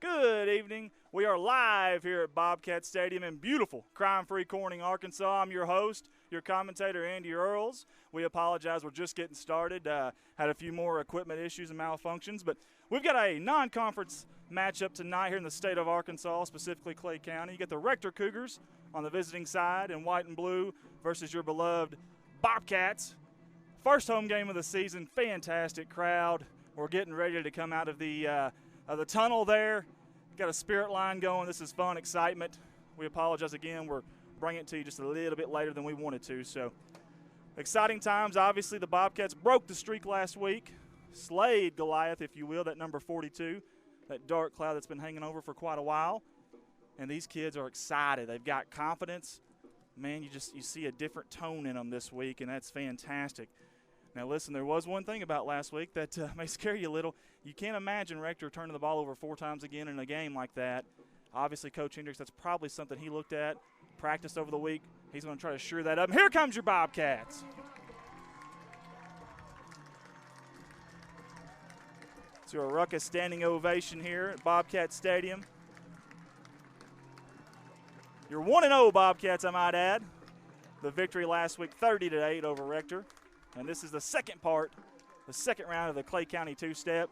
Good evening. We are live here at Bobcat Stadium in beautiful, crime-free Corning, Arkansas. I'm your host, your commentator, Andy Earls. We apologize. We're just getting started. Had a few more equipment issues and malfunctions, but we've got a non-conference matchup tonight here in the state of Arkansas, specifically Clay County. You get the Rector Cougars on the visiting side in white and blue versus your beloved Bobcats. First home game of the season. Fantastic crowd. We're getting ready to come out of the tunnel there. Got a spirit line going. This is fun, excitement. We apologize again. We're bringing it to you just a little bit later than we wanted to. So exciting times. Obviously, the Bobcats broke the streak last week. Slayed Goliath, if you will, that number 42, that dark cloud that's been hanging over for quite a while. And these kids are excited. They've got confidence. Man, you see a different tone in them this week, and that's fantastic. Now, listen, there was one thing about last week that may scare you a little. You can't imagine Rector turning the ball over 4 times again in a game like that. Obviously, Coach Hendricks, that's probably something he looked at, practiced over the week. He's going to try to shore that up. And here comes your Bobcats. To a ruckus standing ovation here at Bobcat Stadium. You're 1-0 Bobcats, I might add. The victory last week, 30-8 over Rector. And this is the second round of the Clay County two-step.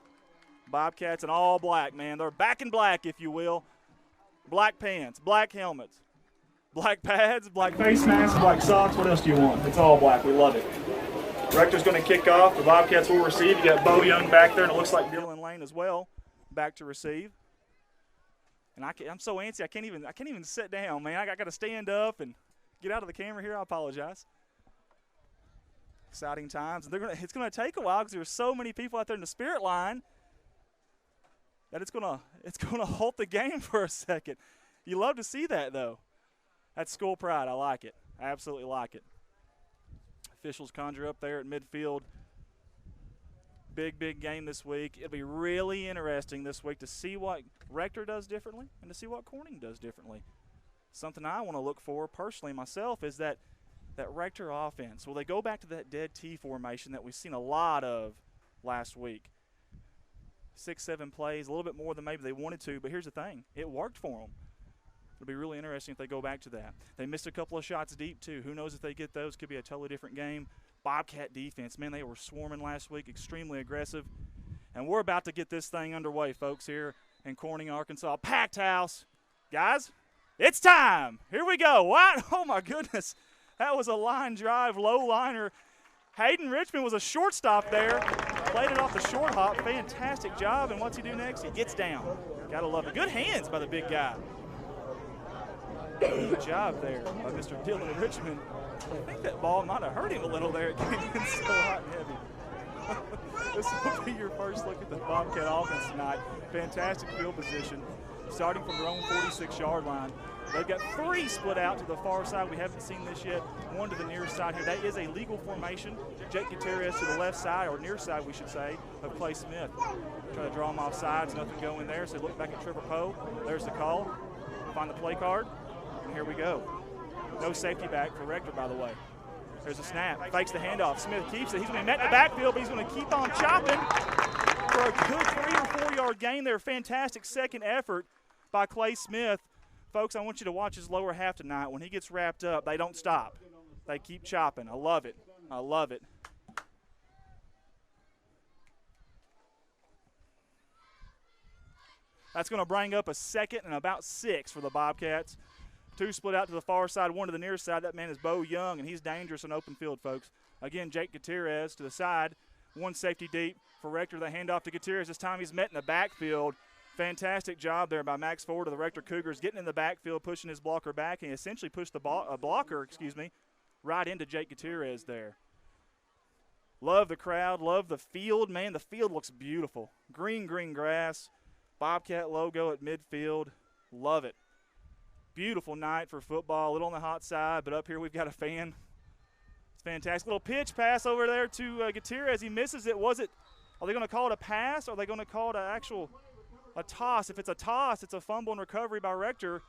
Bobcats in all black, man. They're back in black, if you will. Black pants, black helmets, black pads, black face masks, black socks. What else do you want? It's all black. We love it. Rector's going to kick off. The Bobcats will receive. You got Bo Young back there, and it looks like Dylan Lane as well back to receive. And I'm so antsy, I can't even sit down, man. I got to stand up and get out of the camera here. I apologize. Exciting times. And it's going to take a while because there's so many people out there in the spirit line that it's going to halt the game for a second. You love to see that, though. That's school pride. I like it. I absolutely like it. Officials conjure up there at midfield. Big game this week. It'll be really interesting this week to see what Rector does differently and to see what Corning does differently. Something I want to look for personally myself is that Rector offense. Will they go back to that dead T formation that we've seen a lot of last week? 6-7 plays, a little bit more than maybe they wanted to, but here's the thing. It worked for them. It'll be really interesting if they go back to that. They missed a couple of shots deep, too. Who knows if they get those? Could be a totally different game. Bobcat defense, man, they were swarming last week, extremely aggressive. And we're about to get this thing underway, folks, here in Corning, Arkansas. Packed house. Guys, it's time. Here we go. What? Oh, my goodness. That was a line drive, low liner. Hayden Richmond was a shortstop there. Played it off the short hop. Fantastic job. And what's he do next? He gets down. Got to love it. Good hands by the big guy. Good job there by Mr. Dylan Richmond. I think that ball might have hurt him a little there. It came in so hot and heavy. This will be your first look at the Bobcat offense tonight. Fantastic field position. Starting from their own 46-yard line. They've got 3 split out to the far side. We haven't seen this yet. 1 to the near side here. That is a legal formation. Jake Gutierrez to the left side, or near side, we should say, of Clay Smith. Try to draw him off sides. Nothing going there. So look back at Trevor Poe. There's the call. Find the play card. And here we go. No safety back for Rector, by the way. There's a snap. Fakes the handoff. Smith keeps it. He's going to be met in the backfield, but he's going to keep on chopping for a good 3 or 4 yard gain there. Fantastic second effort by Clay Smith. Folks, I want you to watch his lower half tonight. When he gets wrapped up, they don't stop. They keep chopping. I love it. I love it. That's going to bring up a 2nd and about 6 for the Bobcats. 2 split out to the far side, 1 to the near side. That man is Bo Young, and he's dangerous in open field, folks. Again, Jake Gutierrez to the side. 1 safety deep for Rector. The handoff to Gutierrez. This time he's met in the backfield. Fantastic job there by Max Ford of the Rector Cougars, getting in the backfield, pushing his blocker back, and he essentially pushed the blocker right into Jake Gutierrez there. Love the crowd, love the field. Man, the field looks beautiful. Green grass, Bobcat logo at midfield. Love it. Beautiful night for football, a little on the hot side, but up here we've got a fan. It's fantastic. Little pitch pass over there to Gutierrez. He misses it. Are they going to call it a pass, or are they going to call it a toss? If it's a toss, it's a fumble and recovery by Rector,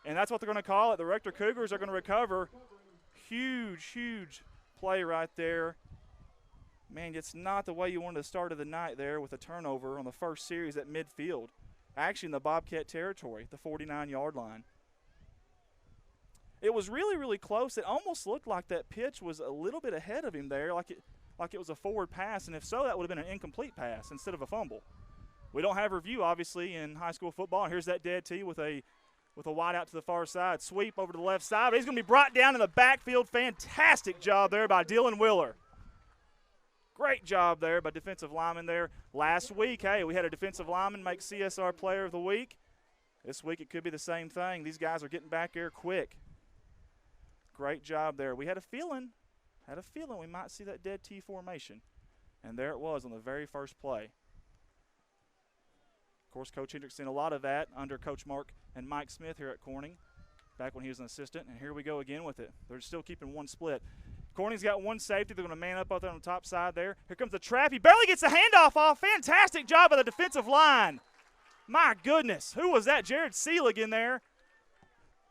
and that's what they're going to call it. The Rector Cougars are going to recover. Huge play right there. Man, it's not the way you wanted to start of the night there with a turnover on the first series at midfield. actually in the Bobcat territory, the 49-yard line. It was really, really close. It almost looked like that pitch was a little bit ahead of him there, like it was a forward pass, and if so, that would have been an incomplete pass instead of a fumble. We don't have review, obviously, in high school football. And here's that dead tee with a wide out to the far side. Sweep over to the left side. But he's going to be brought down in the backfield. Fantastic job there by Dylan Willer. Great job there by defensive lineman there. Last week, hey, we had a defensive lineman make CSR Player of the Week. This week it could be the same thing. These guys are getting back there quick. Great job there. We had a feeling we might see that dead T formation. And there it was on the very first play. Of course, Coach Hendrick's seen a lot of that under Coach Mark and Mike Smith here at Corning back when he was an assistant. And here we go again with it. They're still keeping one split. Corning's got one safety. They're going to man up out there on the top side there. Here comes the trap. He barely gets the handoff off. Fantastic job by the defensive line. My goodness. Who was that? Jared Seelig in there.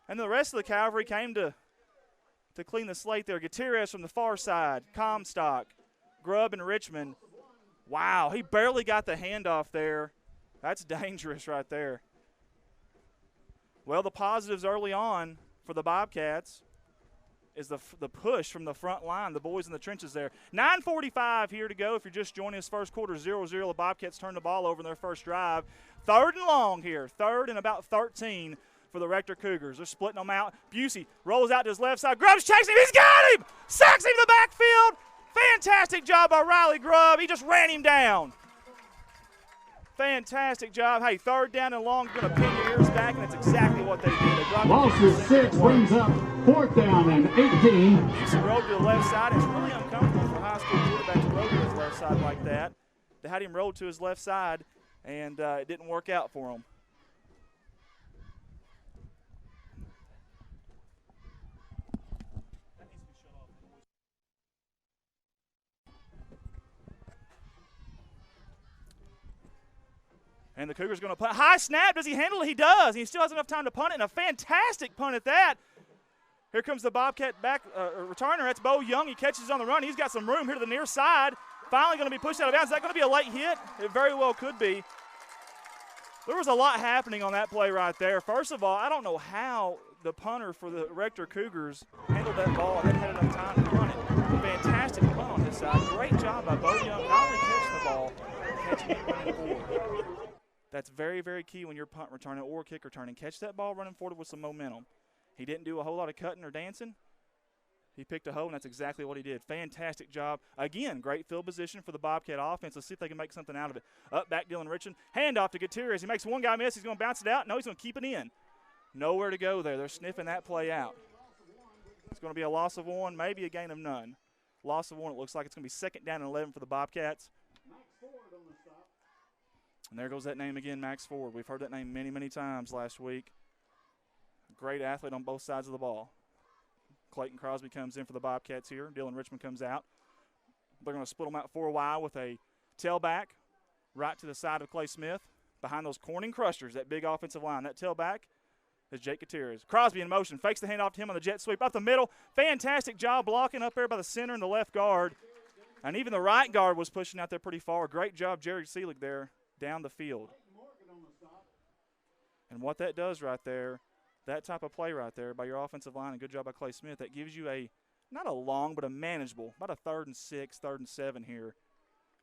And the rest of the Cavalry came to clean the slate there. Gutierrez from the far side. Comstock. Grubb and Richmond. Wow, he barely got the handoff there. That's dangerous right there. Well, the positives early on for the Bobcats is the push from the front line, the boys in the trenches there. 9:45 here to go. If you're just joining us, first quarter 0-0. The Bobcats turn the ball over in their first drive. 3rd and long here. 3rd and about 13 for the Rector Cougars. They're splitting them out. Busey rolls out to his left side. Grubb's chasing him. He's got him! Sacks him in the backfield. Fantastic job by Riley Grubb. He just ran him down. Fantastic job. Hey, 3rd down and long. Going to pin your ears back, and that's exactly what they did. Loss of 6 brings up 4th down and 18. Busey rolled to the left side. It's really uncomfortable for high school quarterbacks to roll to his left side like that. They had him roll to his left side, and it didn't work out for him. And the Cougars going to punt. High snap. Does he handle it? He does. He still has enough time to punt it, and a fantastic punt at that. Here comes the Bobcat back returner. That's Bo Young. He catches on the run. He's got some room here to the near side. Finally going to be pushed out of bounds. Is that going to be a late hit? It very well could be. There was a lot happening on that play right there. First of all, I don't know how the punter for the Rector Cougars handled that ball and then had enough time to run it. Fantastic punt on his side. Great job by Bo Young. Not only catching the ball, catching it running forward. That's very, very key when you're punt returning or kick returning. Catch that ball running forward with some momentum. He didn't do a whole lot of cutting or dancing. He picked a hole, and that's exactly what he did. Fantastic job. Again, great field position for the Bobcat offense. Let's see if they can make something out of it. Up back Dylan Richmond. Handoff to Gutierrez. He makes one guy miss. He's going to bounce it out. No, he's going to keep it in. Nowhere to go there. They're sniffing that play out. It's going to be a loss of 1, maybe a gain of none. Loss of 1, it looks like it's going to be 2nd down and 11 for the Bobcats. And there goes that name again, Max Ford. We've heard that name many, many times last week. Great athlete on both sides of the ball. Clayton Crosby comes in for the Bobcats here. Dylan Richmond comes out. They're going to split them out 4 wide with a tailback right to the side of Clay Smith. Behind those Corning Crushers, that big offensive line. That tailback is Jake Gutierrez. Crosby in motion. Fakes the handoff to him on the jet sweep. Up the middle. Fantastic job blocking up there by the center and the left guard. And even the right guard was pushing out there pretty far. Great job, Jerry Seelig there down the field. And what that does right there, that type of play right there by your offensive line, and good job by Clay Smith, that gives you a, not a long, but a manageable, about a 3rd and 6, 3rd and 7 here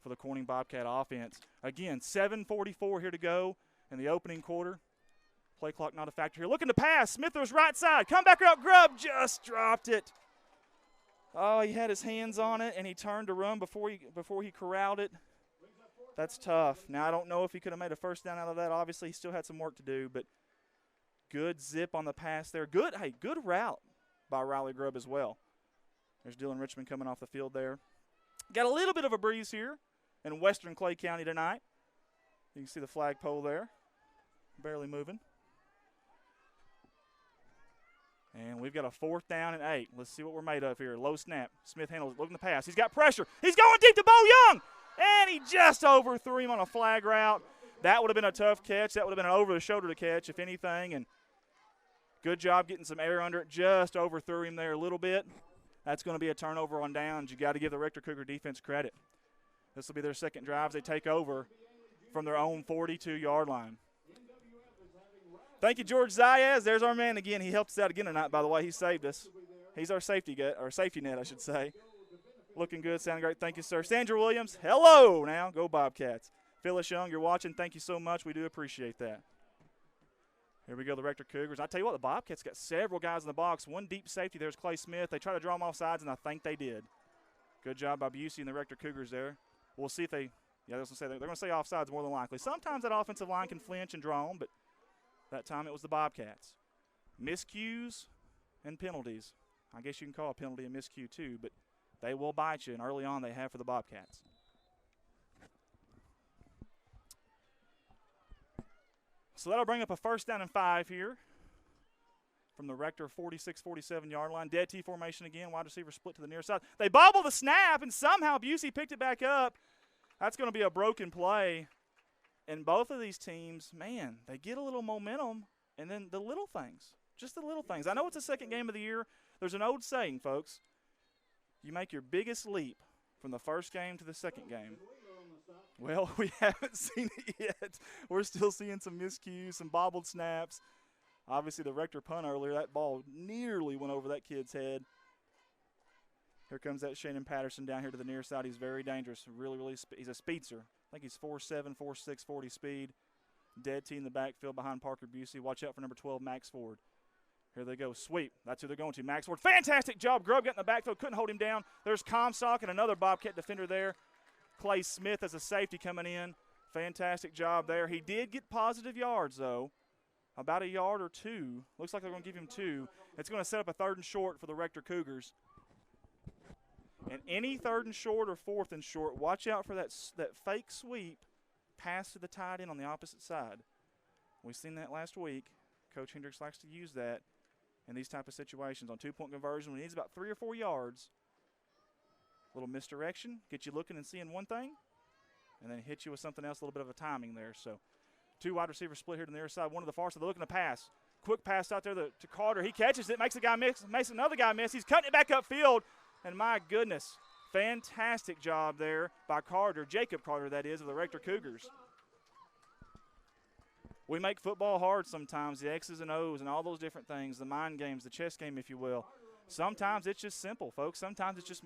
for the Corning Bobcat offense. Again, 7:44 here to go in the opening quarter. Play clock not a factor here. Looking to pass. Smith was right side. Comebacker out. Grubb just dropped it. Oh, he had his hands on it, and he turned to run before he corralled it. That's tough. Now, I don't know if he could have made a 1st down out of that. Obviously, he still had some work to do, but good zip on the pass there. Good route by Riley Grubb as well. There's Dylan Richmond coming off the field there. Got a little bit of a breeze here in western Clay County tonight. You can see the flagpole there, barely moving. And we've got a 4th down and 8. Let's see what we're made of here. Low snap. Smith handles it, looking to pass. He's got pressure. He's going deep to Bo Young. And he just overthrew him on a flag route. That would have been a tough catch. That would have been an over-the-shoulder to catch, if anything. And good job getting some air under it. Just overthrew him there a little bit. That's going to be a turnover on downs. You got to give the Rector Cougar defense credit. This will be their 2nd drive as they take over from their own 42-yard line. Thank you, George Zayas. There's our man again. He helped us out again tonight, by the way. He saved us. He's our safety net, I should say. Looking good, sounding great. Thank you, sir. Sandra Williams, hello now. Go Bobcats. Phyllis Young, you're watching. Thank you so much. We do appreciate that. Here we go, the Rector Cougars. I tell you what, the Bobcats got several guys in the box. One deep safety, there's Clay Smith. They try to draw him off sides, and I think they did. Good job by Busey and the Rector Cougars there. We'll see if they – yeah, they're going to say offsides more than likely. Sometimes that offensive line can flinch and draw them, but that time it was the Bobcats. Miscues and penalties. I guess you can call a penalty a miscue too, but they will bite you, and early on they have for the Bobcats. So that'll bring up a 1st down and 5 here from the Rector 46, 47-yard line. Dead T formation again. Wide receiver split to the near side. They bobble the snap, and somehow Busey picked it back up. That's going to be a broken play. And both of these teams, man, they get a little momentum, and then the little things, just the little things. I know it's the second game of the year. There's an old saying, folks. You make your biggest leap from the first game to the second game. Well, we haven't seen it yet. We're still seeing some miscues, some bobbled snaps. Obviously, the Rector punt earlier, that ball nearly went over that kid's head. Here comes that Shannon Patterson down here to the near side. He's very dangerous. Really, he's a speedster. I think he's 4'7", 4'6", 40 speed. Dead T in the backfield behind Parker Busey. Watch out for number 12, Max Ford. Here they go. Sweep. That's who they're going to. Max Ford. Fantastic job. Grubb got in the backfield. Couldn't hold him down. There's Comstock and another Bobcat defender there. Clay Smith as a safety coming in. Fantastic job there. He did get positive yards, though. About a yard or two. Looks like they're going to give him 2. It's going to set up a 3rd and short for the Rector Cougars. And any 3rd and short or 4th and short, watch out for that fake sweep pass to the tight end on the opposite side. We've seen that last week. Coach Hendricks likes to use that in these type of situations. On 2-point conversion, when he needs about 3 or 4 yards, a little misdirection, get you looking and seeing one thing, and then hit you with something else, a little bit of a timing there. So 2 wide receivers split here to the near side, one to the far side. They're looking to pass. Quick pass out there to Carter. He catches it, makes a guy miss, makes another guy miss. He's cutting it back upfield, and my goodness, fantastic job there by Carter, Jacob Carter, that is, of the Rector Cougars. We make football hard sometimes, the X's and O's and all those different things, the mind games, the chess game, if you will. Sometimes it's just simple, folks. Sometimes it's just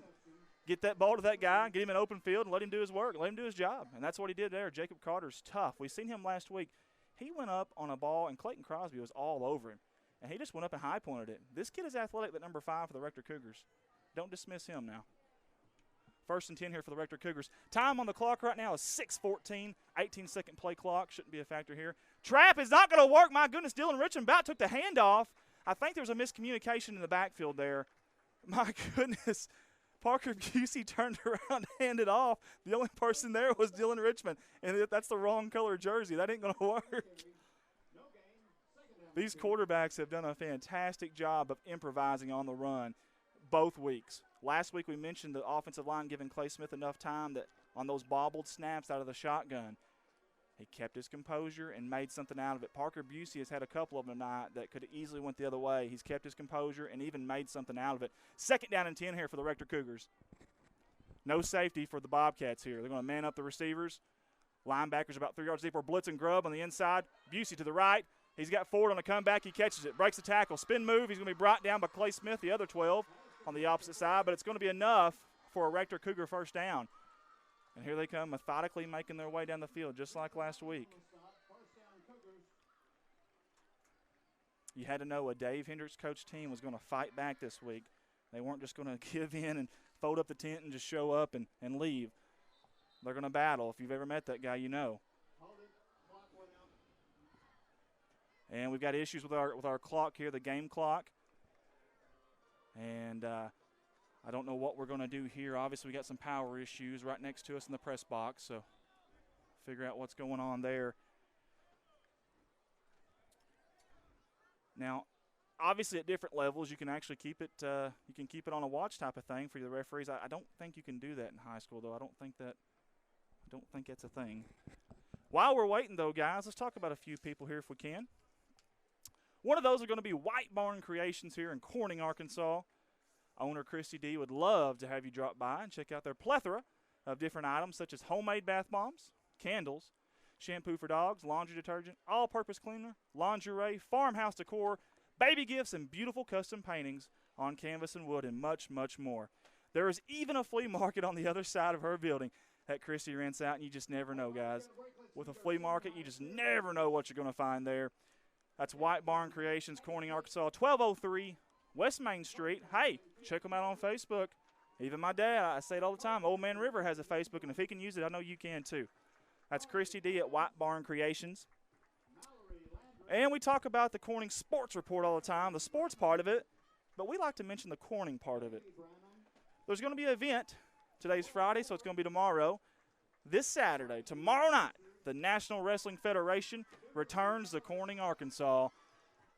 get that ball to that guy, get him in open field, and let him do his work, let him do his job. And that's what he did there. Jacob Carter's tough. We've seen him last week. He went up on a ball, and Clayton Crosby was all over him. And he just went up and high-pointed it. This kid is athletic, but number 5 for the Rector Cougars. Don't dismiss him now. 1st and 10 here for the Rector Cougars. Time on the clock right now is 6:14. 18-second play clock. Shouldn't be a factor here. Trap is not going to work. My goodness, Dylan Richmond about took the handoff. I think there was a miscommunication in the backfield there. My goodness. Parker Busey turned around and handed off. The only person there was Dylan Richmond. And that's the wrong color jersey. That ain't going to work. These quarterbacks have done a fantastic job of improvising on the run both weeks. Last week we mentioned the offensive line giving Clay Smith enough time that on those bobbled snaps out of the shotgun. He kept his composure and made something out of it. Parker Busey has had a couple of them tonight that could have easily went the other way. He's kept his composure and even made something out of it. 2nd down and 10 here for the Rector Cougars. No safety for the Bobcats here. They're going to man up the receivers. Linebackers about 3 yards deep. We're blitzing Grubb on the inside. Busey to the right. He's got Ford on the comeback. He catches it, breaks the tackle. Spin move. He's going to be brought down by Clay Smith, the other 12, on the opposite side. But it's going to be enough for a Rector Cougar 1st down. And here they come methodically making their way down the field just like last week. You had to know a Dave Hendricks coach team was going to fight back this week. They weren't just going to give in and fold up the tent and just show up and leave. They're going to battle. If you've ever met that guy, you know. And we've got issues with our clock here, the game clock. And I don't know what we're going to do here. Obviously, we got some power issues right next to us in the press box, so figure out what's going on there. Now, obviously, at different levels, you can actually keep it. You can keep it on a watch type of thing for the referees. I don't think you can do that in high school, though. I don't think that's a thing. While we're waiting, though, guys, let's talk about a few people here if we can. One of those are going to be White Barn Creations here in Corning, Arkansas. Owner Christy D would love to have you drop by and check out their plethora of different items such as homemade bath bombs, candles, shampoo for dogs, laundry detergent, all-purpose cleaner, lingerie, farmhouse decor, baby gifts, and beautiful custom paintings on canvas and wood, and much, much more. There is even a flea market on the other side of her building that Christy rents out, and you just never know, guys. With a flea market, you just never know what you're going to find there. That's White Barn Creations, Corning, Arkansas, 1203 West Main Street. Hey, check them out on Facebook. Even my dad, I say it all the time, Old Man River has a Facebook, and if he can use it, I know you can too. That's Christy D at White Barn Creations. And we talk about the Corning Sports Report all the time, the sports part of it, but we like to mention the Corning part of it. There's going to be an event. Today's Friday, so it's going to be tomorrow. This Saturday, tomorrow night, the National Wrestling Federation returns to Corning, Arkansas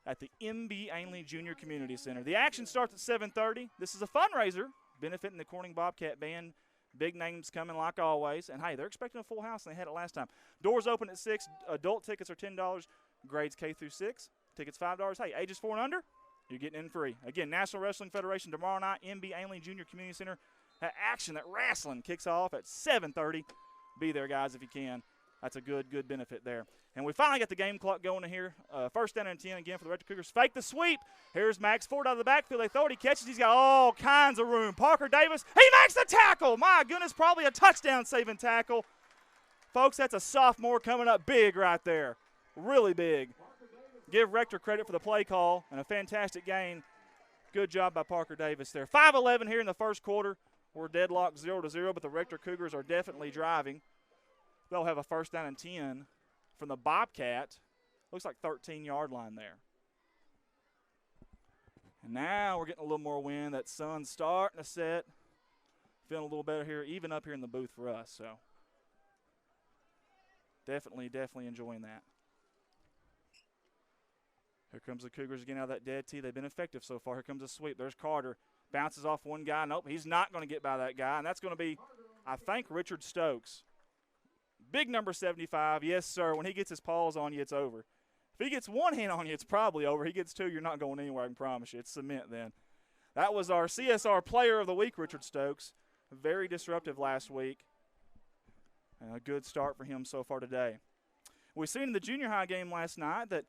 at the M.B. Ainley Jr. Community Center. The action starts at 7:30. This is a fundraiser benefiting the Corning Bobcat Band. Big names coming like always. And, hey, they're expecting a full house, and they had it last time. Doors open at 6. Adult tickets are $10. Grades K through 6. Tickets $5. Hey, ages 4 and under, you're getting in free. Again, National Wrestling Federation tomorrow night, M.B. Ainley Jr. Community Center. That action, that wrestling kicks off at 7:30. Be there, guys, if you can. That's a good benefit there. And we finally got the game clock going in here. First down and 10 again for the Rector Cougars. Fake the sweep. Here's Max Ford out of the backfield. They throw it. He catches. He's got all kinds of room. Parker Davis, he makes the tackle. My goodness, probably a touchdown-saving tackle. Folks, that's a sophomore coming up big right there. Really big. Give Rector credit for the play call and a fantastic gain. Good job by Parker Davis there. 5:11 here in the first quarter. We're deadlocked 0-0, but the Rector Cougars are definitely driving. They'll have a first down and 10 from the Bobcat. Looks like 13-yard line there. And now we're getting a little more wind. That sun's starting to set. Feeling a little better here, even up here in the booth for us. So definitely enjoying that. Here comes the Cougars again out of that dead tee. They've been effective so far. Here comes a sweep. There's Carter. Bounces off one guy. Nope, he's not going to get by that guy. And that's going to be, I think, Richard Stokes. Big number 75. Yes, sir. When he gets his paws on you, it's over. If he gets one hand on you, it's probably over. He gets two, you're not going anywhere, I can promise you. It's cement then. That was our CSR Player of the Week, Richard Stokes. Very disruptive last week. And a good start for him so far today. We've seen in the junior high game last night that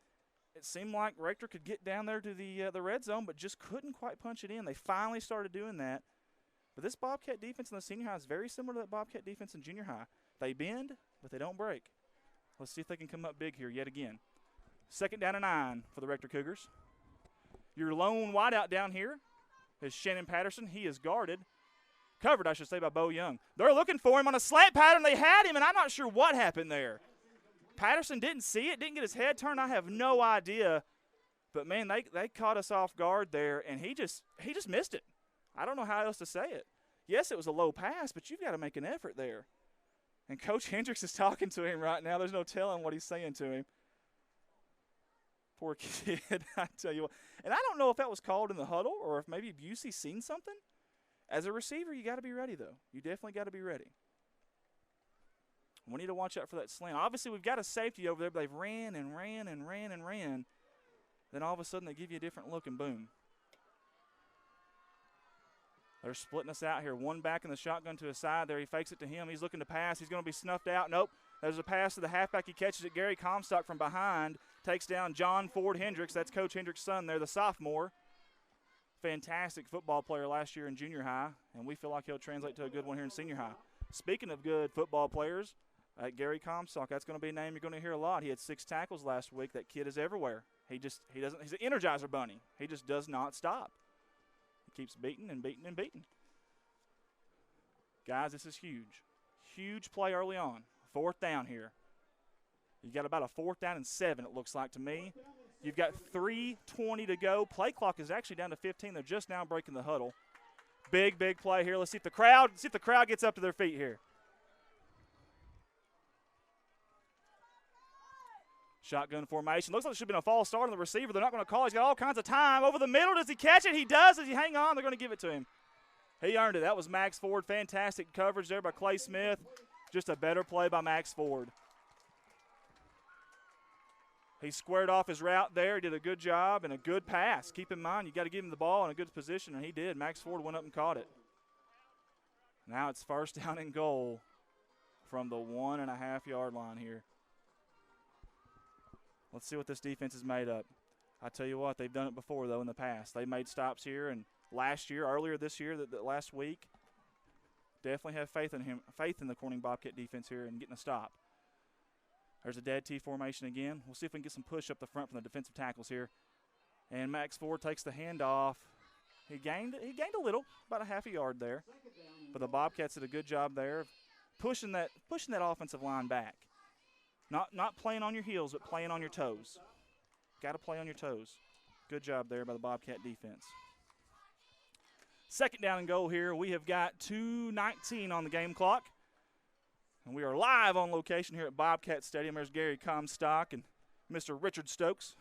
it seemed like Rector could get down there to the red zone, but just couldn't quite punch it in. They finally started doing that. But this Bobcat defense in the senior high is very similar to that Bobcat defense in junior high. They bend, but they don't break. Let's see if they can come up big here yet again. Second down and 9 for the Rector Cougars. Your lone wideout down here is Shannon Patterson. He is covered, I should say, by Bo Young. They're looking for him on a slant pattern. They had him, and I'm not sure what happened there. Patterson didn't see it, didn't get his head turned. I have no idea. But, man, they caught us off guard there, and he just missed it. I don't know how else to say it. Yes, it was a low pass, but you've got to make an effort there. And Coach Hendricks is talking to him right now. There's no telling what he's saying to him. Poor kid, I tell you what. And I don't know if that was called in the huddle or if maybe Busey seen something. As a receiver, you got to be ready, though. You definitely got to be ready. We need to watch out for that slant. Obviously, we've got a safety over there, but they've ran. Then all of a sudden they give you a different look, and boom. They're splitting us out here. One back in the shotgun to his side there. He fakes it to him. He's looking to pass. He's going to be snuffed out. Nope. There's a pass to the halfback. He catches it. Gary Comstock from behind takes down John Ford Hendricks. That's Coach Hendricks' son there, the sophomore. Fantastic football player last year in junior high, and we feel like he'll translate to a good one here in senior high. Speaking of good football players, Gary Comstock, that's going to be a name you're going to hear a lot. He had 6 tackles last week. That kid is everywhere. He's an Energizer bunny. He just does not stop. He keeps beating and beating and beating. Guys, this is huge. Huge play early on. 4th down here. You got about a 4th down and 7, it looks like to me. You've got 3:20 to go. Play clock is actually down to 15. They're just now breaking the huddle. Big play here. Let's see if the crowd gets up to their feet here. Shotgun formation. Looks like there should have been a false start on the receiver. They're not going to call. He's got all kinds of time. Over the middle. Does he catch it? He does. Does he hang on? They're going to give it to him. He earned it. That was Max Ford. Fantastic coverage there by Clay Smith. Just a better play by Max Ford. He squared off his route there. He did a good job and a good pass. Keep in mind, you got to give him the ball in a good position, and he did. Max Ford went up and caught it. Now it's 1st down and goal from the 1.5-yard line here. Let's see what this defense is made up. I tell you what, they've done it before, though, in the past. They made stops here, and earlier this year, last week, definitely have faith in the Corning Bobcat defense here and getting a stop. There's a dead T formation again. We'll see if we can get some push up the front from the defensive tackles here. And Max Ford takes the handoff. He gained a little, about a half a yard there. But the Bobcats did a good job there of pushing that offensive line back. Not playing on your heels, but playing on your toes. Got to play on your toes. Good job there by the Bobcat defense. Second down and goal here. We have got 2:19 on the game clock. And we are live on location here at Bobcat Stadium. There's Gary Comstock and Mr. Richard Stokes.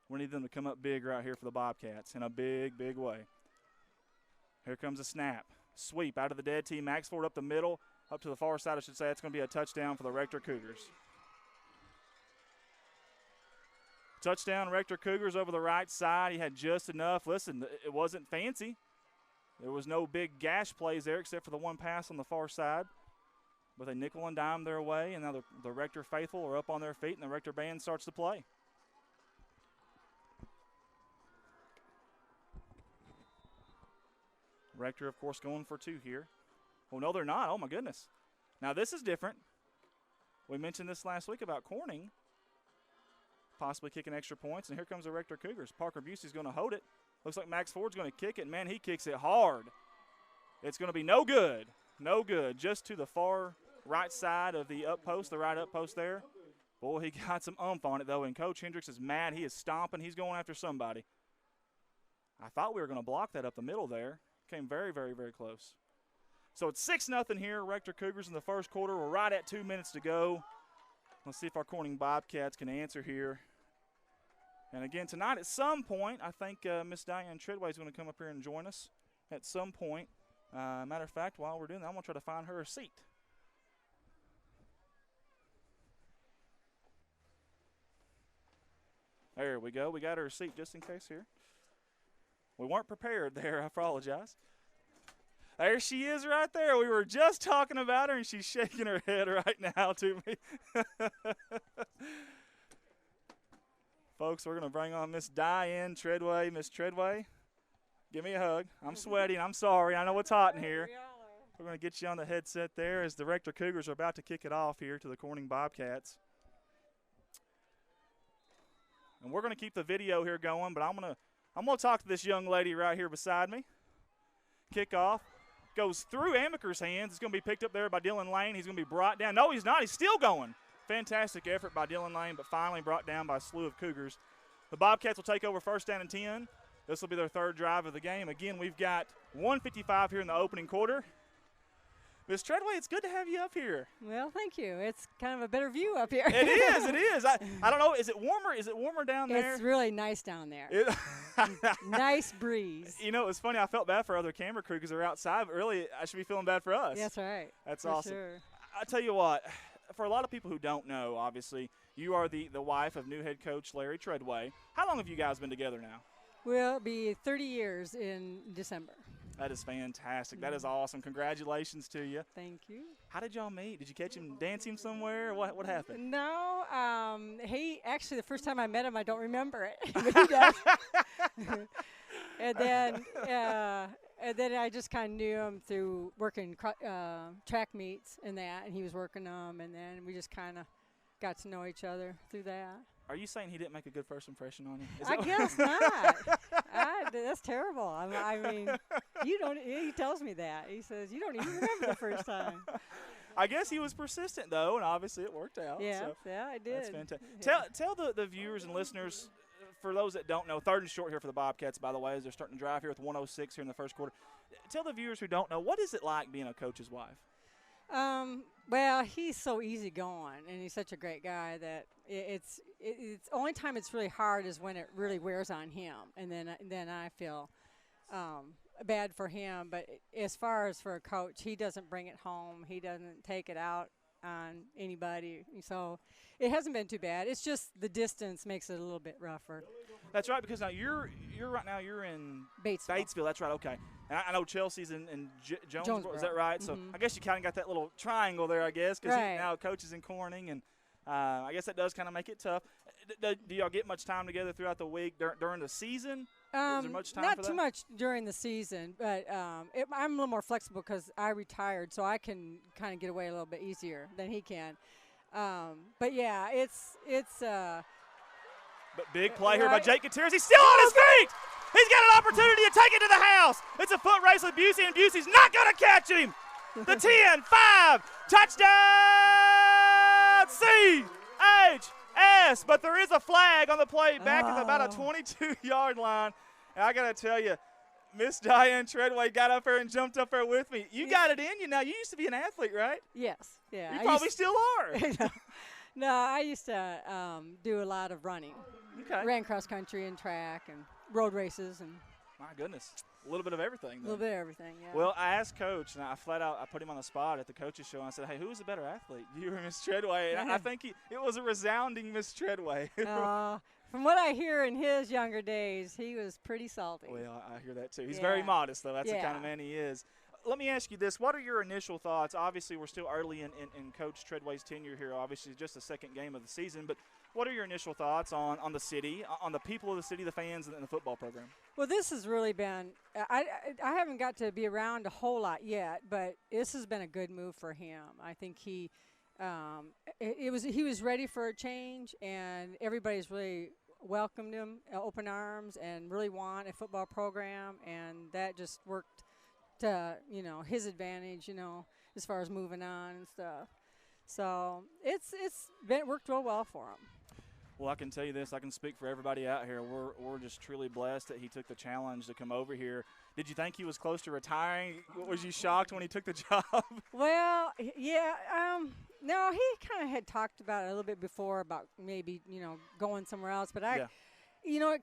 We need them to come up big right here for the Bobcats in a big, big way. Here comes a snap. Sweep out of the dead team. Max Ford up the middle, up to the far side, I should say. It's going to be a touchdown for the Rector Cougars. Touchdown, Rector Cougars over the right side. He had just enough. Listen, it wasn't fancy. There was no big gash plays there except for the one pass on the far side. With a nickel and dime their way, and now the Rector faithful are up on their feet, and the Rector band starts to play. Rector, of course, going for two here. Oh, no, they're not. Oh, my goodness. Now, this is different. We mentioned this last week about Corning possibly kicking extra points, and here comes the Rector Cougars. Parker Busey's going to hold it. Looks like Max Ford's going to kick it. Man, he kicks it hard. It's going to be no good. No good. Just to the far right side of the up post, the right up post there. Boy, he got some oomph on it, though, and Coach Hendricks is mad. He is stomping. He's going after somebody. I thought we were going to block that up the middle there. Came very, very, very close. So it's 6-0 here, Rector Cougars in the first quarter. We're right at 2 minutes to go. Let's see if our Corning Bobcats can answer here. And again, tonight at some point, I think Miss Diane Treadway is going to come up here and join us at some point. Matter of fact, while we're doing that, I'm going to try to find her a seat. There we go. We got her a seat just in case here. We weren't prepared there. I apologize. There she is right there. We were just talking about her, and she's shaking her head right now to me. Folks, we're going to bring on Miss Diane Treadway. Miss Treadway, give me a hug. I'm sweating. I'm sorry. I know it's hot in here. We're going to get you on the headset there as the Rector Cougars are about to kick it off here to the Corning Bobcats. And we're going to keep the video here going, but I'm going to talk to this young lady right here beside me. Kickoff goes through Amaker's hands. It's going to be picked up there by Dylan Lane. He's going to be brought down. No, he's not. He's still going. Fantastic effort by Dylan Lane, but finally brought down by a slew of Cougars. The Bobcats will take over first down and 10. This will be their third drive of the game. Again, we've got 1:55 here in the opening quarter. Miss Treadway, it's good to have you up here. Well, thank you. It's kind of a better view up here. It is. It is. I don't know. Is it warmer? Is it warmer down there? It's really nice down there. Nice breeze. You know, it was funny. I felt bad for other camera crew because they're outside, but really I should be feeling bad for us. That's right. That's for awesome. Sure. I tell you what, for a lot of people who don't know, obviously, you are the wife of new head coach Larry Treadway. How long have you guys been together now? Well, it'll be 30 years in December. That is fantastic. That is awesome. Congratulations to you. Thank you. How did y'all meet? Did you catch him dancing somewhere? What happened? No, he actually, the first time I met him, I don't remember it. But he does. And then I just kind of knew him through working track meets and that, and he was working them, and then we just kind of got to know each other through that. Are you saying he didn't make a good first impression on you? I guess not. That's terrible. I mean, you don't. He tells me that. He says you don't even remember the first time. I guess he was persistent though, and obviously it worked out. Yeah, so yeah, I did. That's fantastic. Yeah. Tell the viewers and listeners, for those that don't know, third and short here for the Bobcats, by the way, as they're starting to drive here with 1:06 here in the first quarter. Tell the viewers who don't know, what is it like being a coach's wife? Well, he's so easygoing, and he's such a great guy that it's only time it's really hard is when it really wears on him, and then I feel bad for him. But as far as for a coach, he doesn't bring it home. He doesn't take it out on anybody. So it hasn't been too bad. It's just the distance makes it a little bit rougher. That's right, because now you're right now you're in Batesville. That's right. Okay. And I know Chelsea's in Jonesboro. Is that right? So I guess you kind of got that little triangle there, I guess, because now coach is in Corning. And I guess that does kind of make it tough. Do y'all get much time together throughout the week during the season? Is there much time not for too that? much during the season, but I'm a little more flexible because I retired, so I can kind of get away a little bit easier than he can. But yeah, it's But big play here by Jake Gutierrez. He's still on his feet. He's got an opportunity to take it to the house. It's a foot race with Busey, and Busey's not going to catch him. The 10, 5, touchdown, CHS. But there is a flag on the play back at about a 22-yard line. And I got to tell you, Miss Diane Treadway got up there and jumped up there with me. You got it in you now. You used to be an athlete, right? Yes. Yeah. You probably still are. No, I used to do a lot of running. Okay. Ran cross country and track and road races and. My goodness. A little bit of everything. A little bit of everything, yeah. Well, I asked Coach, and I put him on the spot at the coaches show, and I said, hey, who was the better athlete, you or Miss Treadway? And I think it was a resounding Miss Treadway. From what I hear in his younger days, he was pretty salty. Well, I hear that too. He's very modest, though. That's the kind of man he is. Let me ask you this. What are your initial thoughts? Obviously, we're still early in Coach Treadway's tenure here. Obviously, just the second game of the season. But what are your initial thoughts on the city, on the people of the city, the fans, and the football program? Well, this has really been I haven't got to be around a whole lot yet, but this has been a good move for him. I think he was ready for a change, and everybody's really welcomed him, open arms, and really want a football program, and that just worked to his advantage, as far as moving on and stuff. So it's worked real well for him. Well, I can tell you this. I can speak for everybody out here. We're just truly blessed that he took the challenge to come over here. Did you think he was close to retiring? Was you shocked when he took the job? Well, yeah. No, he kind of had talked about it a little bit before about maybe, going somewhere else. But it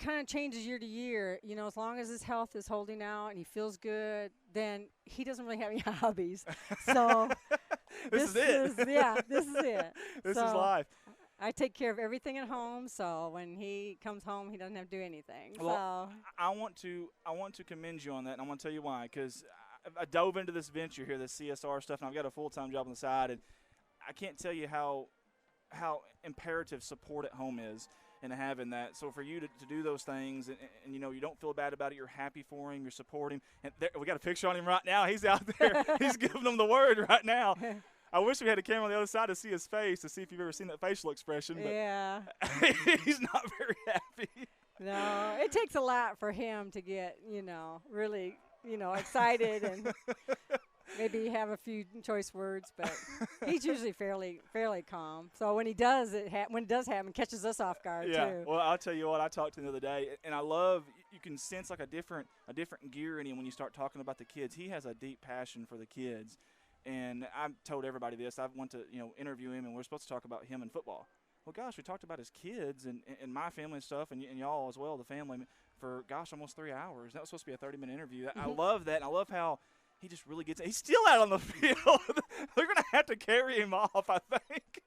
kind of changes year to year. As long as his health is holding out and he feels good, then he doesn't really have any hobbies. So this is it. This is it. This is life. I take care of everything at home, so when he comes home, he doesn't have to do anything. Well, I want to commend you on that, and I want to tell you why. Because I dove into this venture here, this CSR stuff, and I've got a full-time job on the side, and I can't tell you how imperative support at home is in having that. So for you to do those things, and you don't feel bad about it, you're happy for him, you're supporting him. And we got a picture on him right now. He's out there. He's giving them the word right now. I wish we had a camera on the other side to see his face, to see if you've ever seen that facial expression. But yeah. He's not very happy. No, it takes a lot for him to get, really, excited and maybe have a few choice words, but he's usually fairly calm. So when he does when it does happen, catches us off guard too. Well, I'll tell you what, I talked to him the other day, and I love you can sense like a different gear in him when you start talking about the kids. He has a deep passion for the kids. And I've told everybody this. I went to interview him, and we're supposed to talk about him and football. Well, gosh, we talked about his kids and my family and stuff, and y'all as well, the family, for, almost 3 hours. That was supposed to be a 30-minute interview. I love that, and I love how he just really gets it. He's still out on the field. They're going to have to carry him off, I think.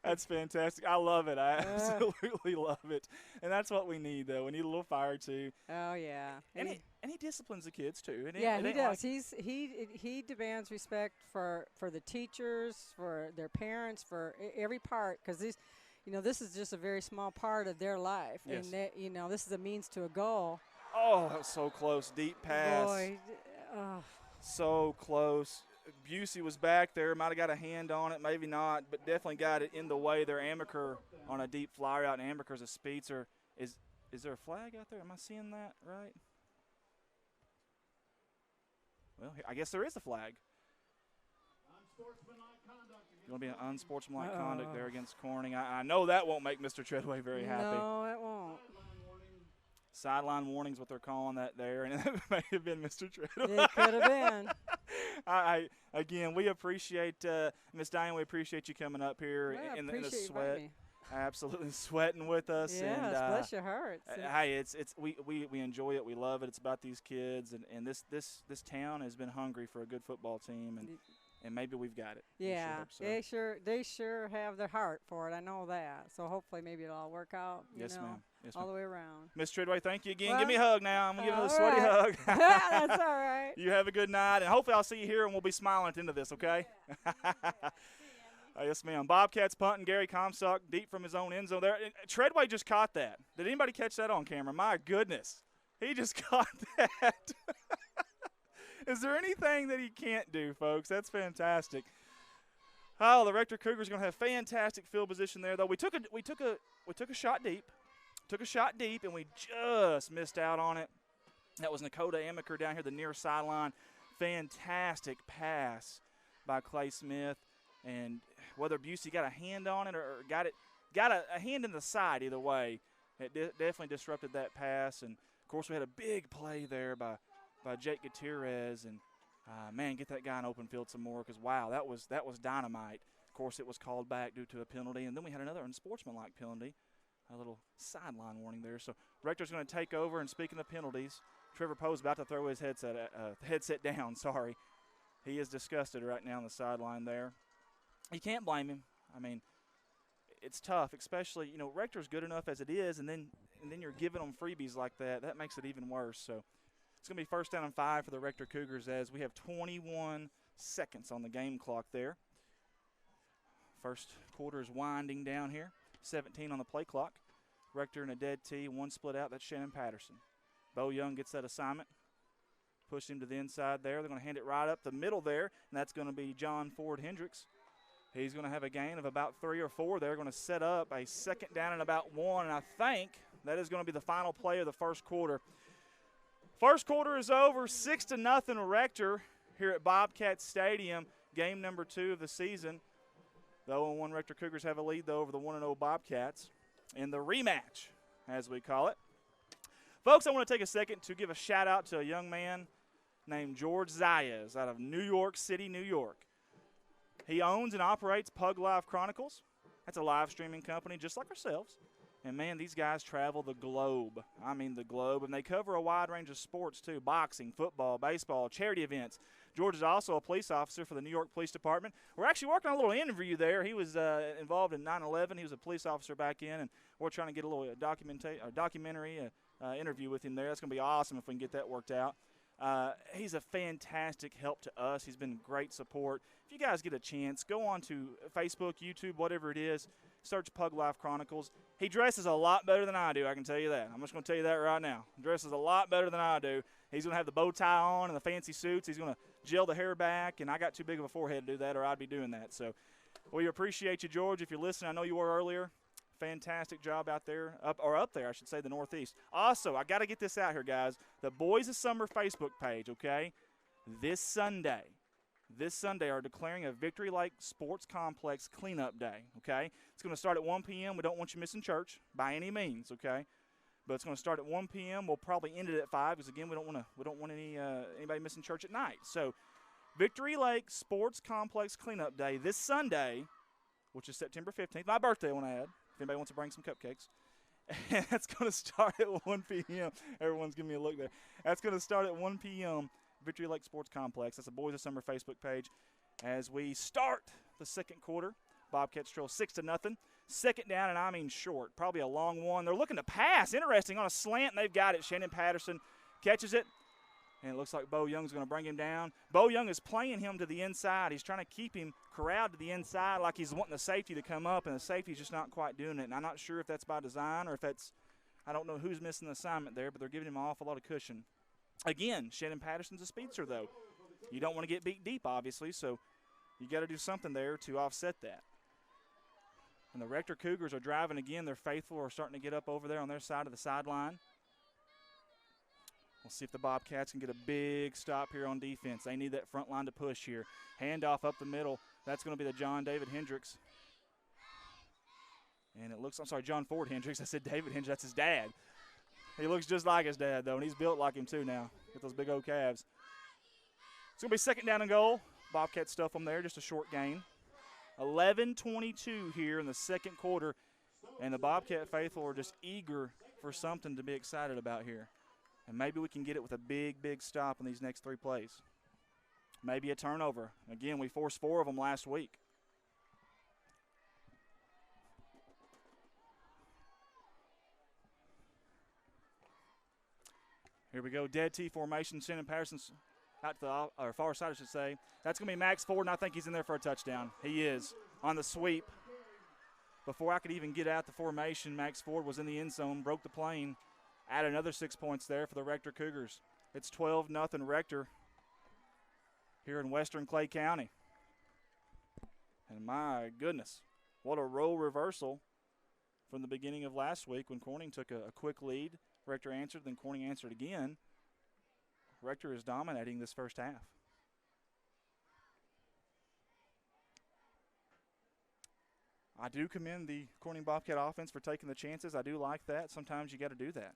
That's fantastic. I love it. I absolutely love it. And that's what we need, though. We need a little fire, too. Oh, yeah. And he disciplines the kids, too. He does. He demands respect for the teachers, for their parents, for every part, because this is just a very small part of their life. Yes. And, this is a means to a goal. Oh, that was so close. Deep pass. Boy. So close. Busey was back there, might have got a hand on it, maybe not, but definitely got it in the way there. Amaker on a deep flyer out, and Amaker's a Speedster. Is there a flag out there? Am I seeing that right? Well, I guess there is a flag. Going to be an unsportsmanlike conduct there against Corning. I know that won't make Mr. Treadway very happy. No, it won't. Sideline warning's what they're calling that there, and it may have been Mr. Treadway. It could have been. Again, we appreciate Miss Diane. We appreciate you coming up here in the sweat. Absolutely sweating with us. Yes, and, bless your hearts. Hey, we enjoy it. We love it. It's about these kids, and this town has been hungry for a good football team, and and maybe we've got it. Yeah, so. they sure have their heart for it. I know that. So hopefully maybe it'll all work out. Yes, ma'am. Yes, all ma'am. the way around. Miss Treadway, thank you again. Well, Give me a hug now. I'm going to give you another sweaty right. hug. That's all right. You have a good night, and hopefully I'll see you here, and we'll be smiling at the end of this, okay? Yes, ma'am. Bobcats punting. Gary Comstock deep from his own end zone there. Treadway just caught that. Did anybody catch that on camera? My goodness. He just caught that. Is there anything that he can't do, folks? That's fantastic. Oh, the Rector Cougars are going to have fantastic field position there, though. We took a shot deep. Took a shot deep, and we just missed out on it. That was Dakota Amaker down here the near sideline. Fantastic pass by Clay Smith. And whether Busey got a hand on it or got a hand in the side, either way, it definitely disrupted that pass. And, of course, we had a big play there by Jake Gutierrez. And, man, get that guy in open field some more because, wow, that was dynamite. Of course, it was called back due to a penalty. And then we had another unsportsmanlike penalty, a little sideline warning there. So Rector's going to take over. And speaking of penalties, Trevor Poe's about to throw his headset down. Sorry. He is disgusted right now on the sideline there. You can't blame him. I mean, it's tough, especially, Rector's good enough as it is, and then you're giving them freebies like that. That makes it even worse. So it's going to be 1st down and 5 for the Rector Cougars as we have 21 seconds on the game clock there. First quarter is winding down here. 17 on the play clock. Rector in a dead tee, one split out. That's Shannon Patterson. Bo Young gets that assignment. Push him to the inside there. They're going to hand it right up the middle there, and that's going to be John Ford Hendricks. He's going to have a gain of about 3 or 4 there. Going to set up a 2nd down and about 1, and I think that is going to be the final play of the first quarter. First quarter is over, 6-0 Rector here at Bobcat Stadium. Game number 2 of the season. The 0-1 Rector Cougars have a lead, though, over the 1-0 Bobcats in the rematch, as we call it. Folks, I want to take a second to give a shout-out to a young man named George Zayas out of New York City, New York. He owns and operates Pug Live Chronicles. That's a live streaming company just like ourselves. And, man, these guys travel the globe. I mean the globe. And they cover a wide range of sports, too. Boxing, football, baseball, charity events. George is also a police officer for the New York Police Department. We're actually working on a little interview there. He was involved in 9/11. He was a police officer back in. And we're trying to get a little documentary interview with him there. That's going to be awesome if we can get that worked out. He's a fantastic help to us. He's been great support. If you guys get a chance, go on to Facebook, YouTube, whatever it is, search Pug Life Chronicles. He dresses a lot better than I do, I can tell you that. I'm just going to tell you that right now. He dresses a lot better than I do. He's going to have the bow tie on and the fancy suits. He's going to gel the hair back, and I got too big of a forehead to do that, or I'd be doing that. So we appreciate you, George. If you're listening, I know you were earlier. Fantastic job out there, up there, I should say, the Northeast. Also, I got to get this out here, guys. The Boys of Summer Facebook page, okay, this Sunday are declaring a Victory Lake Sports Complex cleanup day, okay? It's going to start at 1 p.m. We don't want you missing church by any means, okay? But it's going to start at 1 p.m. We'll probably end it at 5 because, again, we don't want anybody missing church at night. So Victory Lake Sports Complex cleanup day this Sunday, which is September 15th. My birthday, I want to add. If anybody wants to bring some cupcakes. And that's going to start at 1 p.m. Everyone's giving me a look there. That's going to start at 1 p.m. Victory Lake Sports Complex. That's the Boys of Summer Facebook page. As we start the second quarter, Bobcats trail 6-0. 2nd down, and I mean short. Probably a long one. They're looking to pass. Interesting. On a slant, and they've got it. Shannon Patterson catches it. And it looks like Bo Young's going to bring him down. Bo Young is playing him to the inside. He's trying to keep him corralled to the inside like he's wanting the safety to come up, and the safety's just not quite doing it. And I'm not sure if that's by design or if that's – I don't know who's missing the assignment there, but they're giving him an awful lot of cushion. Again, Shannon Patterson's a speedster, though. You don't want to get beat deep, obviously, so you got to do something there to offset that. And the Rector Cougars are driving again. They're faithful, are starting to get up over there on their side of the sideline. We'll see if the Bobcats can get a big stop here on defense. They need that front line to push here. Handoff up the middle. That's going to be the John David Hendricks. And it looks, John Ford Hendricks. I said David Hendricks. That's his dad. He looks just like his dad, though, and he's built like him too now. Get those big old calves. It's going to be 2nd down and goal. Bobcats stuff them there, just a short gain. 11:22 here in the second quarter, and the Bobcat faithful are just eager for something to be excited about here. And maybe we can get it with a big, big stop in these next 3 plays. maybe a turnover. Again, we forced 4 of them last week. Here we go, dead T formation. Shannon Patterson's out to the or far side, I should say. That's going to be Max Ford, and I think he's in there for a touchdown. He is on the sweep. Before I could even get out the formation, Max Ford was in the end zone, broke the plane, added another 6 points there for the Rector Cougars. It's 12-0 Rector here in western Clay County. And my goodness, what a role reversal from the beginning of last week when Corning took a quick lead. Rector answered, then Corning answered again. Rector is dominating this first half. I do commend the Corning Bobcat offense for taking the chances. I do like that. Sometimes you got to do that.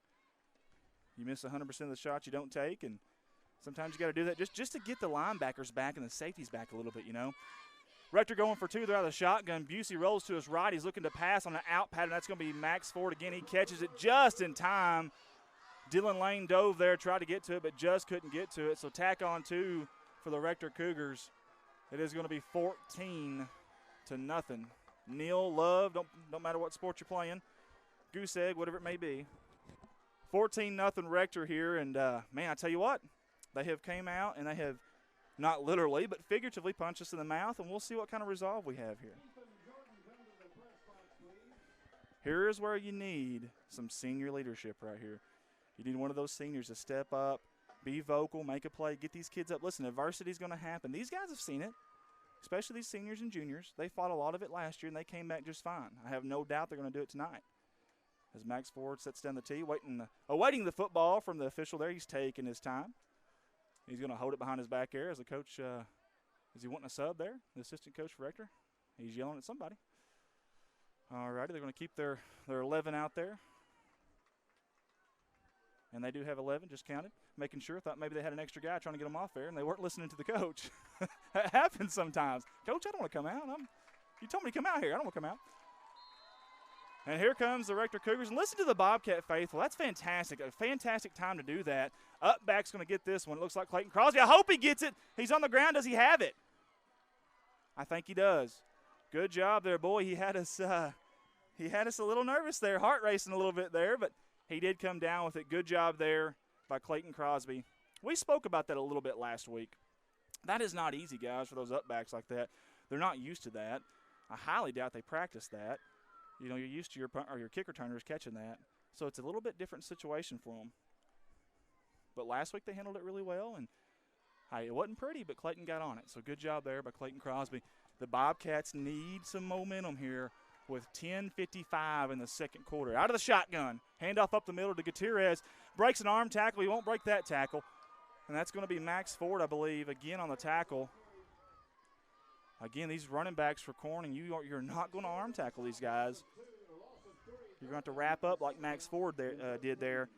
You miss 100% of the shots you don't take, and sometimes you got to do that just to get the linebackers back and the safeties back a little bit, you know. Rector going for 2. They're out of the shotgun. Busey rolls to his right. He's looking to pass on an out pattern. That's going to be Max Ford again. He catches it just in time. Dylan Lane dove there, tried to get to it, but just couldn't get to it. So tack on 2 for the Rector Cougars. It is going to be 14-0. Neil, Love, don't matter what sport you're playing. Goose Egg, whatever it may be. 14-0 Rector here, and man, I tell you what, they have came out and they have not literally but figuratively punched us in the mouth, and we'll see what kind of resolve we have here. Here is where you need some senior leadership right here. You need one of those seniors to step up, be vocal, make a play, get these kids up. Listen, adversity is going to happen. These guys have seen it, especially these seniors and juniors. They fought a lot of it last year, and they came back just fine. I have no doubt they're going to do it tonight. As Max Ford sets down the tee, awaiting the football from the official there. He's taking his time. He's going to hold it behind his back there as the coach, is he wanting a sub there? The assistant coach for Rector. He's yelling at somebody. All righty, they're going to keep their 11 out there. And they do have 11, just counted, making sure. Thought maybe they had an extra guy trying to get them off there, and they weren't listening to the coach. That happens sometimes. Coach, I don't want to come out. You told me to come out here. I don't want to come out. And here comes the Rector Cougars. And listen to the Bobcat faithful. That's fantastic. A fantastic time to do that. Up back's going to get this one. It looks like Clayton Crosby. I hope he gets it. He's on the ground. Does he have it? I think he does. Good job there, boy. He had us a little nervous there, heart racing a little bit there, but he did come down with it. Good job there by Clayton Crosby. We spoke about that a little bit last week. That is not easy, guys, for those up backs like that. They're not used to that. I highly doubt they practice that. You know, you're used to your kick returners catching that. So it's a little bit different situation for them. But last week they handled it really well, and hey, it wasn't pretty, but Clayton got on it. So good job there by Clayton Crosby. The Bobcats need some momentum here with 10:55 in the second quarter. Out of the shotgun. Handoff up the middle to Gutierrez. Breaks an arm tackle. He won't break that tackle. And that's going to be Max Ford, I believe, again on the tackle. Again, these running backs for Corning, you're not going to arm tackle these guys. You're going to have to wrap up like Max Ford did there.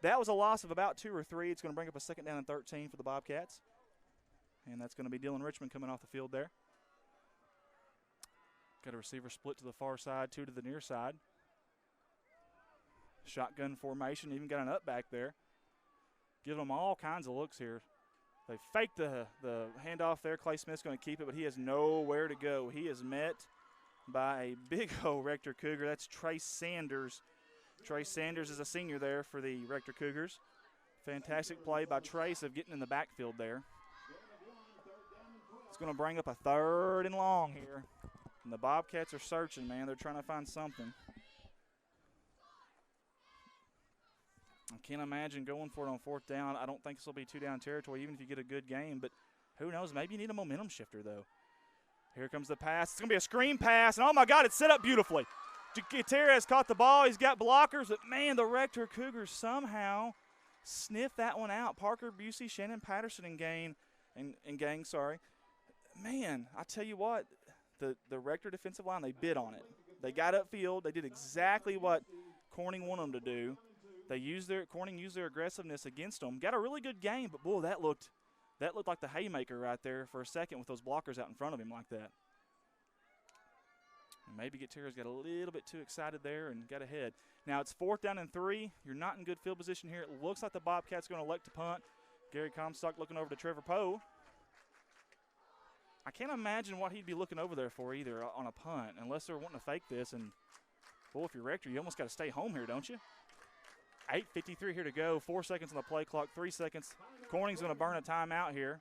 That was a loss of about 2 or 3. It's going to bring up a 2nd down and 13 for the Bobcats. And that's going to be Dylan Richmond coming off the field there. Got a receiver split to the far side, 2 to the near side. Shotgun formation, even got an up back there. Giving them all kinds of looks here. They faked the handoff there. Clay Smith's going to keep it, but he has nowhere to go. He is met by a big old Rector Cougar. That's Trace Sanders. Trace Sanders is a senior there for the Rector Cougars. Fantastic play by Trace of getting in the backfield there. It's going to bring up a 3rd and long here. And the Bobcats are searching, man. They're trying to find something. I can't imagine going for it on 4th down. I don't think this will be 2-down territory, even if you get a good game. But who knows? Maybe you need a momentum shifter, though. Here comes the pass. It's going to be a screen pass. And, oh, my God, it's set up beautifully. Gutierrez caught the ball. He's got blockers. But, man, the Rector Cougars somehow sniffed that one out. Parker Busey, Shannon Patterson, and gang. Man, I tell you what, the Rector defensive line, they bid on it. They got upfield. They did exactly what Corning wanted them to do. Corning used their aggressiveness against them. Got a really good game, but boy, that looked like the haymaker right there for a second with those blockers out in front of him like that. And maybe Gutierrez got a little bit too excited there and got ahead. Now it's 4th down and 3. You're not in good field position here. It looks like the Bobcats going to elect to punt. Gary Comstock looking over to Trevor Poe. I can't imagine what he'd be looking over there for either on a punt, unless they're wanting to fake this. And, boy, if you're Rector, you almost got to stay home here, don't you? 8:53 here to go. 4 seconds on the play clock, 3 seconds. Corning's going to burn a timeout here.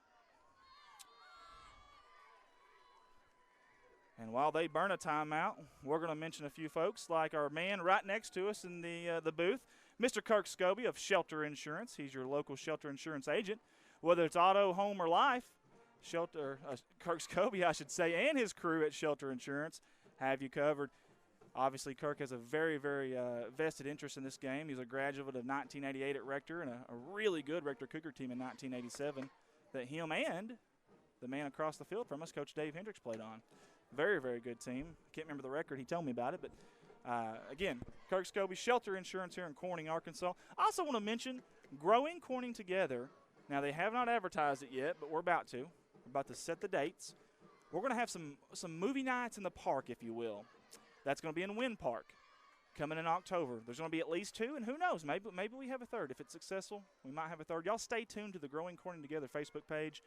And while they burn a timeout, we're going to mention a few folks, like our man right next to us in the booth, Mr. Kirk Scobie of Shelter Insurance. He's your local shelter insurance agent. Whether it's auto, home, or life, Kirk Scobie, I should say, and his crew at Shelter Insurance have you covered. Obviously, Kirk has a very, very vested interest in this game. He's a graduate of 1988 at Rector and a really good Rector Cougar team in 1987 that him and the man across the field from us, Coach Dave Hendricks, played on. Very, very good team. Can't remember the record. He told me about it. But, again, Kirk Scobie, Shelter Insurance here in Corning, Arkansas. I also want to mention Growing Corning Together. Now, they have not advertised it yet, but we're about to. We're about to set the dates. We're going to have some movie nights in the park, if you will. That's going to be in Wynn Park coming in October. There's going to be at least 2, and who knows, maybe we have a third. If it's successful, we might have a third. Y'all stay tuned to the Growing Corning Together Facebook page.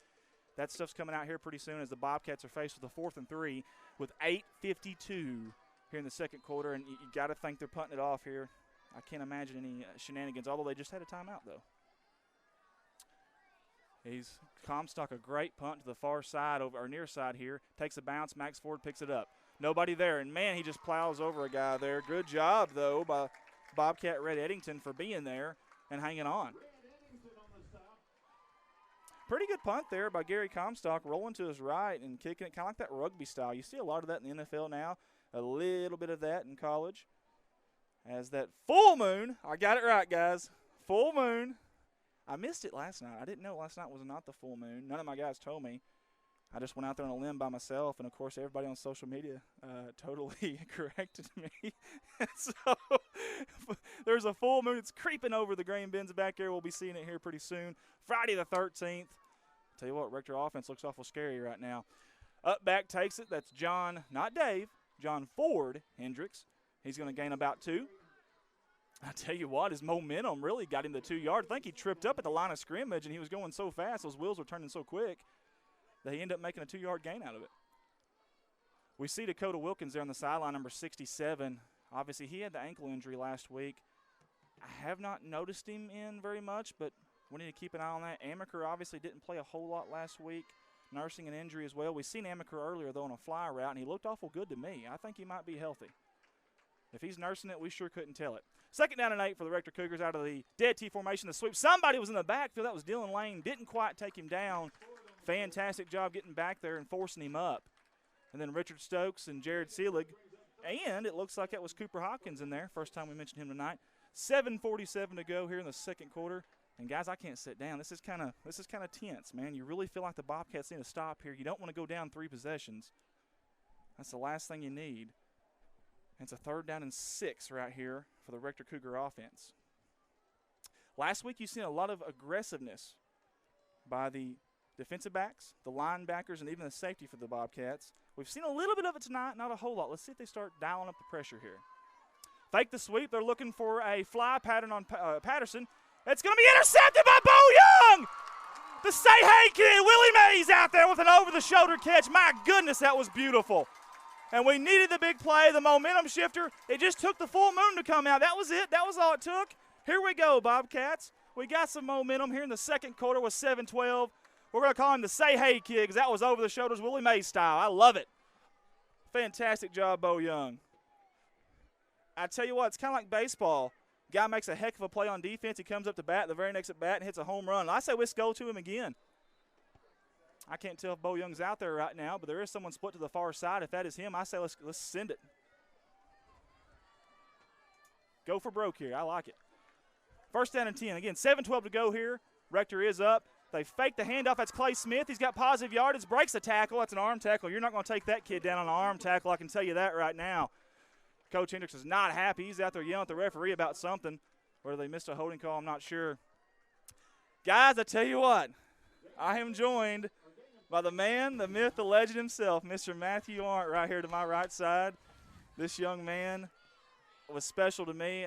That stuff's coming out here pretty soon as the Bobcats are faced with a 4th and 3 with 8:52 here in the second quarter, and you got to think they're punting it off here. I can't imagine any shenanigans, although they just had a timeout, though. He's Comstock, a great punt to the far side, over our near side here. Takes a bounce. Max Ford picks it up. Nobody there, and, man, he just plows over a guy there. Good job, though, by Bobcat Red Eddington for being there and hanging on. Pretty good punt there by Gary Comstock, rolling to his right and kicking it kind of like that rugby style. You see a lot of that in the NFL now, a little bit of that in college. As that full moon, I got it right, guys, full moon. I missed it last night. I didn't know last night was not the full moon. None of my guys told me. I just went out there on a limb by myself, and, of course, everybody on social media totally corrected me. So there's a full moon. It's creeping over the grain bins back there. We'll be seeing it here pretty soon. Friday the 13th. Tell you what, Rector offense looks awful scary right now. Up back takes it. That's John, not Dave, John Ford Hendricks. He's going to gain about 2. I tell you what, his momentum really got him the 2 yards. I think he tripped up at the line of scrimmage, and he was going so fast, those wheels were turning so quick, that he ended up making a 2-yard gain out of it. We see Dakota Wilkins there on the sideline, number 67. Obviously, he had the ankle injury last week. I have not noticed him in very much, but we need to keep an eye on that. Amaker obviously didn't play a whole lot last week, nursing an injury as well. We've seen Amaker earlier, though, on a fly route, and he looked awful good to me. I think he might be healthy. If he's nursing it, we sure couldn't tell it. 2nd down and 8 for the Rector Cougars out of the dead T formation. The sweep. Somebody was in the backfield. That was Dylan Lane. Didn't quite take him down. Fantastic job getting back there and forcing him up. And then Richard Stokes and Jared Seelig. And it looks like that was Cooper Hopkins in there. First time we mentioned him tonight. 7:47 to go here in the second quarter. And, guys, I can't sit down. This is kind of tense, man. You really feel like the Bobcats need to stop here. You don't want to go down 3 possessions. That's the last thing you need. It's a 3rd down and 6 right here for the Rector Cougar offense. Last week you've seen a lot of aggressiveness by the defensive backs, the linebackers, and even the safety for the Bobcats. We've seen a little bit of it tonight, not a whole lot. Let's see if they start dialing up the pressure here. Fake the sweep. They're looking for a fly pattern on Patterson. It's going to be intercepted by Bo Young! The Say Hey kid, Willie Mays out there with an over-the-shoulder catch. My goodness, that was beautiful. And we needed the big play, the momentum shifter. It just took the full moon to come out. That was it. That was all it took. Here we go, Bobcats. We got some momentum here in the second quarter with 7-12. We're going to call him the Say Hey kid because that was over the shoulders, Willie Mays style. I love it. Fantastic job, Bo Young. I tell you what, it's kind of like baseball. Guy makes a heck of a play on defense. He comes up to bat the very next at bat and hits a home run. I say let's go to him again. I can't tell if Bo Young's out there right now, but there is someone split to the far side. If that is him, I say let's send it. Go for broke here. I like it. 1st down and 10. Again, 7:12 to go here. Rector is up. They fake the handoff. That's Clay Smith. He's got positive yardage. Breaks a tackle. That's an arm tackle. You're not going to take that kid down on an arm tackle. I can tell you that right now. Coach Hendricks is not happy. He's out there yelling at the referee about something. Whether they missed a holding call, I'm not sure. Guys, I tell you what, I am joined by the man, the myth, the legend himself, Mr. Matthew Arndt, right here to my right side. This young man was special to me.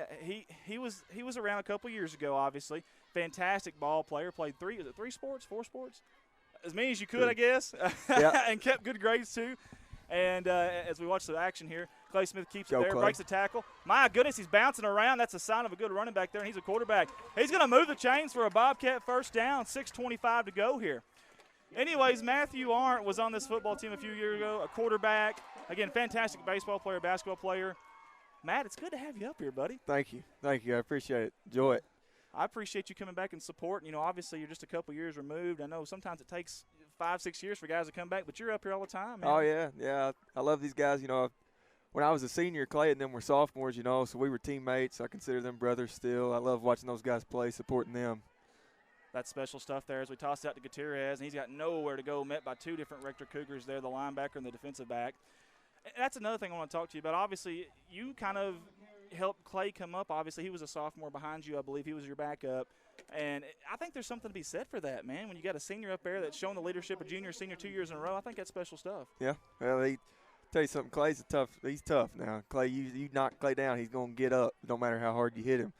He was around a couple years ago, obviously. Fantastic ball player. Played 4 sports? as many as you could, I guess, and kept good grades too. And as we watch the action here, Clay Smith keeps it there, breaks the tackle. My goodness, he's bouncing around. That's a sign of a good running back there, and he's a quarterback. He's going to move the chains for a Bobcat first down, 6:25 to go here. Anyways, Matthew Arndt was on this football team a few years ago, a quarterback. Again, fantastic baseball player, basketball player. Matt, it's good to have you up here, buddy. Thank you. Thank you. I appreciate it. Enjoy it. I appreciate you coming back and supporting. You know, obviously you're just a couple years removed. I know sometimes it takes 5-6 years for guys to come back, but you're up here all the time, man. Oh, yeah. I love these guys. You know, when I was a senior, Clay and them were sophomores, you know, so we were teammates. I consider them brothers still. I love watching those guys play, supporting them. That's special stuff there as we toss it out to Gutierrez, and he's got nowhere to go, met by two different Rector Cougars there, the linebacker and the defensive back. And that's another thing I want to talk to you about. Obviously, you kind of helped Clay come up. Obviously, he was a sophomore behind you. I believe he was your backup. And I think there's something to be said for that, man. When you got a senior up there that's shown the leadership of junior, senior 2 years in a row, I think that's special stuff. Yeah. Well, tell you something, he's tough now. Clay, you knock Clay down, he's going to get up no matter how hard you hit him.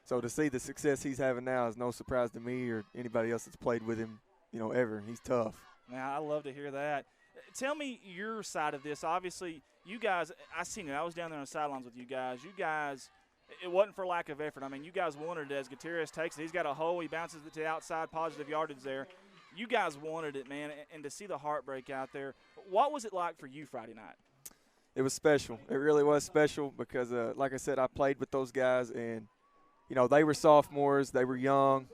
So to see the success he's having now is no surprise to me or anybody else that's played with him, you know, ever. He's tough. Man, I love to hear that. Tell me your side of this. Obviously, you guys, I seen it. I was down there on the sidelines with you guys. You guys, it wasn't for lack of effort. I mean, you guys wanted it as Gutierrez takes it. He's got a hole. He bounces it to the outside, positive yardage there. You guys wanted it, man, and to see the heartbreak out there. What was it like for you Friday night? It was special. It really was special because, like I said, I played with those guys, and, you know, they were sophomores. They were young,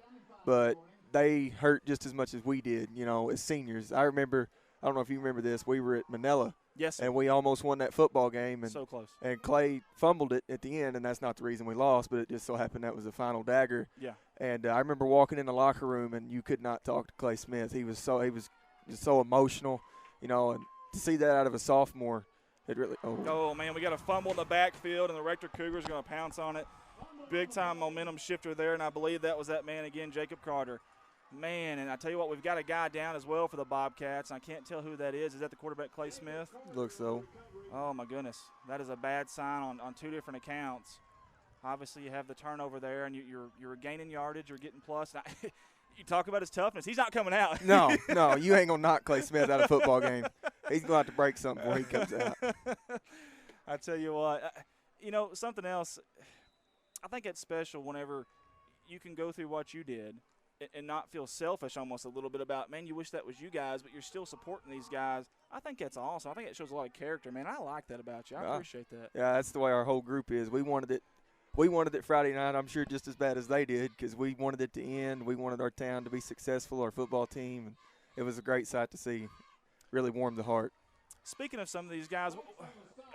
but they hurt just as much as we did, you know, as seniors. I remember – I don't know if you remember this. We were at Manila. Yes, sir. And we almost won that football game. And, so close. And Clay fumbled it at the end, and that's not the reason we lost, but it just so happened that was the final dagger. Yeah. And I remember walking in the locker room, and you could not talk to Clay Smith. He was just so emotional, you know, and to see that out of a sophomore, it really – Oh, man, we got a fumble in the backfield, and the Rector Cougars are going to pounce on it. Big-time momentum shifter there, and I believe that was that man again, Jacob Carter. Man, and I tell you what, we've got a guy down as well for the Bobcats. I can't tell who that is. Is that the quarterback, Clay Smith? Looks so. Oh, my goodness. That is a bad sign on two different accounts. Obviously, you have the turnover there, and you're gaining yardage. You're getting plus. You talk about his toughness. He's not coming out. No, you ain't going to knock Clay Smith out of a football game. He's going to have to break something before he comes out. I tell you what, you know, something else, I think it's special whenever you can go through what you did and not feel selfish almost a little bit about, man, you wish that was you guys, but you're still supporting these guys. I think that's awesome. I think it shows a lot of character, man. I like that about you. I appreciate that. Yeah, that's the way our whole group is. We wanted it Friday night, I'm sure just as bad as they did, because we wanted it to end. We wanted our town to be successful, our football team, and it was a great sight to see. Really warmed the heart. Speaking of some of these guys,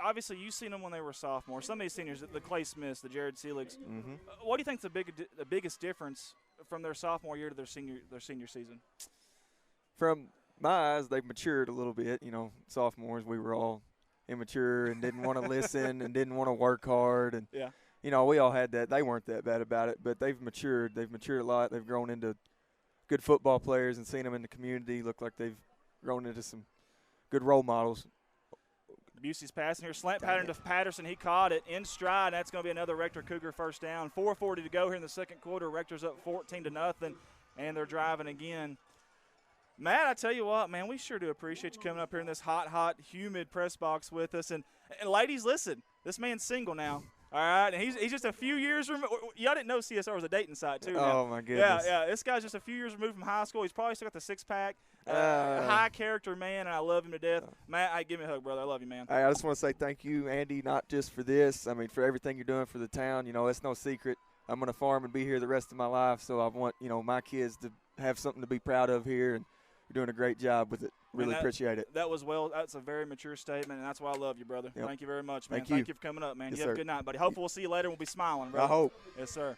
obviously you've seen them when they were sophomores. Some of these seniors, the Clay Smiths, the Jared Seeligs. Mm-hmm. What do you think the biggest difference from their sophomore year to their senior season? From my eyes, they've matured a little bit. You know, sophomores, we were all immature and didn't want to listen and didn't want to work hard. And, yeah, you know, we all had that. They weren't that bad about it, but they've matured. They've matured a lot. They've grown into good football players and seen them in the community. Look like they've grown into some good role models. Busey's passing here. Slant pattern to Patterson. He caught it in stride. That's going to be another Rector Cougar first down. 4:40 to go here in the second quarter. Rector's up 14-0, and they're driving again. Matt, I tell you what, man, we sure do appreciate you coming up here in this hot, humid press box with us. And ladies, listen, this man's single now. All right, and he's just a few years removed. Y'all didn't know CSR was a dating site, too. Oh, my goodness. Yeah, this guy's just a few years removed from high school. He's probably still got the six-pack. High character man, and I love him to death. Matt, give me a hug, brother. I love you, man. I just want to say thank you, Andy, not just for this. I mean, for everything you're doing for the town. You know, it's no secret. I'm going to farm and be here the rest of my life, so I want, you know, my kids to have something to be proud of here, and you're doing a great job with it. Really appreciate it. That's a very mature statement, and that's why I love you, brother. Yep. Thank you very much, man. Thank you for coming up, man. Yes, you have a good night, buddy. Hopefully we'll see you later and we'll be smiling, brother. I hope. Yes, sir.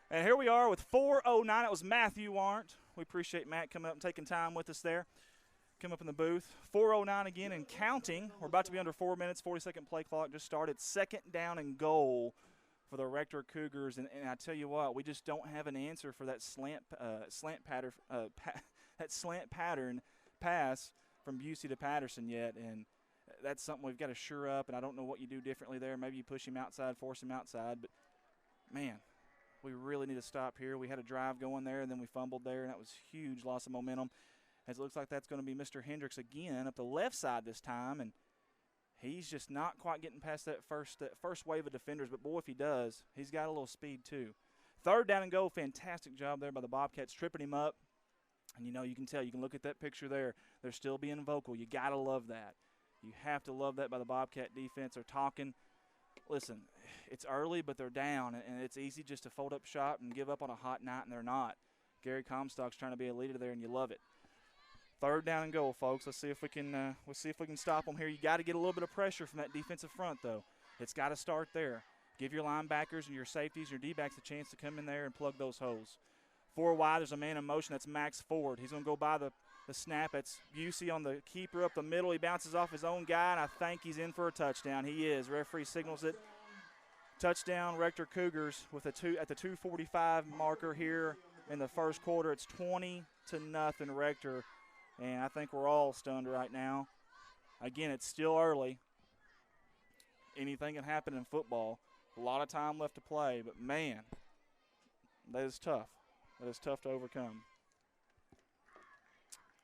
And here we are with 4:09. It was Matthew Arndt. We appreciate Matt coming up and taking time with us there. Come up in the booth. 4:09 again and counting. We're about to be under 4 minutes. 40-second play clock just started. Second down and goal for the Rector Cougars. And I tell you what, we just don't have an answer for that slant pattern pass from Busey to Patterson yet. And that's something we've got to shore up. And I don't know what you do differently there. Maybe you push him outside, force him outside. But, man, we really need to stop here. We had a drive going there, and then we fumbled there, and that was huge loss of momentum. as it looks like that's going to be Mr. Hendricks again up the left side this time, and he's just not quite getting past that first wave of defenders, but boy, if he does, he's got a little speed too. 3rd down and goal, fantastic job there by the Bobcats tripping him up. And, you can tell, you can look at that picture there. They're still being vocal. You got to love that. You have to love that by the Bobcat defense. They're talking. Listen, it's early, but they're down, and it's easy just to fold up shop and give up on a hot night, and they're not. Gary Comstock's trying to be a leader there, and you love it. 3rd down and goal, folks. Let's see if we can stop them here. You got to get a little bit of pressure from that defensive front, though. It's got to start there. Give your linebackers and your safeties, your D-backs a chance to come in there and plug those holes. 4 wide, there's a man in motion. That's Max Ford. He's going to go by the snap. It's Busey on the keeper up the middle. He bounces off his own guy, and I think he's in for a touchdown. He is. Referee signals it. Touchdown, Rector Cougars at the 2:45 marker here in the first quarter. It's 20-0 Rector. And I think we're all stunned right now. Again, it's still early. Anything can happen in football. A lot of time left to play, but man, that is tough. That is tough to overcome.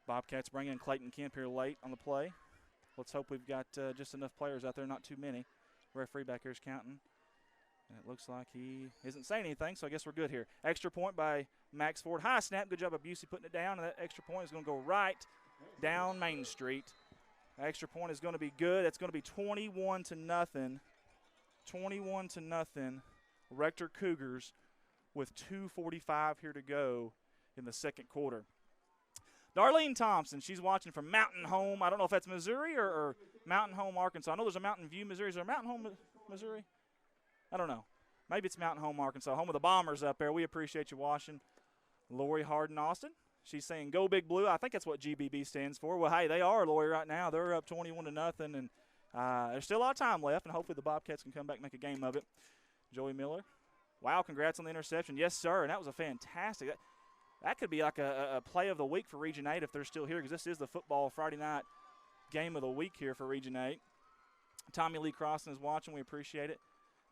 Bobcats bring in Clayton Kemp here late on the play. Let's hope we've got just enough players out there, not too many. Referee back here is counting. And it looks like he isn't saying anything, so I guess we're good here. Extra point by Max Ford. High snap. Good job of Busey putting it down, and that extra point is going to go right down Main Street. The extra point is going to be good. It's going to be 21-0. 21-0. Rector Cougars with 2:45 here to go in the second quarter. Darlene Thompson, she's watching from Mountain Home. I don't know if that's Missouri or Mountain Home, Arkansas. I know there's a Mountain View, Missouri. Is there a Mountain Home, Missouri? I don't know. Maybe it's Mountain Home, Arkansas, home of the Bombers up there. We appreciate you watching. Lori Harden Austin, she's saying go Big Blue. I think that's what GBB stands for. Well, hey, they are, Lori, right now. They're up 21-0, and there's still a lot of time left, and hopefully the Bobcats can come back and make a game of it. Joey Miller, wow, congrats on the interception. Yes, sir, and that was a fantastic. That could be like a play of the week for Region 8 if they're still here, because this is the football Friday night game of the week here for Region 8. Tommy Lee Crossan is watching. We appreciate it.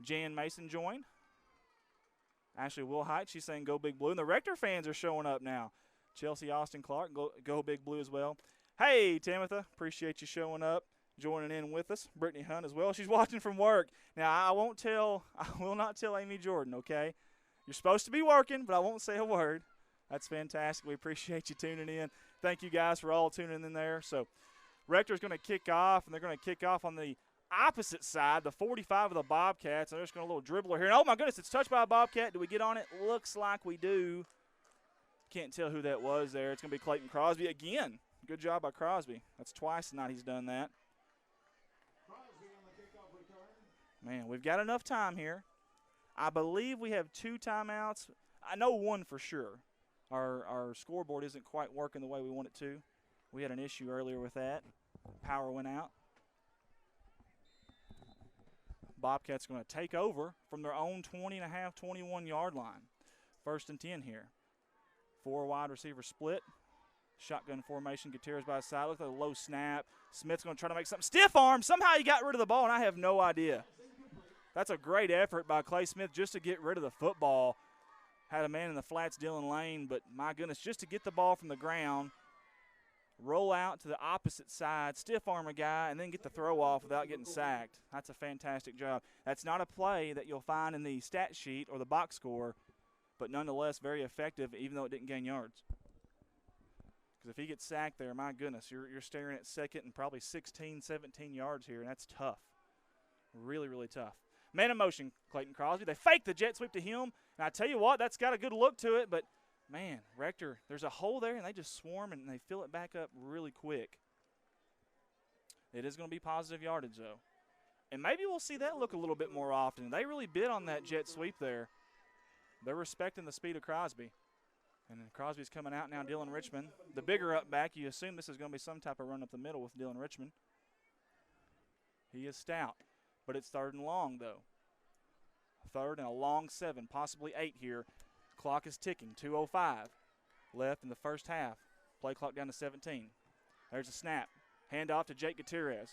Jan Mason joined. Ashley Wilhite, she's saying go Big Blue. And the Rector fans are showing up now. Chelsea Austin Clark, go Big Blue as well. Hey, Tamitha, appreciate you showing up, joining in with us. Brittany Hunt as well. She's watching from work. Now, I will not tell Amy Jordan, okay? You're supposed to be working, but I won't say a word. That's fantastic. We appreciate you tuning in. Thank you guys for all tuning in there. So Rector's going to kick off, and they're going to kick off on the opposite side, the 45 of the Bobcats. They're just going to a little dribbler here. And oh, my goodness, it's touched by a Bobcat. Do we get on it? Looks like we do. Can't tell who that was there. It's going to be Clayton Crosby again. Good job by Crosby. That's twice tonight he's done that. Man, we've got enough time here. I believe we have 2 timeouts. I know one for sure. Our scoreboard isn't quite working the way we want it to. We had an issue earlier with that. Power went out. Bobcats going to take over from their own 20.5, 21-yard line. 1st and 10 here. 4 wide receiver split. Shotgun formation. Gutierrez by his side. Look at the low snap. Smith's going to try to make something. Stiff arm. Somehow he got rid of the ball, and I have no idea. That's a great effort by Clay Smith just to get rid of the football. Had a man in the flats, Dylan Lane, but my goodness, just to get the ball from the ground, roll out to the opposite side, stiff arm a guy, and then get the throw off without getting sacked. That's a fantastic job. That's not a play that you'll find in the stat sheet or the box score, but nonetheless very effective, even though it didn't gain yards. Because if he gets sacked there, my goodness, you're staring at second and probably 16, 17 yards here, and that's tough. Really, really tough. Man in motion, Clayton Crosby. They fake the jet sweep to him, and I tell you what, that's got a good look to it, but man, Rector, there's a hole there, and they just swarm, and they fill it back up really quick. It is going to be positive yardage, though. And maybe we'll see that look a little bit more often. They really bid on that jet sweep there. They're respecting the speed of Crosby. And then Crosby's coming out now, Dylan Richmond. The bigger up back, you assume this is going to be some type of run up the middle with Dylan Richmond. He is stout, but it's 3rd and long, though. 3rd and a long 7, possibly 8 here. Clock is ticking, 2:05 left in the first half. Play clock down to 17. There's a snap. Handoff to Jake Gutierrez.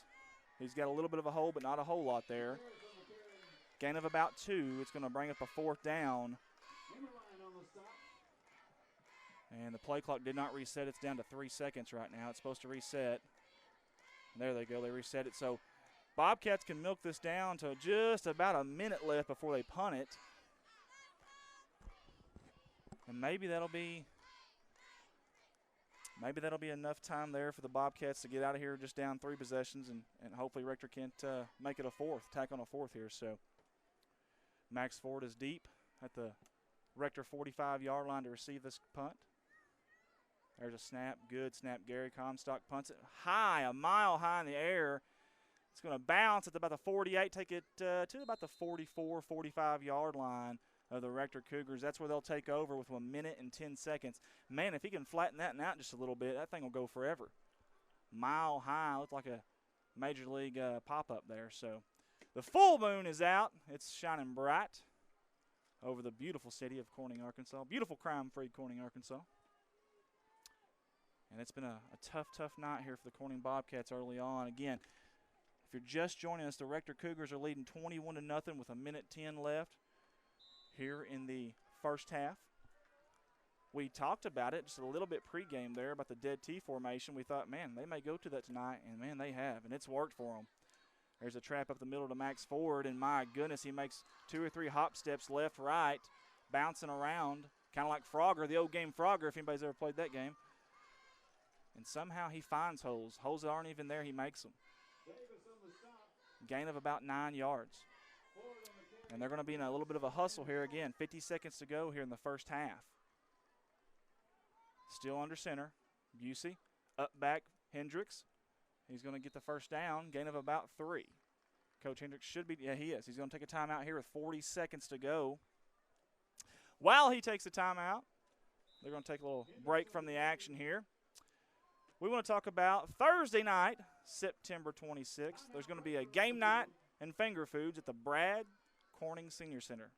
He's got a little bit of a hole, but not a whole lot there. Gain of about 2. It's going to bring up a 4th down. And the play clock did not reset. It's down to 3 seconds right now. It's supposed to reset. There they go. They reset it. So Bobcats can milk this down to just about a minute left before they punt it. And maybe that'll be enough time there for the Bobcats to get out of here just down 3 possessions, and hopefully Rector can't make it a fourth, tack on a fourth here. So Max Ford is deep at the Rector 45-yard line to receive this punt. There's a snap. Good snap. Gary Comstock punts it high, a mile high in the air. It's going to bounce at about the 48, take it to about the 44, 45-yard line of the Rector Cougars. That's where they'll take over with 1 minute and 10 seconds. Man, if he can flatten that out just a little bit, that thing will go forever. Mile high, looked like a major league pop-up there. So the full moon is out. It's shining bright over the beautiful city of Corning, Arkansas. Beautiful crime-free Corning, Arkansas. And it's been a tough, tough night here for the Corning Bobcats early on. Again, if you're just joining us, the Rector Cougars are leading 21-0 with 1 minute 10 left here in the first half. We talked about it just a little bit pregame there about the dead T formation. We thought, man, they may go to that tonight, and, man, they have, and it's worked for them. There's a trap up the middle to Max Ford, and, my goodness, he makes 2 or 3 hop steps left, right, bouncing around, kind of like Frogger, the old game Frogger, if anybody's ever played that game. And somehow he finds holes. Holes that aren't even there, he makes them. Gain of about 9 yards. And they're going to be in a little bit of a hustle here again. 50 seconds to go here in the first half. Still under center. Busey, up back, Hendricks. He's going to get the first down. Gain of about 3. Coach Hendricks should be, yeah, he is. He's going to take a timeout here with 40 seconds to go. While he takes a timeout, they're going to take a little break from the action here. We want to talk about Thursday night, September 26th. There's going to be a game night and finger foods at the Brad Corning Senior Center.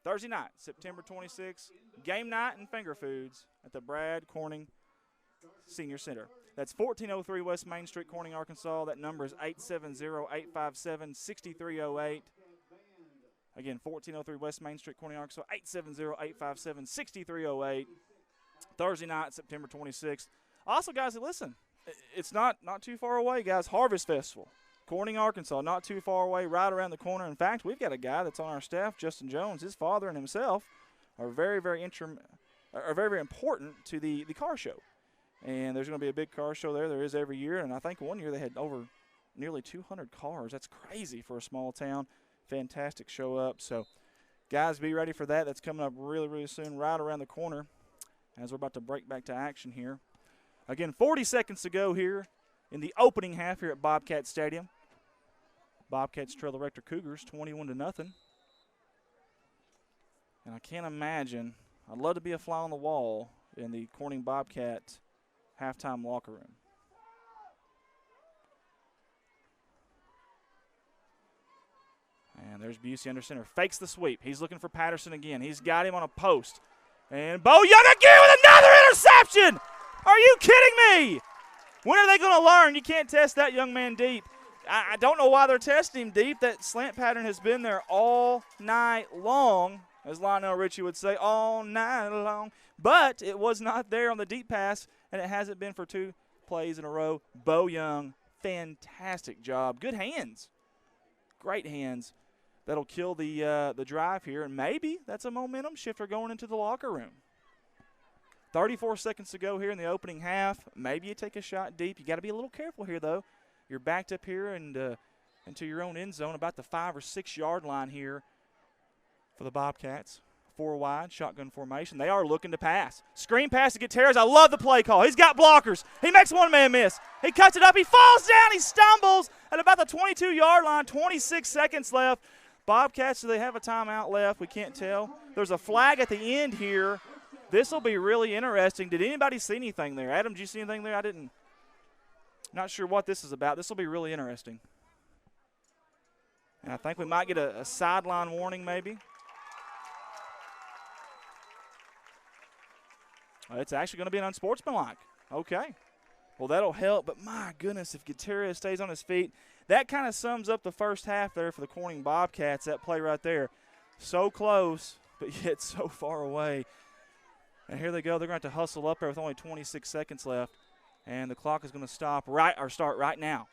Thursday night, September 26th, game night and finger foods at the Brad Corning Senior Center. That's 1403 West Main Street, Corning, Arkansas. That number is 870-857-6308. Again, 1403 West Main Street, Corning, Arkansas, 870-857-6308. Thursday night, September 26th. Also, guys, listen, it's not too far away, guys. Harvest Festival, Corning, Arkansas, not too far away, right around the corner. In fact, we've got a guy that's on our staff, Justin Jones. His father and himself are very, very important to the car show. And there's going to be a big car show there. There is every year, and I think one year they had over nearly 200 cars. That's crazy for a small town. Fantastic show up. So, guys, be ready for that. That's coming up really, really soon, right around the corner as we're about to break back to action here. Again, 40 seconds to go here in the opening half here at Bobcat Stadium. Bobcats trail the Rector Cougars 21-0. And I can't imagine, I'd love to be a fly on the wall in the Corning Bobcat halftime locker room. And there's Busey under center. Fakes the sweep. He's looking for Patterson again. He's got him on a post. And Bo Young again with another interception! Are you kidding me? When are they going to learn? You can't test that young man deep. I don't know why they're testing him deep. That slant pattern has been there all night long, as Lionel Richie would say, all night long. But it was not there on the deep pass, and it hasn't been for 2 plays in a row. Bo Young, fantastic job. Good hands. Great hands. That'll kill the drive here, and maybe that's a momentum shifter going into the locker room. 34 seconds to go here in the opening half. Maybe you take a shot deep. You got to be a little careful here, though. You're backed up here and into your own end zone, about the 5 or 6 yard line here for the Bobcats. 4 wide, shotgun formation. They are looking to pass. Screen pass to Gutierrez. I love the play call. He's got blockers. He makes one-man miss. He cuts it up. He falls down. He stumbles at about the 22-yard line. 26 seconds left. Bobcats, do they have a timeout left? We can't tell. There's a flag at the end here. This will be really interesting. Did anybody see anything there? Adam, did you see anything there? I didn't. Not sure what this is about. This will be really interesting. And I think we might get a sideline warning maybe. It's actually going to be an unsportsmanlike. Okay. Well, that'll help. But, my goodness, if Gutierrez stays on his feet, that kind of sums up the first half there for the Corning Bobcats, that play right there. So close, but yet so far away. And here they go. They're going to have to hustle up there with only 26 seconds left. And the clock is going to start right now.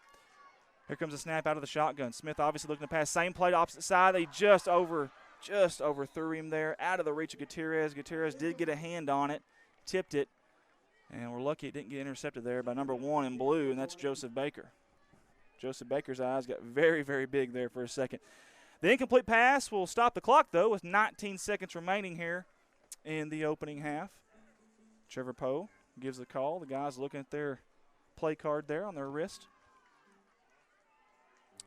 Here comes a snap out of the shotgun. Smith obviously looking to pass. Same play to opposite side. They just overthrew him there, out of the reach of Gutierrez. Gutierrez did get a hand on it, tipped it, and we're lucky it didn't get intercepted there by number 1 in blue, and that's Joseph Baker. Joseph Baker's eyes got very, very big there for a second. The incomplete pass will stop the clock, though, with 19 seconds remaining here in the opening half. Trevor Poe gives the call. The guys looking at their play card there on their wrist.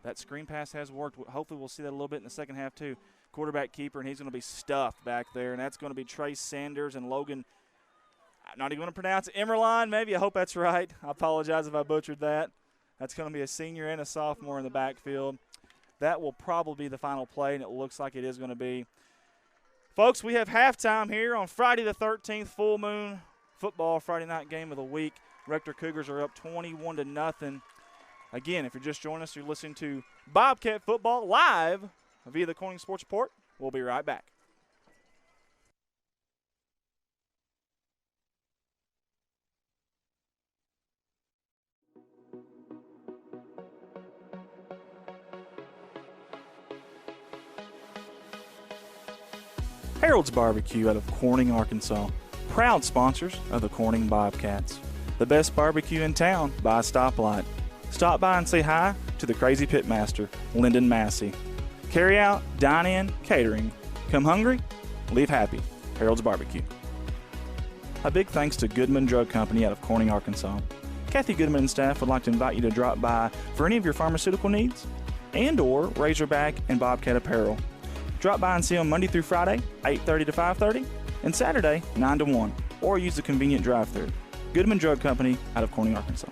That screen pass has worked. Hopefully we'll see that a little bit in the second half, too. Quarterback keeper, and he's going to be stuffed back there, and that's going to be Trace Sanders and Logan. I'm not even going to pronounce it. Emerline, maybe. I hope that's right. I apologize if I butchered that. That's going to be a senior and a sophomore in the backfield. That will probably be the final play, and it looks like it is going to be. Folks, we have halftime here on Friday the 13th, full moon football Friday night game of the week. Rector Cougars are up 21-0. Again, if you're just joining us, you're listening to Bobcat Football live via the Corning Sports Report. We'll be right back. Harold's Barbecue out of Corning, Arkansas. Proud sponsors of the Corning Bobcats. The best barbecue in town by a stoplight. Stop by and say hi to the crazy pitmaster, Lyndon Massey. Carry out, dine in, catering. Come hungry, leave happy. Harold's Barbecue. A big thanks to Goodman Drug Company out of Corning, Arkansas. Kathy Goodman and staff would like to invite you to drop by for any of your pharmaceutical needs and or Razorback and Bobcat apparel. Drop by and see them Monday through Friday, 8:30 to 5:30, and Saturday, 9 to 1, or use the convenient drive-thru. Goodman Drug Company out of Corning, Arkansas.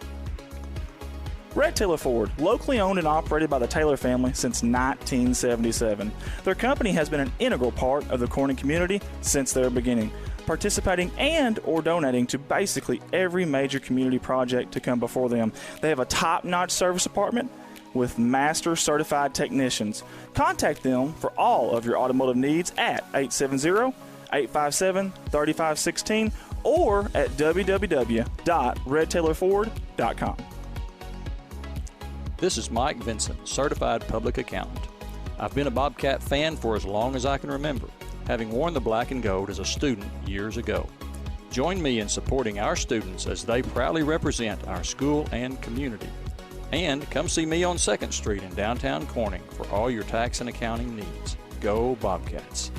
Red Taylor Ford, locally owned and operated by the Taylor family since 1977. Their company has been an integral part of the Corning community since their beginning, participating and or donating to basically every major community project to come before them. They have a top-notch service department with master certified technicians. Contact them for all of your automotive needs at 870-857-3516 or at www.redtaylorford.com. This is Mike Vincent, Certified Public Accountant. I've been a Bobcat fan for as long as I can remember, having worn the black and gold as a student years ago. Join me in supporting our students as they proudly represent our school and community. And come see me on 2nd Street in downtown Corning for all your tax and accounting needs. Go Bobcats.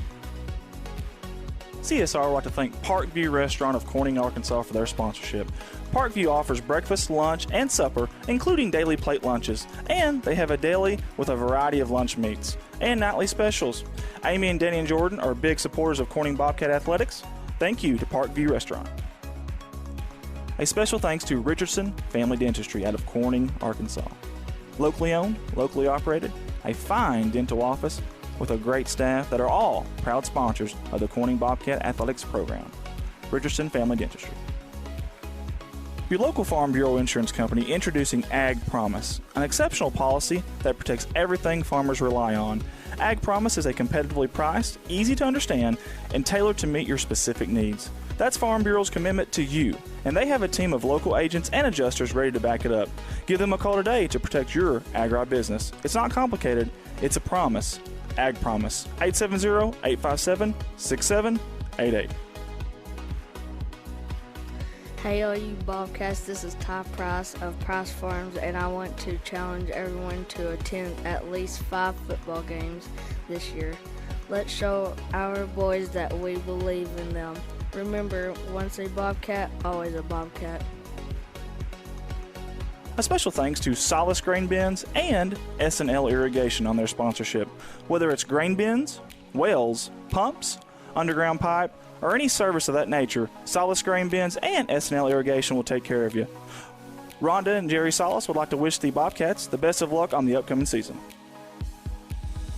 CSR would like to thank Parkview Restaurant of Corning, Arkansas for their sponsorship. Parkview offers breakfast, lunch, and supper, including daily plate lunches, and they have a deli with a variety of lunch meats and nightly specials. Amy and Danny and Jordan are big supporters of Corning Bobcat Athletics. Thank you to Parkview Restaurant. A special thanks to Richardson Family Dentistry out of Corning, Arkansas. Locally owned, locally operated, a fine dental office with a great staff that are all proud sponsors of the Corning Bobcat Athletics program. Richardson Family Dentistry. Your local Farm Bureau insurance company introducing Ag Promise, an exceptional policy that protects everything farmers rely on. Ag Promise is a competitively priced, easy to understand, and tailored to meet your specific needs. That's Farm Bureau's commitment to you, and they have a team of local agents and adjusters ready to back it up. Give them a call today to protect your agribusiness. It's not complicated, it's a promise. Ag Promise, 870-857-6788. Hey all you Bobcats, this is Ty Price of Price Farms, and I want to challenge everyone to attend at least 5 football games this year. Let's show our boys that we believe in them. Remember, once a Bobcat, always a Bobcat. A special thanks to Solace Grain Bins and S&L Irrigation on their sponsorship. Whether it's grain bins, wells, pumps, underground pipe, or any service of that nature, Solace Grain Bins and S&L Irrigation will take care of you. Rhonda and Jerry Solace would like to wish the Bobcats the best of luck on the upcoming season.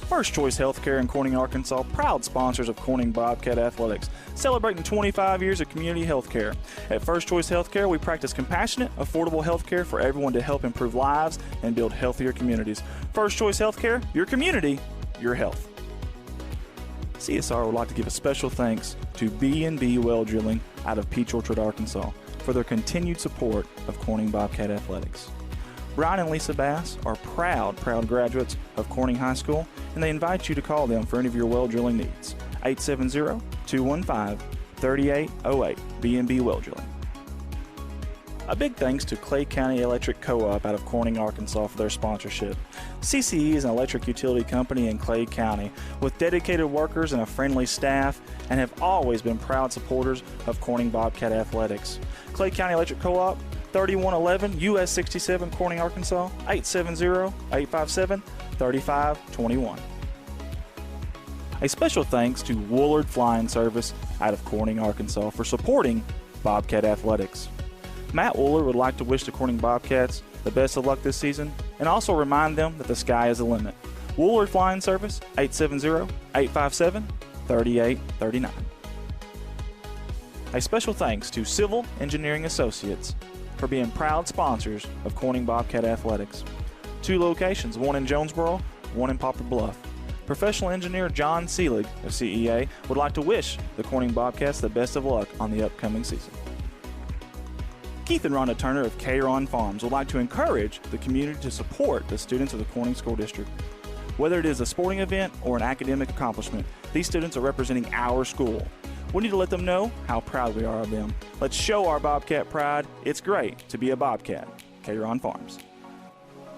First Choice Healthcare in Corning, Arkansas, proud sponsors of Corning Bobcat Athletics, celebrating 25 years of community healthcare. At First Choice Healthcare, we practice compassionate, affordable healthcare for everyone to help improve lives and build healthier communities. First Choice Healthcare, your community, your health. CSR would like to give a special thanks to B&B Well Drilling out of Peach Orchard, Arkansas, for their continued support of Corning Bobcat Athletics. Brian and Lisa Bass are proud graduates of Corning High School, and they invite you to call them for any of your well drilling needs. 870-215-3808, B&B Well Drilling. A big thanks to Clay County Electric Co-op out of Corning, Arkansas for their sponsorship. CCE is an electric utility company in Clay County with dedicated workers and a friendly staff, and have always been proud supporters of Corning Bobcat Athletics. Clay County Electric Co-op, 3111 US 67, Corning, Arkansas, 870-857-3521. A special thanks to Woolard Flying Service out of Corning, Arkansas for supporting Bobcat Athletics. Matt Woolard would like to wish the Corning Bobcats the best of luck this season and also remind them that the sky is the limit. Woolard Flying Service, 870-857-3839. A special thanks to Civil Engineering Associates for being proud sponsors of Corning Bobcat Athletics. 2 locations, one in Jonesboro, one in Poplar Bluff. Professional engineer John Seelig of CEA would like to wish the Corning Bobcats the best of luck on the upcoming season. Keith and Rhonda Turner of K-Ron Farms would like to encourage the community to support the students of the Corning School District. Whether it is a sporting event or an academic accomplishment, these students are representing our school. We need to let them know how proud we are of them. Let's show our Bobcat pride. It's great to be a Bobcat. K-Ron Farms.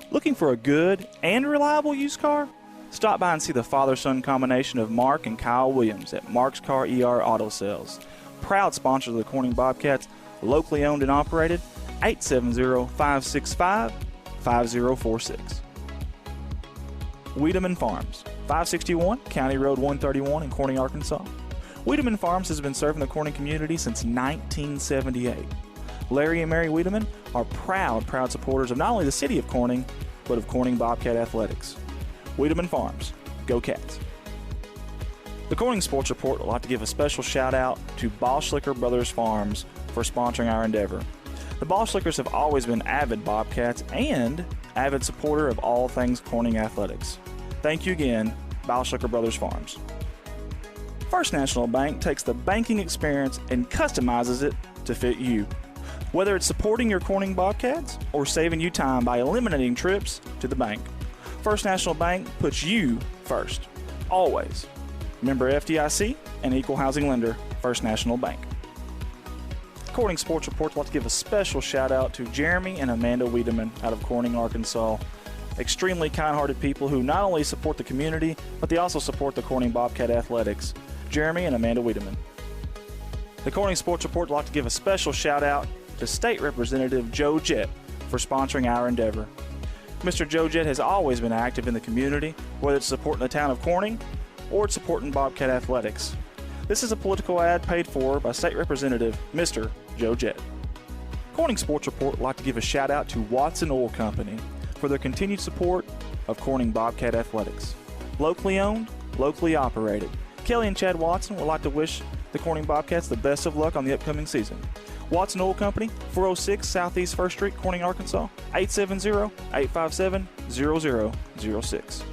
Looking for a good and reliable used car? Stop by and see the father-son combination of Mark and Kyle Williams at Mark's Car ER Auto Sales. Proud sponsors of the Corning Bobcats, locally owned and operated, 870-565-5046. Wiedemann Farms, 561 County Road 131 in Corning, Arkansas. Wiedemann Farms has been serving the Corning community since 1978. Larry and Mary Wiedemann are proud supporters of not only the city of Corning, but of Corning Bobcat Athletics. Wiedemann Farms, go Cats. The Corning Sports Report would like to give a special shout out to Boschlicker Brothers Farms for sponsoring our endeavor. The Boschlickers have always been avid Bobcats and avid supporter of all things Corning Athletics. Thank you again, Boschlicker Brothers Farms. First National Bank takes the banking experience and customizes it to fit you. Whether it's supporting your Corning Bobcats or saving you time by eliminating trips to the bank, First National Bank puts you first, always. Member FDIC and equal housing lender, First National Bank. Corning Sports Report would like to give a special shout out to Jeremy and Amanda Wiedemann out of Corning, Arkansas. Extremely kind-hearted people who not only support the community, but they also support the Corning Bobcat Athletics. Jeremy and Amanda Wiedemann. The Corning Sports Report would like to give a special shout out to State Representative Joe Jett for sponsoring our endeavor. Mr. Joe Jett has always been active in the community, whether it's supporting the town of Corning or it's supporting Bobcat Athletics. This is a political ad paid for by State Representative Mr. Joe Jett. Corning Sports Report would like to give a shout out to Watson Oil Company for their continued support of Corning Bobcat Athletics. Locally owned, locally operated. Kelly and Chad Watson would like to wish the Corning Bobcats the best of luck on the upcoming season. Watson Oil Company, 406 Southeast 1st Street, Corning, Arkansas, 870-857-0006.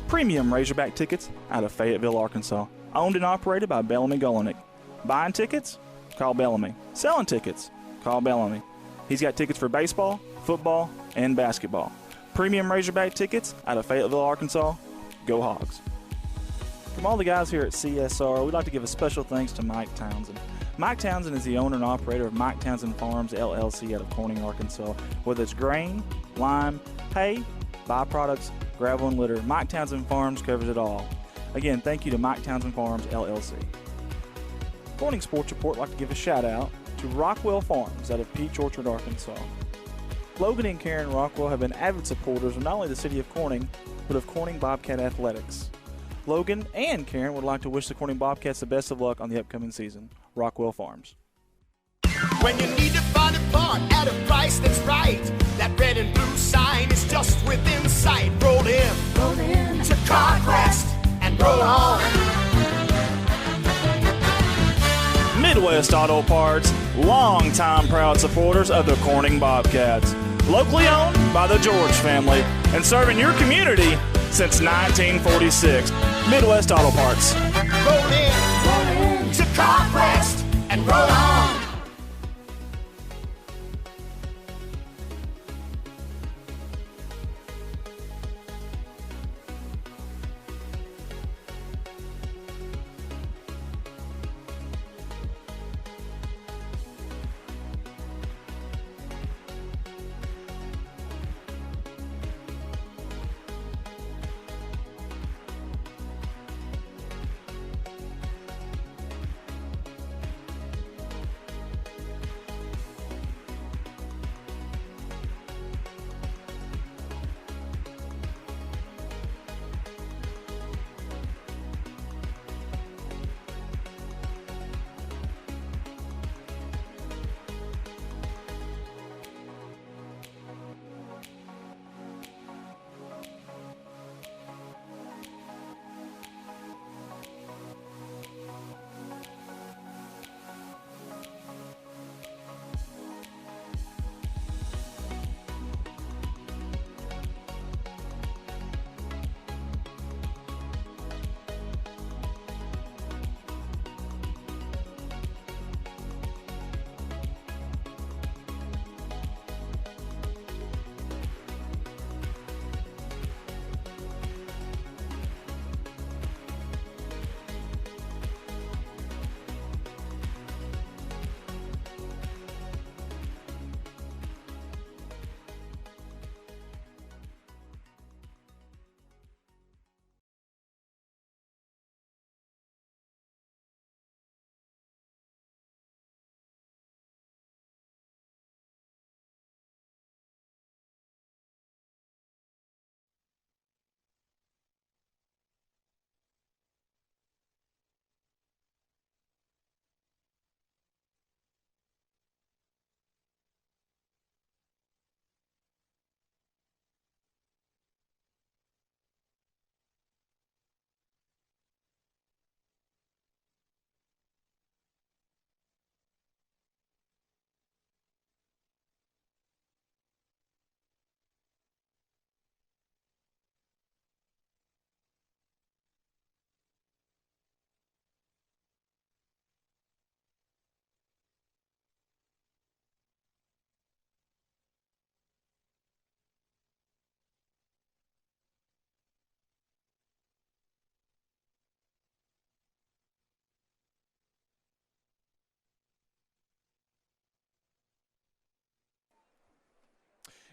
Premium Razorback tickets out of Fayetteville, Arkansas, owned and operated by Bellamy Golinek. Buying tickets? Call Bellamy. Selling tickets? Call Bellamy. He's got tickets for baseball, football, and basketball. Premium Razorback tickets out of Fayetteville, Arkansas. Go Hogs. From all the guys here at CSR, we'd like to give a special thanks to Mike Townsend. Mike Townsend is the owner and operator of Mike Townsend Farms, LLC out of Corning, Arkansas. Whether it's grain, lime, hay, byproducts, gravel, and litter, Mike Townsend Farms covers it all. Again, thank you to Mike Townsend Farms, LLC. Corning Sports Report would like to give a shout out to Rockwell Farms out of Peach Orchard, Arkansas. Logan and Karen Rockwell have been avid supporters of not only the city of Corning, but of Corning Bobcat Athletics. Logan and Karen would like to wish the Corning Bobcats the best of luck on the upcoming season. Rockwell Farms. When you need to find a part at a price that's right, that red and blue sign is just within sight. Roll in to Conquest and roll on. Midwest Auto Parts, longtime proud supporters of the Corning Bobcats. Locally owned by the George family and serving your community since 1946. Midwest Auto Parts. Roll in to Conquest and roll on.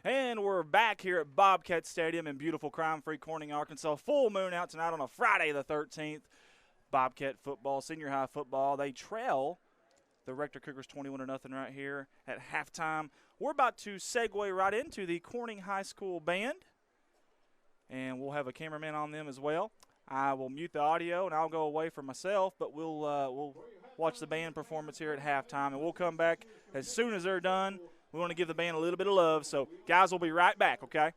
And we're back here at Bobcat Stadium in beautiful crime-free Corning, Arkansas. Full moon out tonight on a Friday the 13th. Bobcat football, senior high football. They trail the Rector Cougars 21-0 right here at halftime. We're about to segue right into the Corning High School band, and we'll have a cameraman on them as well. I will mute the audio, and I'll go away for myself, but we'll watch the band performance here at halftime, and we'll come back as soon as they're done. We want to give the band a little bit of love, so guys, we'll be right back, okay?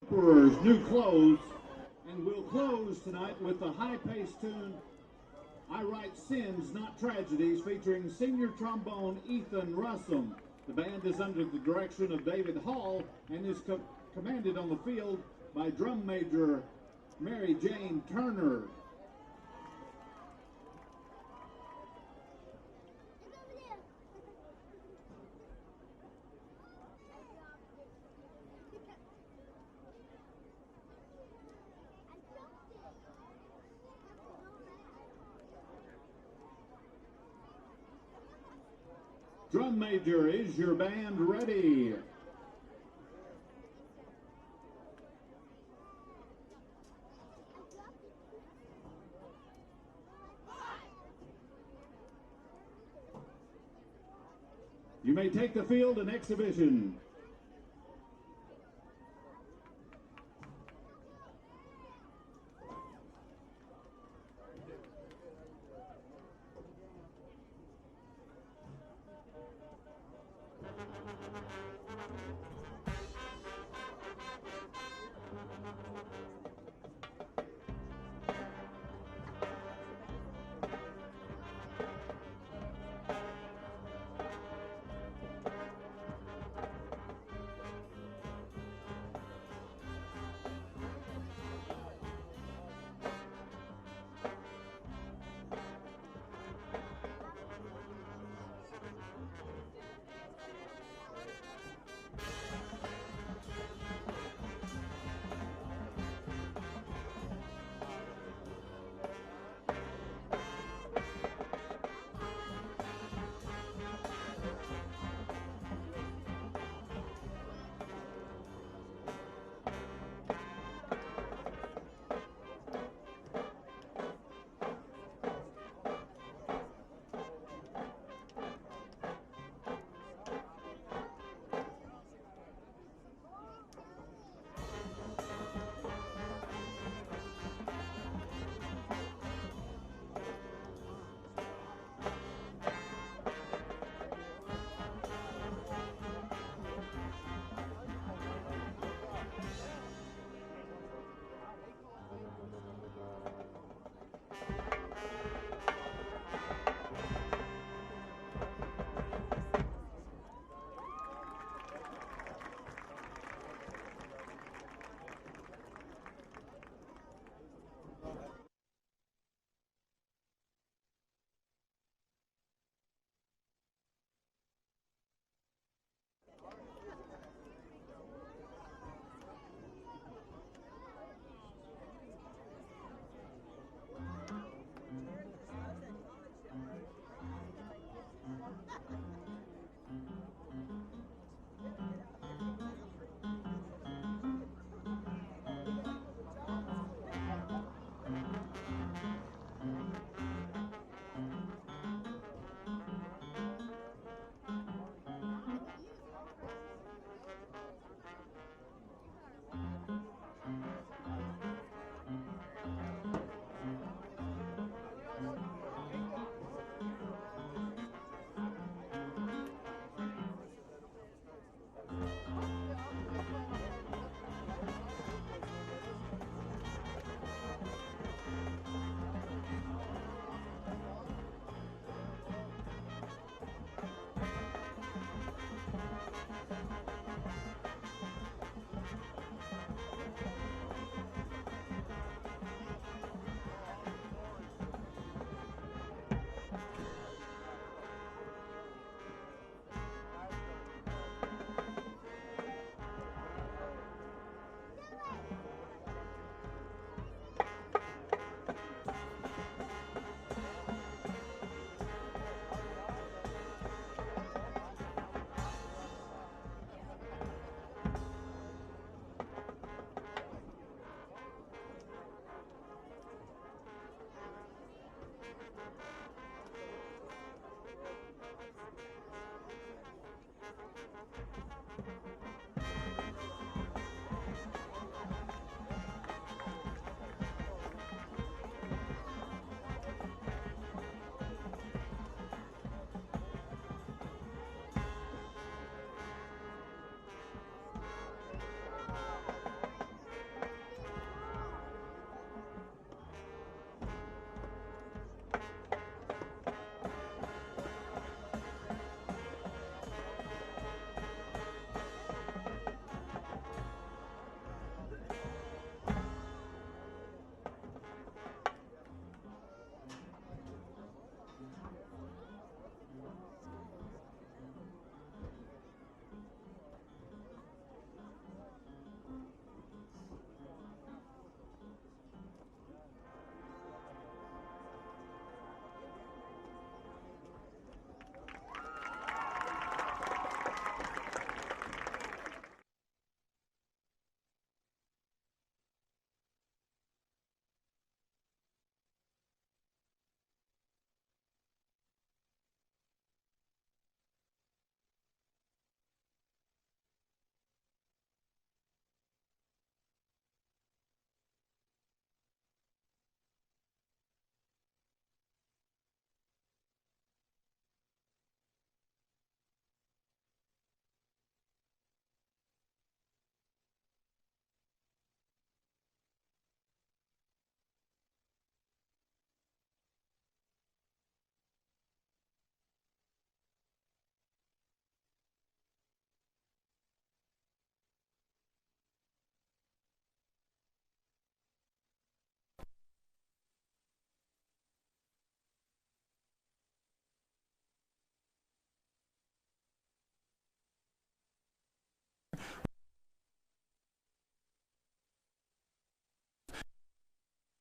Emperor's new clothes, and we'll close tonight with the high-paced tune I Write Sins, Not Tragedies, featuring senior trombone Ethan Russum. The band is under the direction of David Hall and is commanded on the field by drum major Mary Jane Turner. Drum major, is your band ready? You may take the field in exhibition.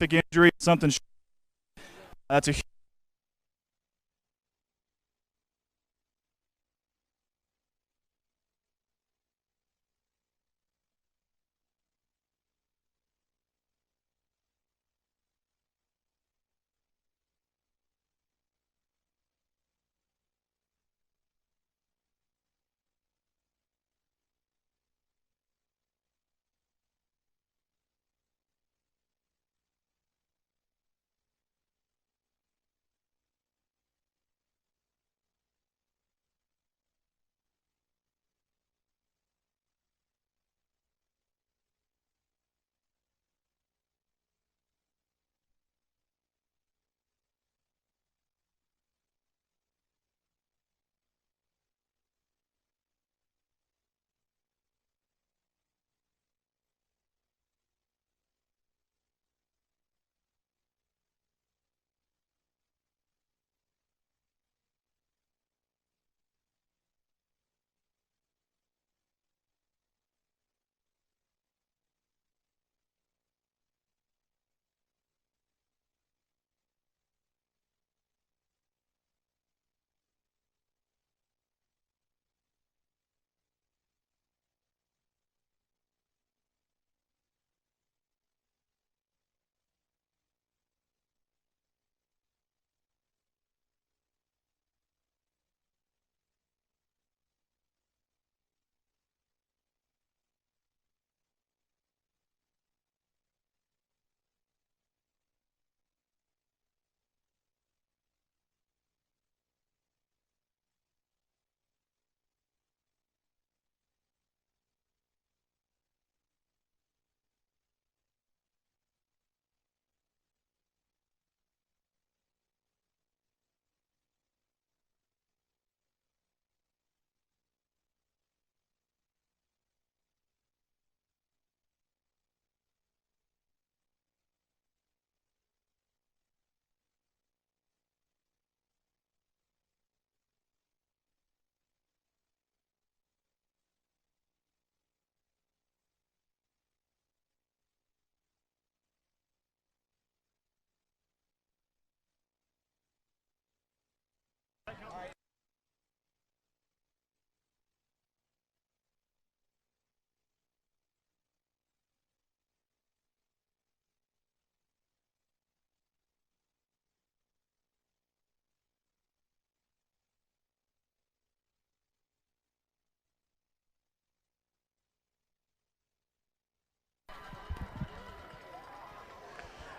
injury, something. That's a huge.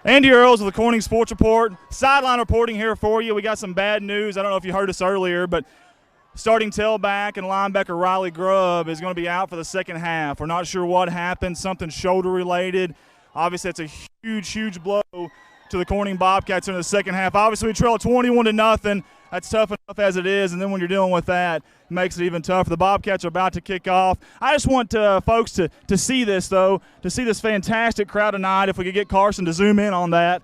Andy Earls with the Corning Sports Report. Sideline reporting here for you. We got some bad news. I don't know if you heard us earlier, but starting tailback and linebacker Riley Grubb is going to be out for the second half. We're not sure what happened, something shoulder-related. Obviously, it's a huge, huge blow to the Corning Bobcats in the second half. Obviously, we trail 21-0. That's tough enough as it is, and then when you're dealing with that, it makes it even tougher. The Bobcats are about to kick off. I just want folks to see this, though, to see this fantastic crowd tonight. If we could get Carson to zoom in on that.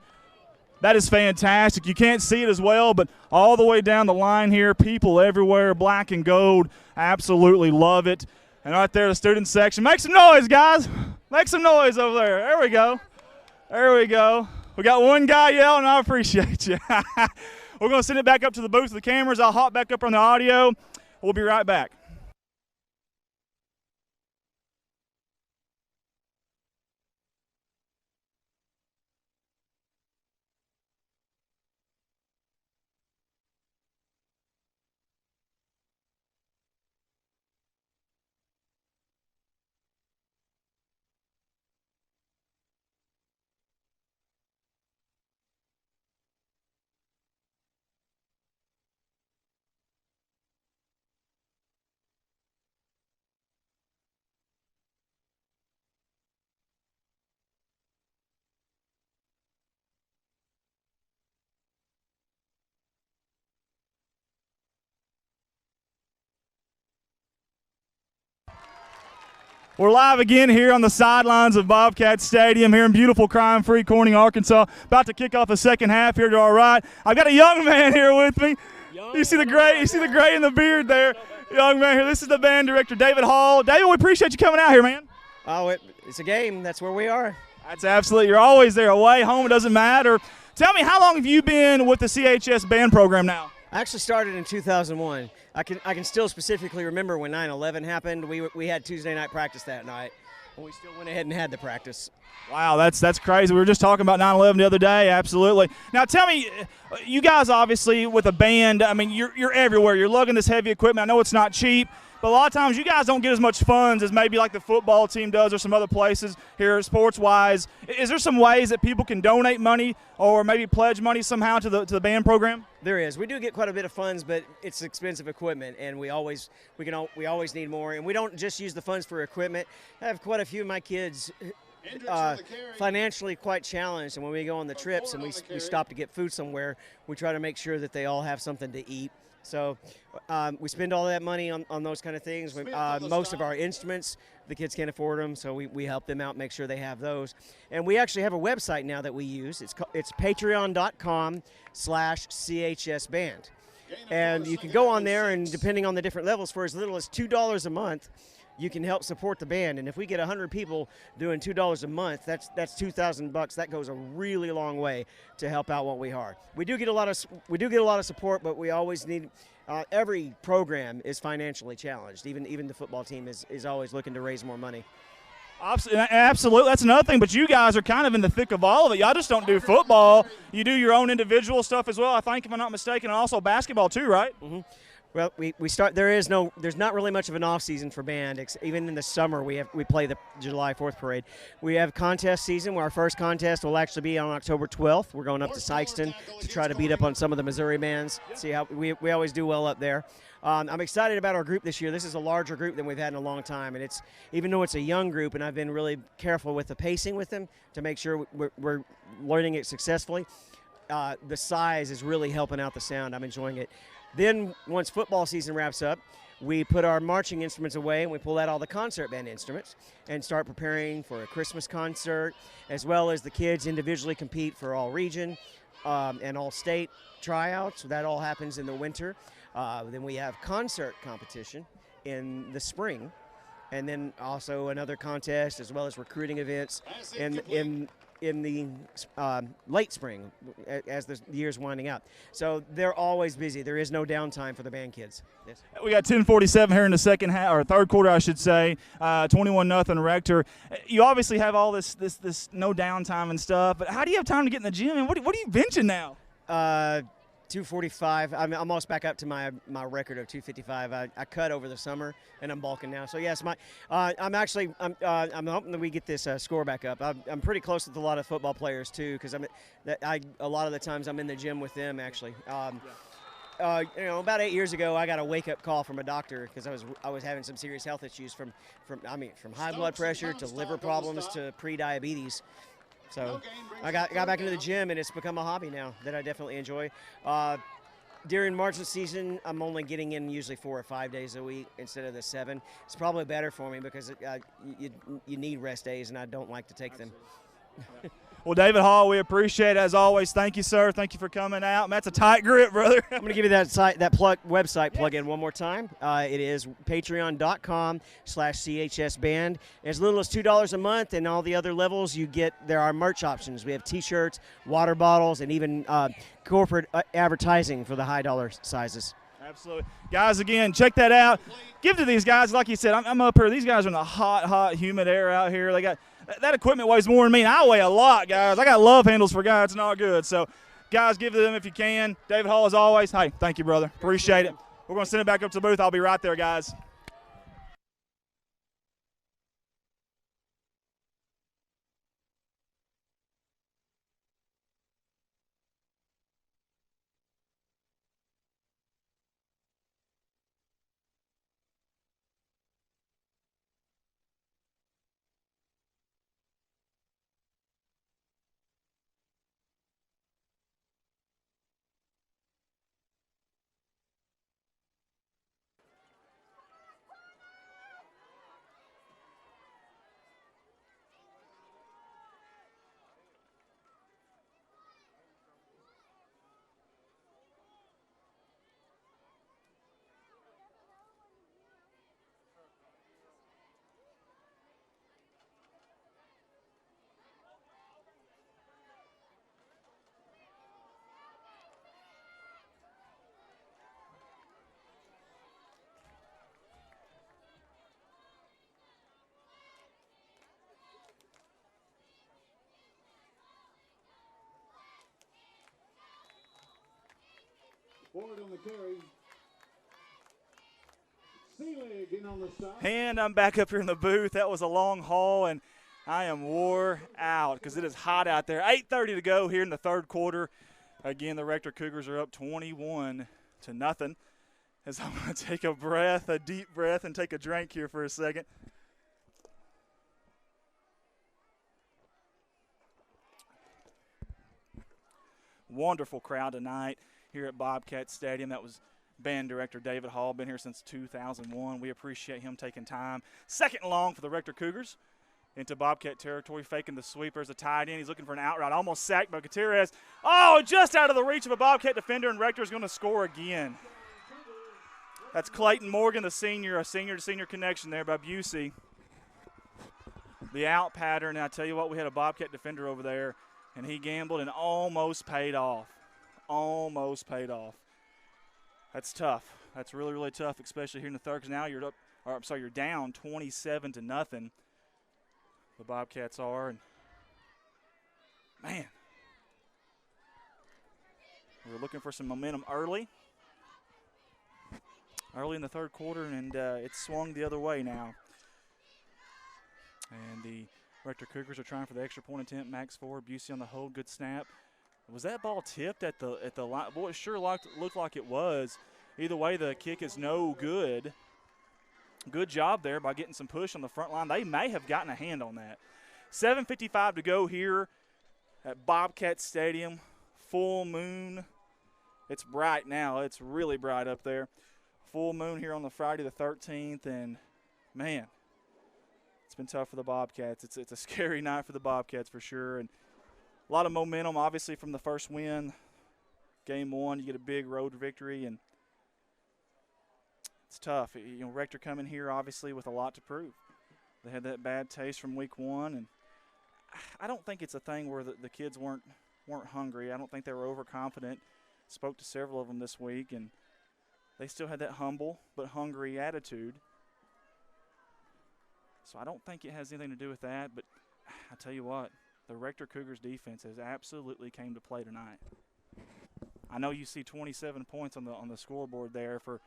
That is fantastic. You can't see it as well, but all the way down the line here, people everywhere, black and gold, absolutely love it. And right there, the student section. Make some noise, guys. Make some noise over there. There we go. There we go. We got one guy yelling, I appreciate you. We're going to send it back up to the booth with the cameras. I'll hop back up on the audio. We'll be right back. We're live again here on the sidelines of Bobcat Stadium here in beautiful crime-free Corning, Arkansas. About to kick off the second half here to our right. I've got a young man here with me. You see the gray? You see the gray in the beard there? Young man here. This is the band director, David Hall. David, we appreciate you coming out here, man. Oh, it's a game. That's where we are. That's absolutely. You're always there. Away, home, it doesn't matter. Tell me, how long have you been with the CHS band program now? I actually started in 2001. I can still specifically remember when 9/11 happened. We had Tuesday night practice that night, and we still went ahead and had the practice. Wow, that's crazy. We were just talking about 9/11 the other day. Absolutely. Now, tell me, you guys obviously with a band, I mean, you're everywhere. You're lugging this heavy equipment. I know it's not cheap, but a lot of times you guys don't get as much funds as maybe like the football team does or some other places here sports-wise. Is there some ways that people can donate money or maybe pledge money somehow to the band program? There is. We do get quite a bit of funds, but it's expensive equipment, and we always need more. And we don't just use the funds for equipment. I have quite a few of my kids financially quite challenged, and when we go on the trips and we stop to get food somewhere, we try to make sure that they all have something to eat. So we spend all that money on those kind of things. Most of our instruments, the kids can't afford them, so we help them out, make sure they have those. And we actually have a website now that we use. It's patreon.com/CHSband. And you can go on there, and depending on the different levels, for as little as $2 a month, you can help support the band. And if we get 100 people doing $2 a month, that's $2,000. That goes a really long way to help out what we are. We do get a lot of support, but we always need. Every program is financially challenged. Even the football team is always looking to raise more money. Absolutely. That's another thing, but you guys are kind of in the thick of all of it. Y'all just don't do football. You do your own individual stuff as well, I think, if I'm not mistaken, and also basketball too, right? Mm-hmm. Well, we start. There's not really much of an off season for band. Even in the summer, we play the July 4th parade. We have contest season. Where our first contest will actually be on October 12th. We're going up to Sykeston to try to beat up on some of the Missouri bands. See how we always do well up there. I'm excited about our group this year. This is a larger group than we've had in a long time, and even though it's a young group, and I've been really careful with the pacing with them to make sure we're learning it successfully. The size is really helping out the sound. I'm enjoying it. Then once football season wraps up, we put our marching instruments away and we pull out all the concert band instruments and start preparing for a Christmas concert, as well as the kids individually compete for all region and all state tryouts. So that all happens in the winter. Then we have concert competition in the spring, and then also another contest, as well as recruiting events in the late spring as the year's winding up. So they're always busy. There is no downtime for the band kids. Yes. We got 10:47 here in the second half, or third quarter, I should say. 21-0 Rector. You obviously have all this no downtime and stuff, but how do you have time to get in the gym? And what are you benching now? 245. I'm almost back up to my record of 255. I cut over the summer, and I'm bulking now. So yes, I'm hoping that we get this score back up. I'm pretty close with a lot of football players too, because a lot of the times I'm in the gym with them actually. About 8 years ago, I got a wake-up call from a doctor because I was having some serious health issues from high blood pressure to liver problems to pre-diabetes. So I got back into the gym, and it's become a hobby now that I definitely enjoy. During marching season, I'm only getting in usually 4 or 5 days a week instead of the 7. It's probably better for me because you need rest days, and I don't like to take them. Well, David Hall, we appreciate it as always. Thank you, sir. Thank you for coming out. That's a tight grip, brother. I'm going to give you that website plug-in one more time. It is patreon.com/CHSband. As little as $2 a month, and all the other levels there are merch options. We have T-shirts, water bottles, and even corporate advertising for the high dollar sizes. Absolutely. Guys, again, check that out. Give to these guys. Like you said, I'm up here. These guys are in the hot, humid air out here. They got that equipment weighs more than me, and I weigh a lot, guys. I got love handles for guys. It's not good. So, guys, give to them if you can. David Hall, as always, hey, thank you, brother. Appreciate it. We're going to send it back up to the booth. I'll be right there, guys. Ford on the carry. Seelig in on the stop. And I'm back up here in the booth. That was a long haul, and I am wore out because it is hot out there. 8:30 to go here in the third quarter. Again, the Rector Cougars are up 21-0. As I'm going to take a deep breath, and take a drink here for a second. Wonderful crowd tonight here at Bobcat Stadium. That was band director David Hall, been here since 2001. We appreciate him taking time. Second and long for the Rector Cougars into Bobcat territory, faking the sweeper as a tight end. He's looking for an out route, almost sacked by Gutierrez. Oh, just out of the reach of a Bobcat defender, and Rector is going to score again. That's Clayton Morgan, the senior, a senior-to-senior connection there by Busey. The out pattern, and I tell you what, we had a Bobcat defender over there, and he gambled and almost paid off. Almost paid off. That's tough. That's really, really tough, especially here in the third, because now you're down 27-0. The Bobcats are, and man, we're looking for some momentum early in the third quarter, and it's swung the other way now. And the Rector Cougars are trying for the extra point attempt. Max Ford, Busey on the hold, good snap. Was that ball tipped at the line? Boy, it sure looked like it was. Either way, the kick is no good. Good job there by getting some push on the front line. They may have gotten a hand on that. 7:55 to go here at Bobcat Stadium. Full moon. It's bright now. It's really bright up there. Full moon here on the Friday the 13th, and man, it's been tough for the Bobcats. It's a scary night for the Bobcats for sure, and a lot of momentum obviously from the first win. Game one, you get a big road victory, and it's tough. You know, Rector coming here obviously with a lot to prove. They had that bad taste from week one, and I don't think it's a thing where the kids weren't hungry. I don't think they were overconfident. Spoke to several of them this week, and they still had that humble but hungry attitude. So I don't think it has anything to do with that, but I tell you what, the Rector Cougars defense has absolutely came to play tonight. I know you see 27 points on the scoreboard there for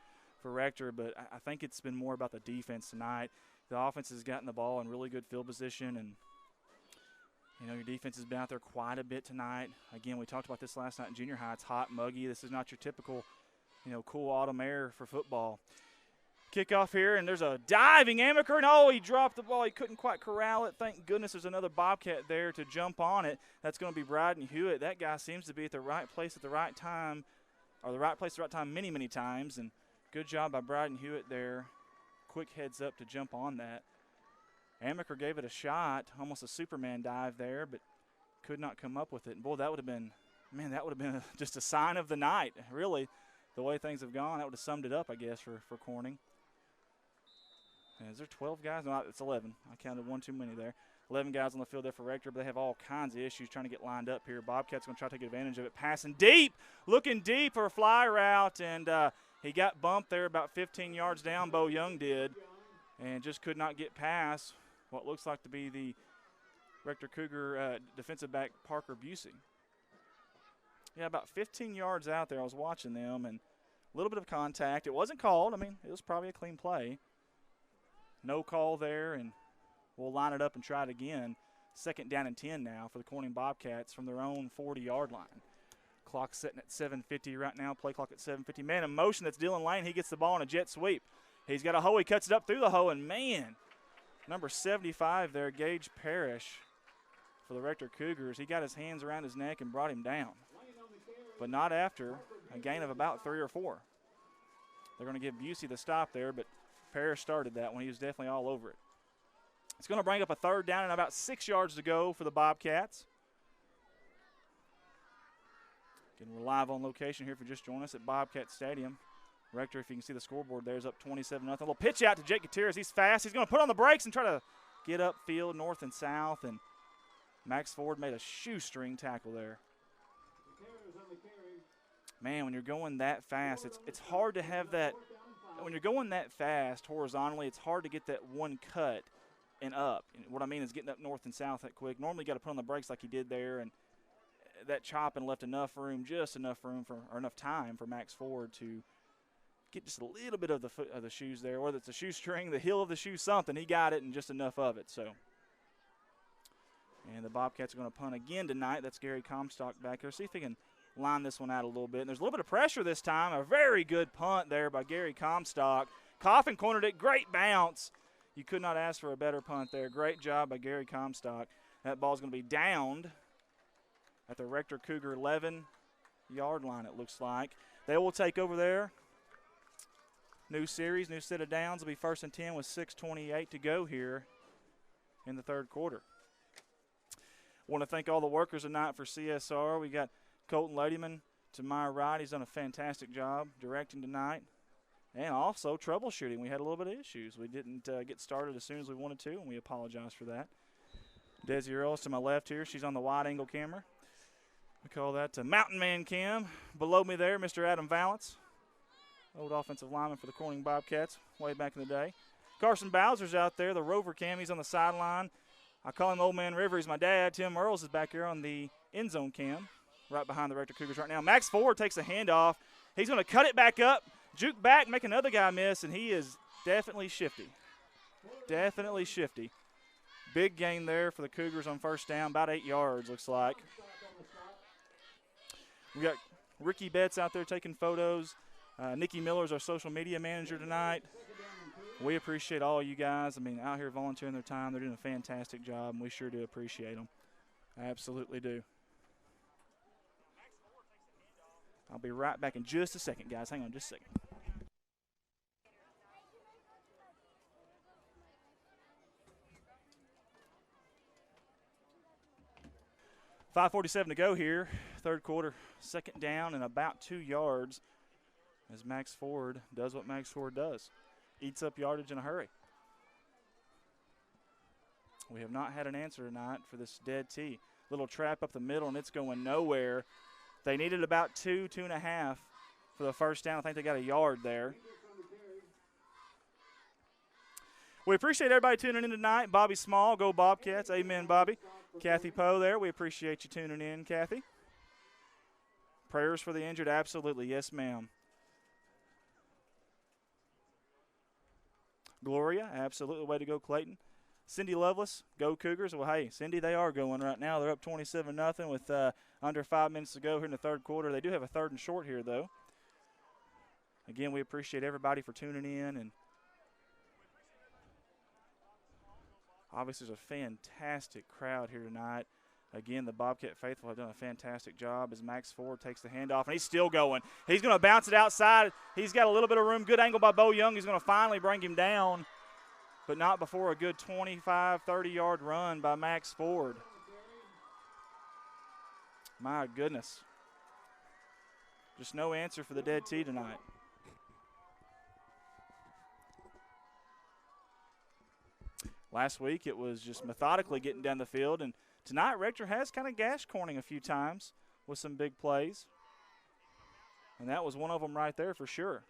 Rector, but I think it's been more about the defense tonight. The offense has gotten the ball in really good field position, and you know, your defense has been out there quite a bit tonight. Again, we talked about this last night in junior high. It's hot, muggy. This is not your typical, cool autumn air for football. Kickoff here, and there's a diving Amaker, and he dropped the ball. He couldn't quite corral it. Thank goodness there's another Bobcat there to jump on it. That's going to be Bryden Hewitt. That guy seems to be at the right place at the right time, or the right place at the right time many, many times, and good job by Bryden Hewitt there. Quick heads up to jump on that. Amaker gave it a shot, almost a Superman dive there, but could not come up with it. And boy, that would have been just a sign of the night, really. The way things have gone, that would have summed it up, I guess, for Corning. And is there 12 guys? No, it's 11. I counted one too many there. 11 guys on the field there for Rector, but they have all kinds of issues trying to get lined up here. Bobcat's going to try to take advantage of it. Passing deep, looking deep for a fly route, and he got bumped there about 15 yards down, Bo Young did, and just could not get past what looks like to be the Rector Cougar defensive back Parker Busey. Yeah, about 15 yards out there. I was watching them, and a little bit of contact. It wasn't called. I mean, it was probably a clean play. No call there, and we'll line it up and try it again. 2nd down and 10 now for the Corning Bobcats from their own 40-yard line. Clock sitting at 7:50 right now. Play clock at 7:50. Man in motion, that's Dylan Lane. He gets the ball in a jet sweep. He's got a hoe. He cuts it up through the hoe, and man, number 75 there, Gage Parrish for the Rector Cougars. He got his hands around his neck and brought him down, but not after a gain of about 3 or 4. They're going to give Busey the stop there, but Parrish started that one. He was definitely all over it. It's going to bring up a 3rd down and about 6 yards to go for the Bobcats. Again, we're live on location here if you just joined us at Bobcat Stadium. Rector, if you can see the scoreboard there, is up 27-0. A little pitch out to Jake Gutierrez. He's fast. He's going to put on the brakes and try to get upfield north and south, and Max Ford made a shoestring tackle there. Man, when you're going that fast, it's hard to have that. When you're going that fast horizontally, it's hard to get that one cut and up. And what I mean is getting up north and south that quick. Normally you got to put on the brakes like he did there, and that chop and left enough room, just enough room or enough time for Max Ford to get just a little bit of the foot of the shoes there, whether it's the shoestring, the heel of the shoe, something. He got it and just enough of it. So, and the Bobcats are going to punt again tonight. That's Gary Comstock back there. See if he can line this one out a little bit. And there's a little bit of pressure this time. A very good punt there by Gary Comstock. Coffin cornered it. Great bounce. You could not ask for a better punt there. Great job by Gary Comstock. That ball's going to be downed at the Rector Cougar 11-yard line, it looks like. They will take over there. New series, new set of downs. Will be 1st and 10 with 6:28 to go here in the third quarter. Want to thank all the workers tonight for CSR. We got Colton Ladyman to my right. He's done a fantastic job directing tonight. And also troubleshooting. We had a little bit of issues. We didn't get started as soon as we wanted to, and we apologize for that. Desi Earls to my left here. She's on the wide-angle camera. We call that Mountain Man Cam. Below me there, Mr. Adam Valance, old offensive lineman for the Corning Bobcats way back in the day. Carson Bowser's out there, the Rover Cam. He's on the sideline. I call him Old Man River. He's my dad. Tim Earls is back here on the end zone cam, right behind the Rector Cougars right now. Max Ford takes a handoff. He's going to cut it back up, juke back, make another guy miss, and he is definitely shifty. Definitely shifty. Big gain there for the Cougars on first down, about 8 yards, looks like. We got Ricky Betts out there taking photos. Nikki Miller's our social media manager tonight. We appreciate all you guys. I mean, out here volunteering their time. They're doing a fantastic job, and we sure do appreciate them. I absolutely do. I'll be right back in just a second, guys. Hang on just a second. .547 to go here. Third quarter, second down and about 2 yards as Max Ford does what Max Ford does. Eats up yardage in a hurry. We have not had an answer tonight for this dead tee. Little trap up the middle, and it's going nowhere. They needed about 2.5 for the first down. I think they got a yard there. We appreciate everybody tuning in tonight. Bobby Small, go Bobcats. Amen, Bobby. Kathy Poe there. We appreciate you tuning in, Kathy. Prayers for the injured? Absolutely. Yes, ma'am. Gloria? Absolutely. Way to go, Clayton. Cindy Lovelace, go Cougars. Well, hey, Cindy, they are going right now. They're up 27-0 with under 5 minutes to go here in the third quarter. They do have a 3rd and short here, though. Again, we appreciate everybody for tuning in. And obviously, there's a fantastic crowd here tonight. Again, the Bobcat faithful have done a fantastic job as Max Ford takes the handoff, and he's still going. He's going to bounce it outside. He's got a little bit of room. Good angle by Bo Young. He's going to finally bring him down, but not before a good 25, 30-yard run by Max Ford. My goodness. Just no answer for the dead tee tonight. Last week it was just methodically getting down the field, and tonight Rector has kind of gashed Corning a few times with some big plays. And that was one of them right there for sure.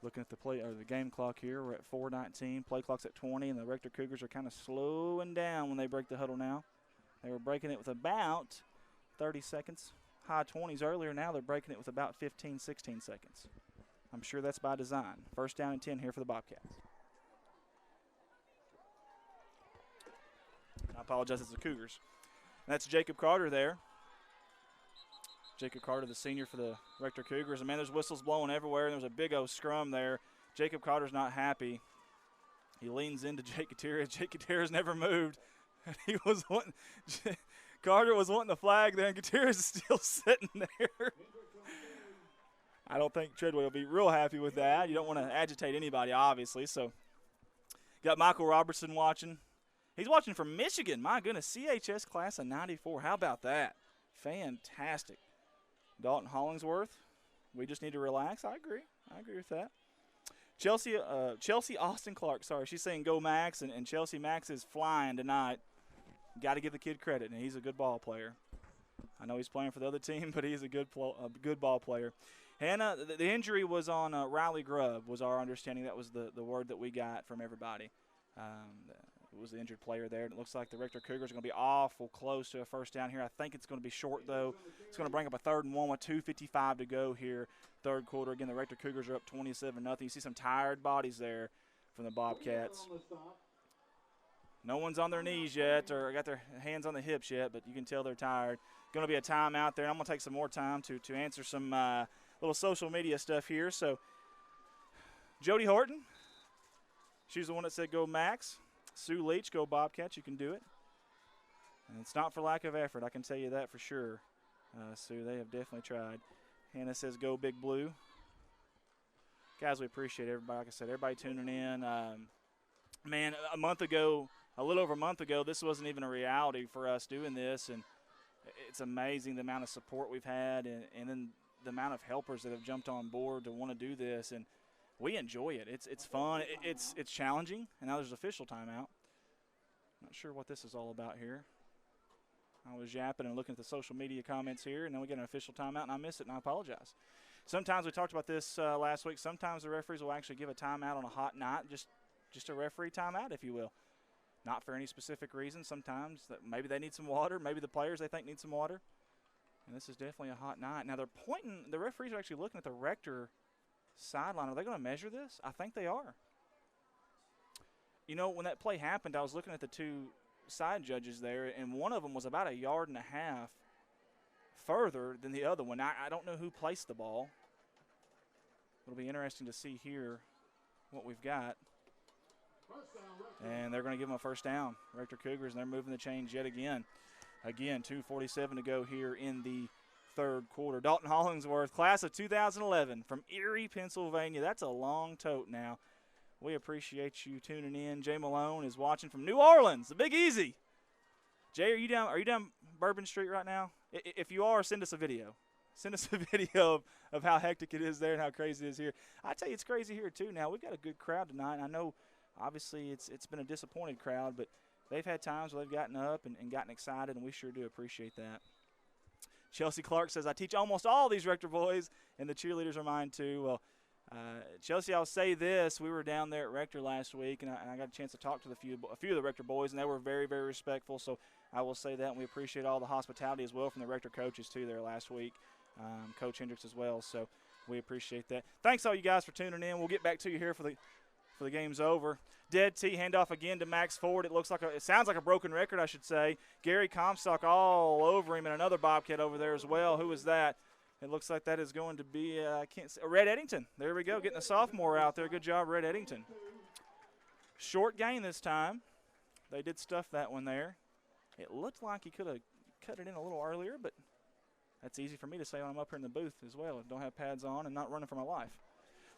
Looking at the play or the game clock here, we're at 4:19. Play clock's at 20, and the Rector Cougars are kind of slowing down when they break the huddle now. They were breaking it with about 30 seconds, high 20s earlier. Now they're breaking it with about 15, 16 seconds. I'm sure that's by design. First down and 10 here for the Bobcats. I apologize, it's the Cougars. That's Jacob Carter there. Jacob Carter, the senior for the Rector Cougars. And, man, there's whistles blowing everywhere. There's a big old scrum there. Jacob Carter's not happy. He leans into Jake Gutierrez. Jake Gutierrez never moved. He was wanting – Carter was wanting the flag there, and Gutierrez is still sitting there. I don't think Treadway will be real happy with that. You don't want to agitate anybody, obviously. So, got Michael Robertson watching. He's watching from Michigan. My goodness, CHS class of 94. How about that? Fantastic. Dalton Hollingsworth, we just need to relax. I agree. I agree with that. Chelsea Austin Clark, sorry. She's saying go Max, and Chelsea Max is flying tonight. Got to give the kid credit, and he's a good ball player. I know he's playing for the other team, but he's a good ball player. Hannah, the injury was on Riley Grubb, was our understanding. That was the word that we got from everybody. who was the injured player there. And it looks like the Rector Cougars are going to be awful close to a first down here. I think it's going to be short, though. It's going to bring up a 3rd and 1 with 2:55 to go here, third quarter. Again, the Rector Cougars are up 27-0. You see some tired bodies there from the Bobcats. No one's on their knees yet or got their hands on the hips yet, but you can tell they're tired. Going to be a timeout there. I'm going to take some more time to answer some little social media stuff here. So, Jody Horton, she's the one that said go Max. Sue Leach, go Bobcats. You can do it. And it's not for lack of effort. I can tell you that for sure. Sue, they have definitely tried. Hannah says go Big Blue. Guys, we appreciate everybody. Like I said, everybody tuning in. Man, a little over a month ago, this wasn't even a reality for us doing this, and it's amazing the amount of support we've had and then the amount of helpers that have jumped on board to want to do this, and we enjoy it. It's fun. It's challenging, and now there's official timeout. Not sure what this is all about here. I was yapping and looking at the social media comments here, and then we get an official timeout, and I miss it, and I apologize. Sometimes we talked about this last week. Sometimes the referees will actually give a timeout on a hot night, just a referee timeout, if you will. Not for any specific reason. Sometimes maybe they need some water. Maybe the players they think need some water. And this is definitely a hot night. Now they're pointing. The referees are actually looking at the Rector sideline. Are they going to measure this? I think they are. You know, when that play happened, I was looking at the two side judges there, and one of them was about 1.5 yards further than the other one. I don't know who placed the ball. It'll be interesting to see here what we've got. And they're going to give them a first down. Rector Cougars, and they're moving the chains yet again. Again, 2:47 to go here in the third quarter. Dalton Hollingsworth, class of 2011 from Erie, Pennsylvania. That's a long tote now. We appreciate you tuning in. Jay Malone is watching from New Orleans, the Big Easy. Jay, are you down Bourbon Street right now? If you are, send us a video. Send us a video of how hectic it is there and how crazy it is here. I tell you, it's crazy here too now. We've got a good crowd tonight. I know obviously it's been a disappointed crowd, but they've had times where they've gotten up and gotten excited, and we sure do appreciate that. Chelsea Clark says, I teach almost all these Rector boys, and the cheerleaders are mine too. Well, Chelsea, I'll say this. We were down there at Rector last week, and I got a chance to talk to a few of the Rector boys, and they were very, very respectful. So I will say that, and we appreciate all the hospitality as well from the Rector coaches too there last week, Coach Hendricks as well. So we appreciate that. Thanks all you guys for tuning in. We'll get back to you here for the game's over. Dead T handoff again to Max Ford. It sounds like a broken record, I should say. Gary Comstock all over him, and another Bobcat over there as well. Who is that? It looks like that is going to be I can't see, Red Eddington. There we go, getting a sophomore out there. Good job, Red Eddington. Short gain this time. They did stuff that one there. It looked like he could have cut it in a little earlier, but that's easy for me to say when I'm up here in the booth as well. Don't have pads on and not running for my life.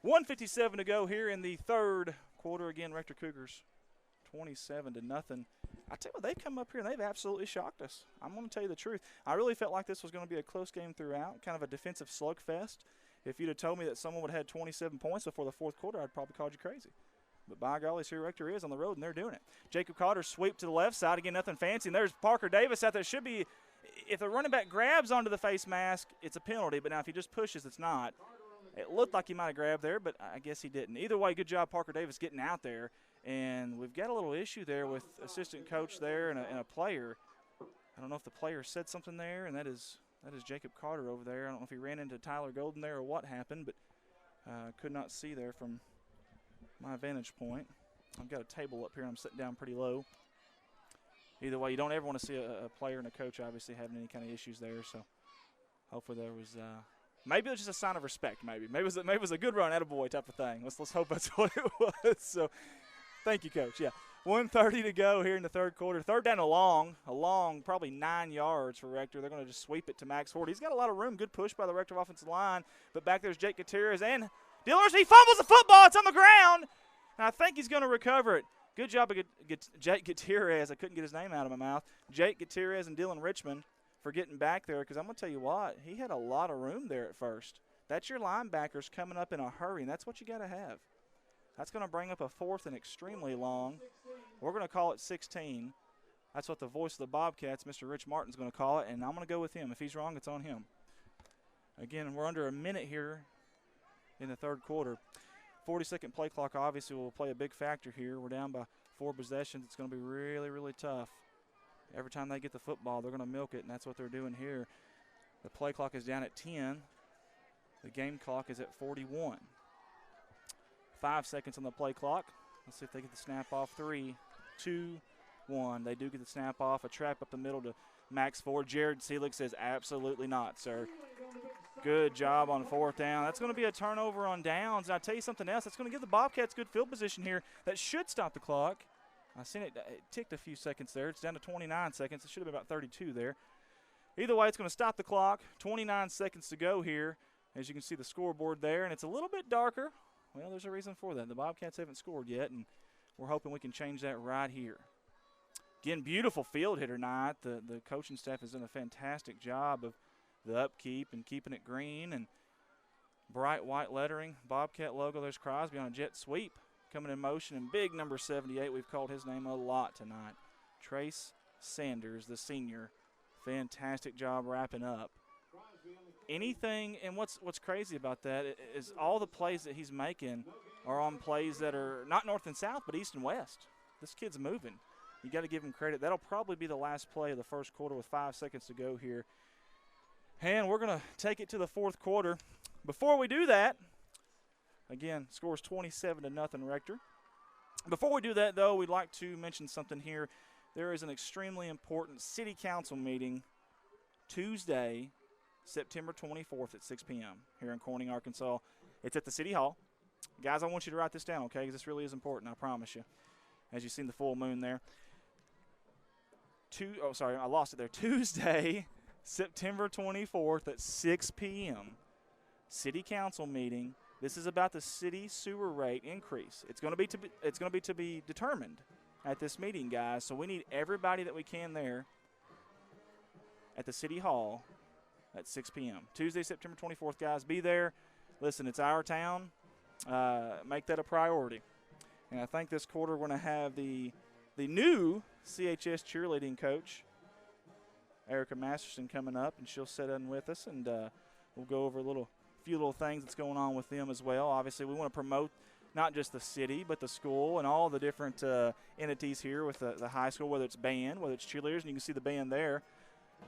1:57 to go here in the third quarter. Again, Rector Cougars 27-0. I tell you what, they've come up here and they've absolutely shocked us. I'm going to tell you the truth. I really felt like this was going to be a close game throughout, kind of a defensive slugfest. If you'd have told me that someone would have had 27 points before the fourth quarter, I'd probably called you crazy. But by golly, here Rector is on the road, and they're doing it. Jacob Cotter sweep to the left side. Again, nothing fancy. And there's Parker Davis out there. Should be, if the running back grabs onto the face mask, it's a penalty. But now if he just pushes, it's not. It looked like he might have grabbed there, but I guess he didn't. Either way, good job, Parker Davis, getting out there. And we've got a little issue there with assistant coach there and a player. I don't know if the player said something there, and that is Jacob Carter over there. I don't know if he ran into Tyler Golden there or what happened, but could not see there from my vantage point. I've got a table up here, and I'm sitting down pretty low. Either way, you don't ever want to see a player and a coach obviously having any kind of issues there, so hopefully there was maybe it was just a sign of respect. Maybe it was a good run, attaboy type of thing. Let's hope that's what it was. So, thank you, Coach. Yeah, 1:30 to go here in the third quarter. Third down a long, probably 9 yards for Rector. They're going to just sweep it to Max Ford. He's got a lot of room. Good push by the Rector offensive line. But back there's Jake Gutierrez and Dillers. He fumbles the football. It's on the ground. And I think he's going to recover it. Good job of Jake Gutierrez. I couldn't get his name out of my mouth. Jake Gutierrez and Dylan Richmond for getting back there, because I'm going to tell you what, he had a lot of room there at first. That's your linebackers coming up in a hurry, and that's what you got to have. That's going to bring up a fourth and extremely long. We're going to call it 16. That's what the voice of the Bobcats, Mr. Rich Martin's going to call it, and I'm going to go with him. If he's wrong, it's on him. Again, we're under a minute here in the third quarter. 40-second play clock obviously will play a big factor here. We're down by 4 possessions, it's going to be really, really tough. Every time they get the football, they're going to milk it, and that's what they're doing here. The play clock is down at 10. The game clock is at 41. 5 seconds on the play clock. Let's see if they get the snap off. 3, 2, 1. They do get the snap off. A trap up the middle to Max Ford. Jared Seelig says absolutely not, sir. Good job on 4th down. That's going to be a turnover on downs. And I'll tell you something else. That's going to give the Bobcats good field position here. That should stop the clock. I seen it ticked a few seconds there. It's down to 29 seconds. It should have been about 32 there. Either way, it's going to stop the clock. 29 seconds to go here. As you can see the scoreboard there, and it's a little bit darker. Well, there's a reason for that. The Bobcats haven't scored yet, and we're hoping we can change that right here. Again, beautiful field here tonight. The coaching staff has done a fantastic job of the upkeep and keeping it green and bright white lettering. Bobcat logo. There's Crosby on a jet sweep coming in motion, and big number 78. We've called his name a lot tonight. Trace Sanders, the senior. Fantastic job wrapping up. Anything, and what's crazy about that is all the plays that he's making are on plays that are not north and south, but east and west. This kid's moving. You got to give him credit. That'll probably be the last play of the first quarter with 5 seconds to go here. And we're going to take it to the 4th quarter. Before we do that, again, scores 27-0 Rector. Before we do that, though, we'd like to mention something here. There is an extremely important city council meeting Tuesday, September 24th at 6 p.m. here in Corning, Arkansas. It's at the City Hall. Guys, I want you to write this down, okay, because this really is important, I promise you. As you've seen the full moon there. I lost it there. Tuesday, September 24th at 6 p.m. City Council meeting. This is about the city sewer rate increase. It's going to be determined at this meeting, guys. So we need everybody that we can there at the City Hall at 6 p.m. Tuesday, September 24th, guys. Be there. Listen, it's our town. Make that a priority. And I think this quarter we're going to have the new CHS cheerleading coach, Erica Masterson, coming up, and she'll sit in with us, and we'll go over a few little things that's going on with them as well. Obviously, we want to promote not just the city, but the school and all the different entities here with the high school, whether it's band, whether it's cheerleaders, and you can see the band there.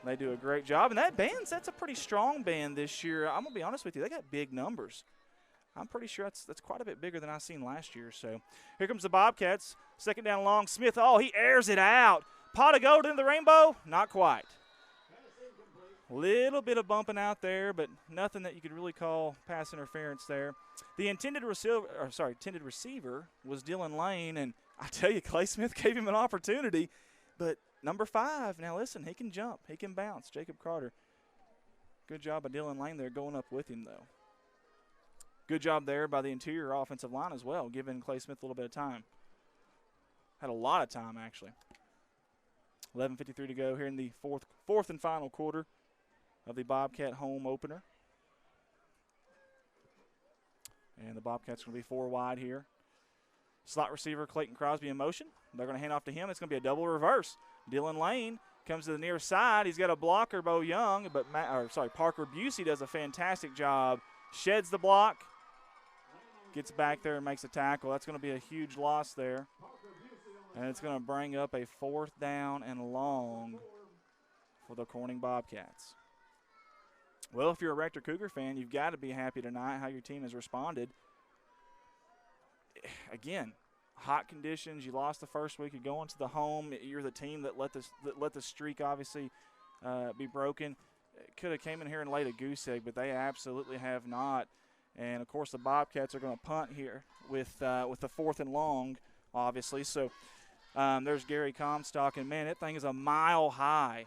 They do a great job. And that's a pretty strong band this year. I'm going to be honest with you. They got big numbers. I'm pretty sure that's quite a bit bigger than I seen last year. So here comes the Bobcats. 2nd down long. Smith, he airs it out. Pot of gold in the rainbow? Not quite. Little bit of bumping out there, but nothing that you could really call pass interference there. The intended receiver was Dylan Lane, and I tell you, Clay Smith gave him an opportunity. But number 5, now listen, he can jump, he can bounce. Jacob Carter. Good job by Dylan Lane there going up with him, though. Good job there by the interior offensive line as well, giving Clay Smith a little bit of time. Had a lot of time, actually. 11:53 to go here in the fourth and final quarter of the Bobcat home opener. And the Bobcats going to be 4 wide here. Slot receiver Clayton Crosby in motion. They're going to hand off to him. It's going to be a double reverse. Dylan Lane comes to the near side. He's got a blocker, Bo Young, but Parker Busey does a fantastic job. Sheds the block. Gets back there and makes a tackle. That's going to be a huge loss there. And it's going to bring up a 4th down and long for the Corning Bobcats. Well, if you're a Rector Cougar fan, you've got to be happy tonight how your team has responded. Again, hot conditions. You lost the first week. You're going to the home. You're the team that let the streak obviously be broken. Could have came in here and laid a goose egg, but they absolutely have not. And, of course, the Bobcats are going to punt here with the 4th and long, obviously. So there's Gary Comstock, and, man, that thing is a mile high.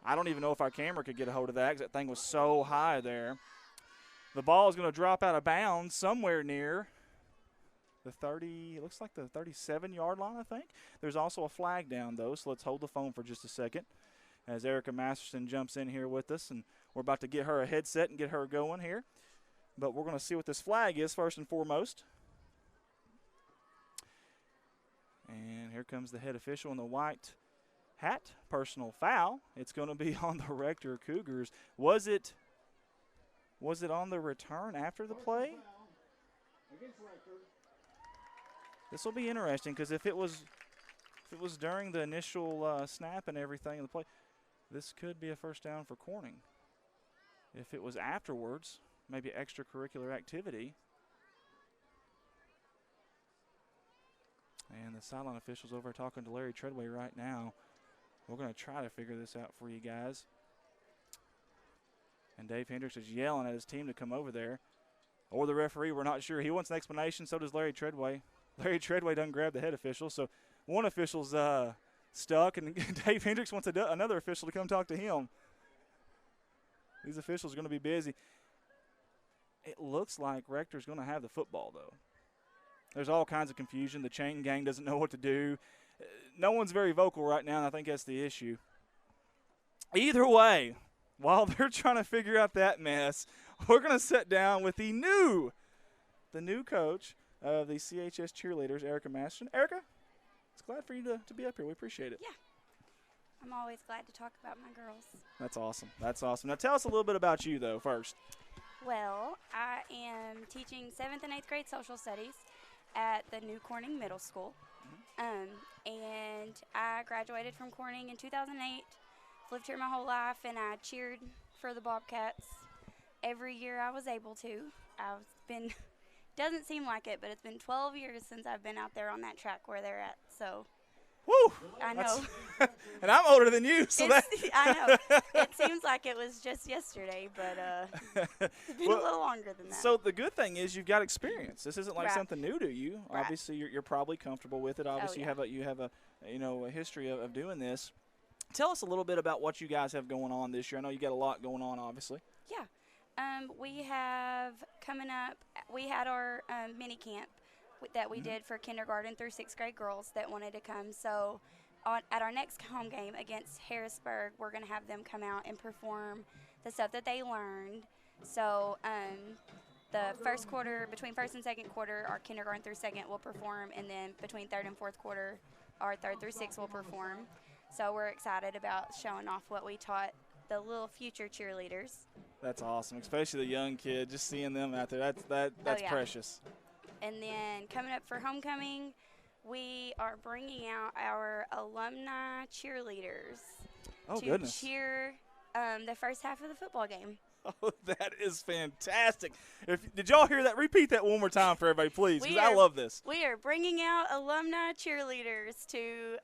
I don't even know if our camera could get a hold of that because that thing was so high there. The ball is going to drop out of bounds somewhere near the 30, it looks like the 37-yard line, I think. There's also a flag down, though, so let's hold the phone for just a second as Erica Masterson jumps in here with us, and we're about to get her a headset and get her going here. But we're going to see what this flag is first and foremost. And here comes the head official in the white hat. Personal foul. It's going to be on the Rector Cougars. Was it on the return after the play? This will be interesting because if it was during the initial snap and everything in the play, this could be a first down for Corning. If it was afterwards, maybe extracurricular activity. And the sideline officials over talking to Larry Treadway right now. We're going to try to figure this out for you guys. And Dave Hendricks is yelling at his team to come over there. Or the referee, we're not sure. He wants an explanation, so does Larry Treadway. Larry Treadway doesn't grab the head official, so one official's stuck, and Dave Hendricks wants another official to come talk to him. These officials are going to be busy. It looks like Rector's going to have the football, though. There's all kinds of confusion. The chain gang doesn't know what to do. No one's very vocal right now, and I think that's the issue. Either way, while they're trying to figure out that mess, we're going to sit down with the new coach of the CHS cheerleaders, Erica Masterson. Erica, it's glad for you to be up here. We appreciate it. Yeah. I'm always glad to talk about my girls. That's awesome. That's awesome. Now tell us a little bit about you, though, first. Well, I am teaching 7th and 8th grade social studies at the new Corning Middle School. And I graduated from Corning in 2008. Lived here my whole life, and I cheered for the Bobcats every year I was able to. I've been, doesn't seem like it, but it's been 12 years since I've been out there on that track where they're at. So, woo! I know. And I'm older than you, so I know. It seems like it was just yesterday, but it's been a little longer than that. So the good thing is you've got experience. This isn't like Right. something new to you. Right. Obviously, you're probably comfortable with it. Obviously, yeah. you have a history of doing this. Tell us a little bit about what you guys have going on this year. I know you got a lot going on, obviously. Yeah. We have coming up, we had our mini camp that we did for kindergarten through 6th grade girls that wanted to come. So at our next home game against Harrisburg, we're going to have them come out and perform the stuff that they learned. So the first quarter, between first and second quarter, our kindergarten through 2nd will perform, and then between 3rd and 4th quarter, our 3rd through 6th will perform. So we're excited about showing off what we taught the little future cheerleaders. That's awesome, especially the young kid. Just seeing them out there, that's yeah. precious. And then coming up for homecoming, we are bringing out our alumni cheerleaders to goodness. cheer the first half of the football game. Oh, that is fantastic. Did y'all hear that? Repeat that one more time for everybody, please, because I love this. We are bringing out alumni cheerleaders to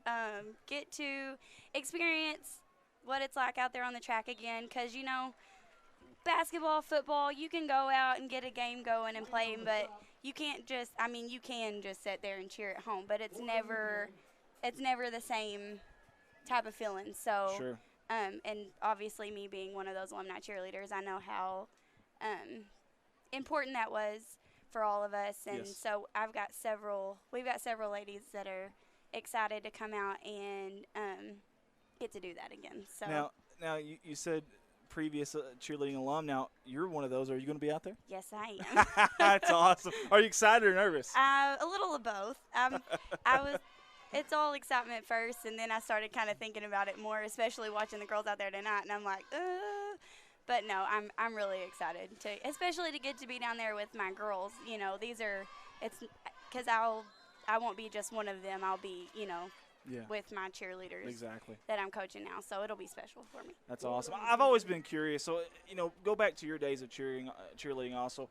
get to experience what it's like out there on the track again, because, you know, basketball, football, you can go out and get a game going and play, but you can't just, you can just sit there and cheer at home, but it's never the same type of feeling. So, sure. And obviously me being one of those alumni cheerleaders, I know how important that was for all of us. And Yes. so we've got several ladies that are excited to come out and get to do that again. So Now you said previous cheerleading alum. Now you're one of those. Are you going to be out there? yes, I am. That's awesome. Are you excited or nervous? A little of both. It's all excitement first, and then I started kind of thinking about it more, especially watching the girls out there tonight, and I'm like, But no, I'm really excited especially to get to be down there with my girls. You know, it's because I won't be just one of them. I'll be, with my cheerleaders Exactly. that I'm coaching now, so it'll be special for me. That's awesome. I've always been curious. So, go back to your days of cheerleading also.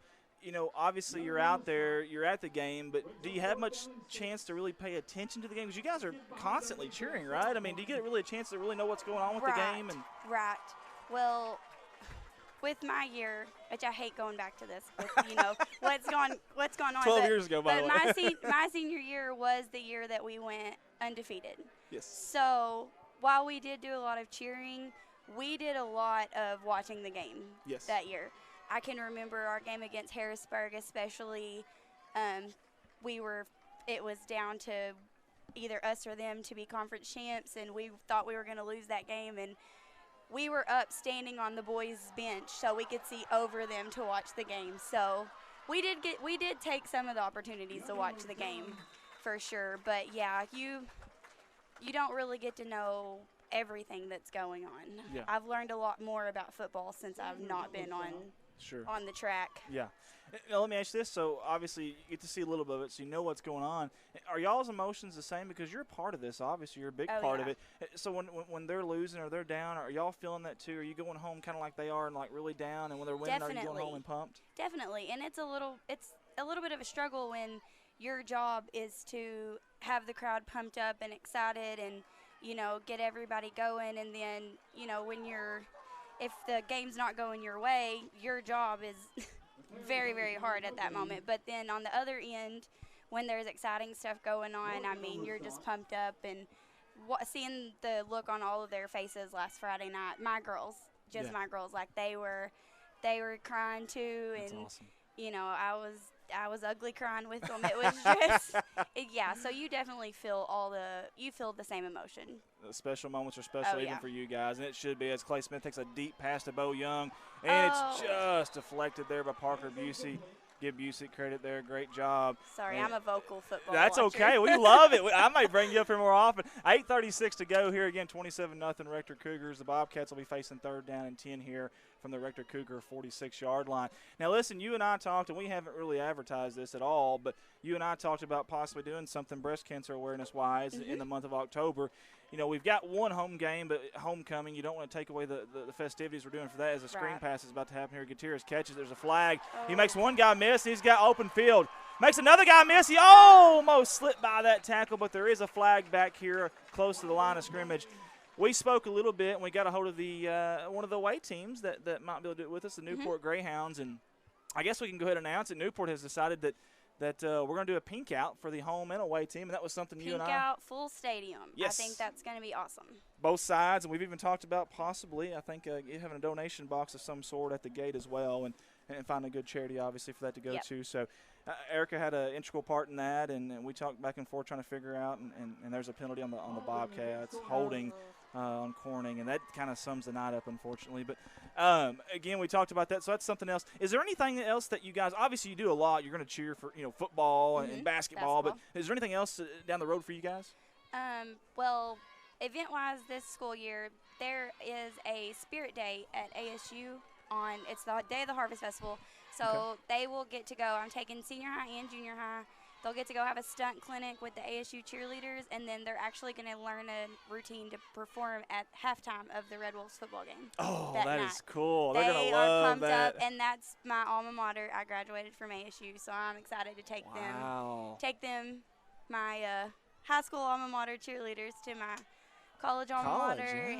Obviously you're out there, you're at the game, but do you have much chance to really pay attention to the game? Because you guys are constantly cheering, right? Do you get really a chance to really know what's going on with the game? Right. Well, with my year, which I hate going back to this, but, what's gone on. 12 years ago, by the way. My senior year was the year that we went undefeated. Yes. So while we did do a lot of cheering, we did a lot of watching the game that year. I can remember our game against Harrisburg, especially. It was down to either us or them to be conference champs, and we thought we were going to lose that game, and we were up standing on the boys' bench so we could see over them to watch the game. So we did take some of the opportunities to watch the game for sure. But yeah, you don't really get to know everything that's going on. Yeah. I've learned a lot more about football since I've not been on on the track. Yeah. Now, let me ask you this. So, obviously, you get to see a little bit of it, so you know what's going on. Are y'all's emotions the same? Because you're a part of this, obviously. You're a big part of it. So, when they're losing or they're down, are y'all feeling that too? Are you going home kind of like they are and, like, really down? And when they're winning, are you going home and pumped? Definitely. And it's a little bit of a struggle when your job is to have the crowd pumped up and excited and, get everybody going. And then, if the game's not going your way, your job is very, very hard at that moment. But then on the other end, when there's exciting stuff going on, I mean, you're just pumped up. And seeing the look on all of their faces last Friday night, my girls, my girls, like they were crying too. That's and awesome. I was ugly crying with them. It was just, so you definitely feel the same emotion. The special moments are special even for you guys, and it should be, as Clay Smith takes a deep pass to Bo Young, and it's just deflected there by Parker Busey. Give Busey credit there. Great job. Sorry, I'm a vocal football That's watcher. okay. We love it. I might bring you up here more often. 8:36 to go here again, 27-0 Rector Cougars. The Bobcats will be facing 3rd down and 10 here from the Rector Cougar 46-yard line. Now, listen, you and I talked, and we haven't really advertised this at all, but you and I talked about possibly doing something breast cancer awareness-wise in the month of October. We've got one home game, but homecoming, you don't want to take away the festivities we're doing for that as a screen pass is about to happen here. Gutierrez catches. There's a flag. He makes one guy miss. He's got open field. Makes another guy miss. He almost slipped by that tackle, but there is a flag back here close to the line of scrimmage. We spoke a little bit, and we got a hold of the one of the away teams that might be able to do it with us, the Newport Greyhounds. And I guess we can go ahead and announce it. Newport has decided that we're going to do a pink out for the home and away team, and that was something you and I – Pink out, full stadium. Yes. I think that's going to be awesome. Both sides, and we've even talked about possibly, I think, having a donation box of some sort at the gate as well, and finding a good charity, obviously, for that to go to. So Erica had an integral part in that, and we talked back and forth trying to figure out, and there's a penalty on the Bobcats, holding on Corning, and that kind of sums the night up, unfortunately. But, again, we talked about that, so that's something else. Is there anything else that you guys – obviously you do a lot. You're going to cheer for, football and basketball, but is there anything else down the road for you guys? Well, event-wise this school year, there is a Spirit Day at ASU it's the day of the Harvest Festival. So they will get to go. I'm taking senior high and junior high. They'll get to go have a stunt clinic with the ASU cheerleaders, and then they're actually going to learn a routine to perform at halftime of the Red Wolves football game. Oh, that is cool. They They're going to are love pumped that. up, and that's my alma mater. I graduated from ASU, so I'm excited to take them, my high school alma mater cheerleaders to my college alma mater,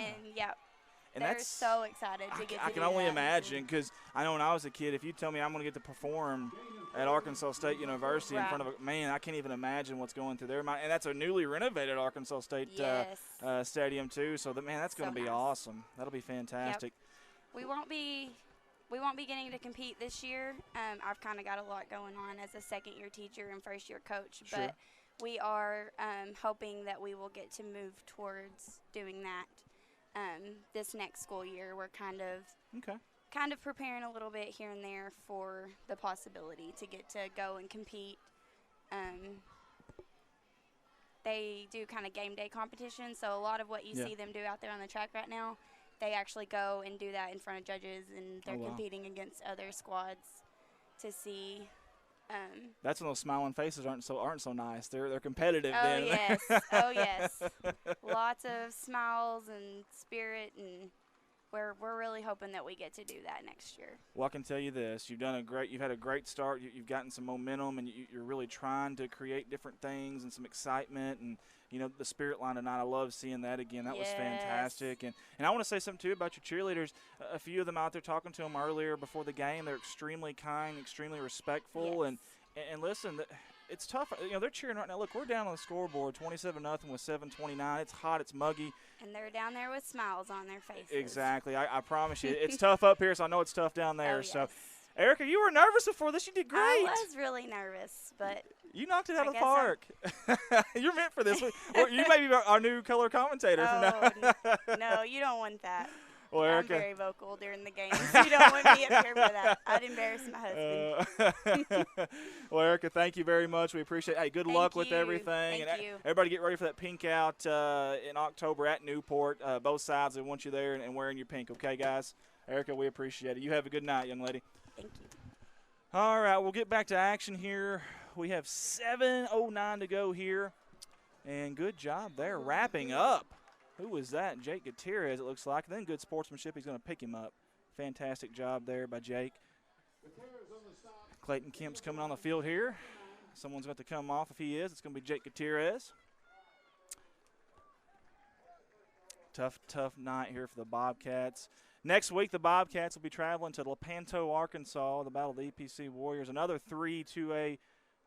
and they're so excited to get to do that. I can only imagine, because I know when I was a kid, if you tell me I'm going to get to perform at Arkansas State University in front of I can't even imagine what's going through their mind. And that's a newly renovated Arkansas State stadium too. So that's going to be awesome. That'll be fantastic. Yep. We won't be getting to compete this year. I've kind of got a lot going on as a second-year teacher and first-year coach, but we are hoping that we will get to move towards doing that. This next school year. We're kind of preparing a little bit here and there for the possibility to get to go and compete. They do kind of game day competitions, so a lot of what you see them do out there on the track right now, they actually go and do that in front of judges, and they're competing against other squads to see. That's when those smiling faces aren't so nice. They're competitive. Oh yes, lots of smiles and spirit, and we're really hoping that we get to do that next year. Well, I can tell you this: you've had a great start. You've gotten some momentum, and you're really trying to create different things and some excitement. And the spirit line tonight, I love seeing that again. That was fantastic. And I want to say something too about your cheerleaders. A few of them out there, talking to them earlier before the game, they're extremely kind, extremely respectful, and listen. It's tough. They're cheering right now. Look, we're down on the scoreboard, 27-0 with 7:29. It's hot. It's muggy. And they're down there with smiles on their faces. Exactly. I promise you. It's tough up here, so I know it's tough down there. So, Erica, you were nervous before this. You did great. I was really nervous, but you knocked it out of the park. You're meant for this. You may be our new color commentator. No, you don't want that. Well, Erica, I'm very vocal during the games. You don't want me up here for that. I'd embarrass my husband. Well, Erica, thank you very much. We appreciate it. Hey, good luck with everything. Thank you. Everybody get ready for that pink out in October at Newport. Both sides, they want you there and wearing your pink. Okay, guys? Erica, we appreciate it. You have a good night, young lady. Thank you. All right, we'll get back to action here. We have 7:09 to go here. And good job there, wrapping up. Who was that? Jake Gutierrez, it looks like. And then good sportsmanship. He's going to pick him up. Fantastic job there by Jake. Clayton Kemp's coming on the field here. Someone's going to come off. If he is, it's going to be Jake Gutierrez. Tough night here for the Bobcats. Next week, the Bobcats will be traveling to Lepanto, Arkansas, the Battle of the EPC Warriors. Another 3-2A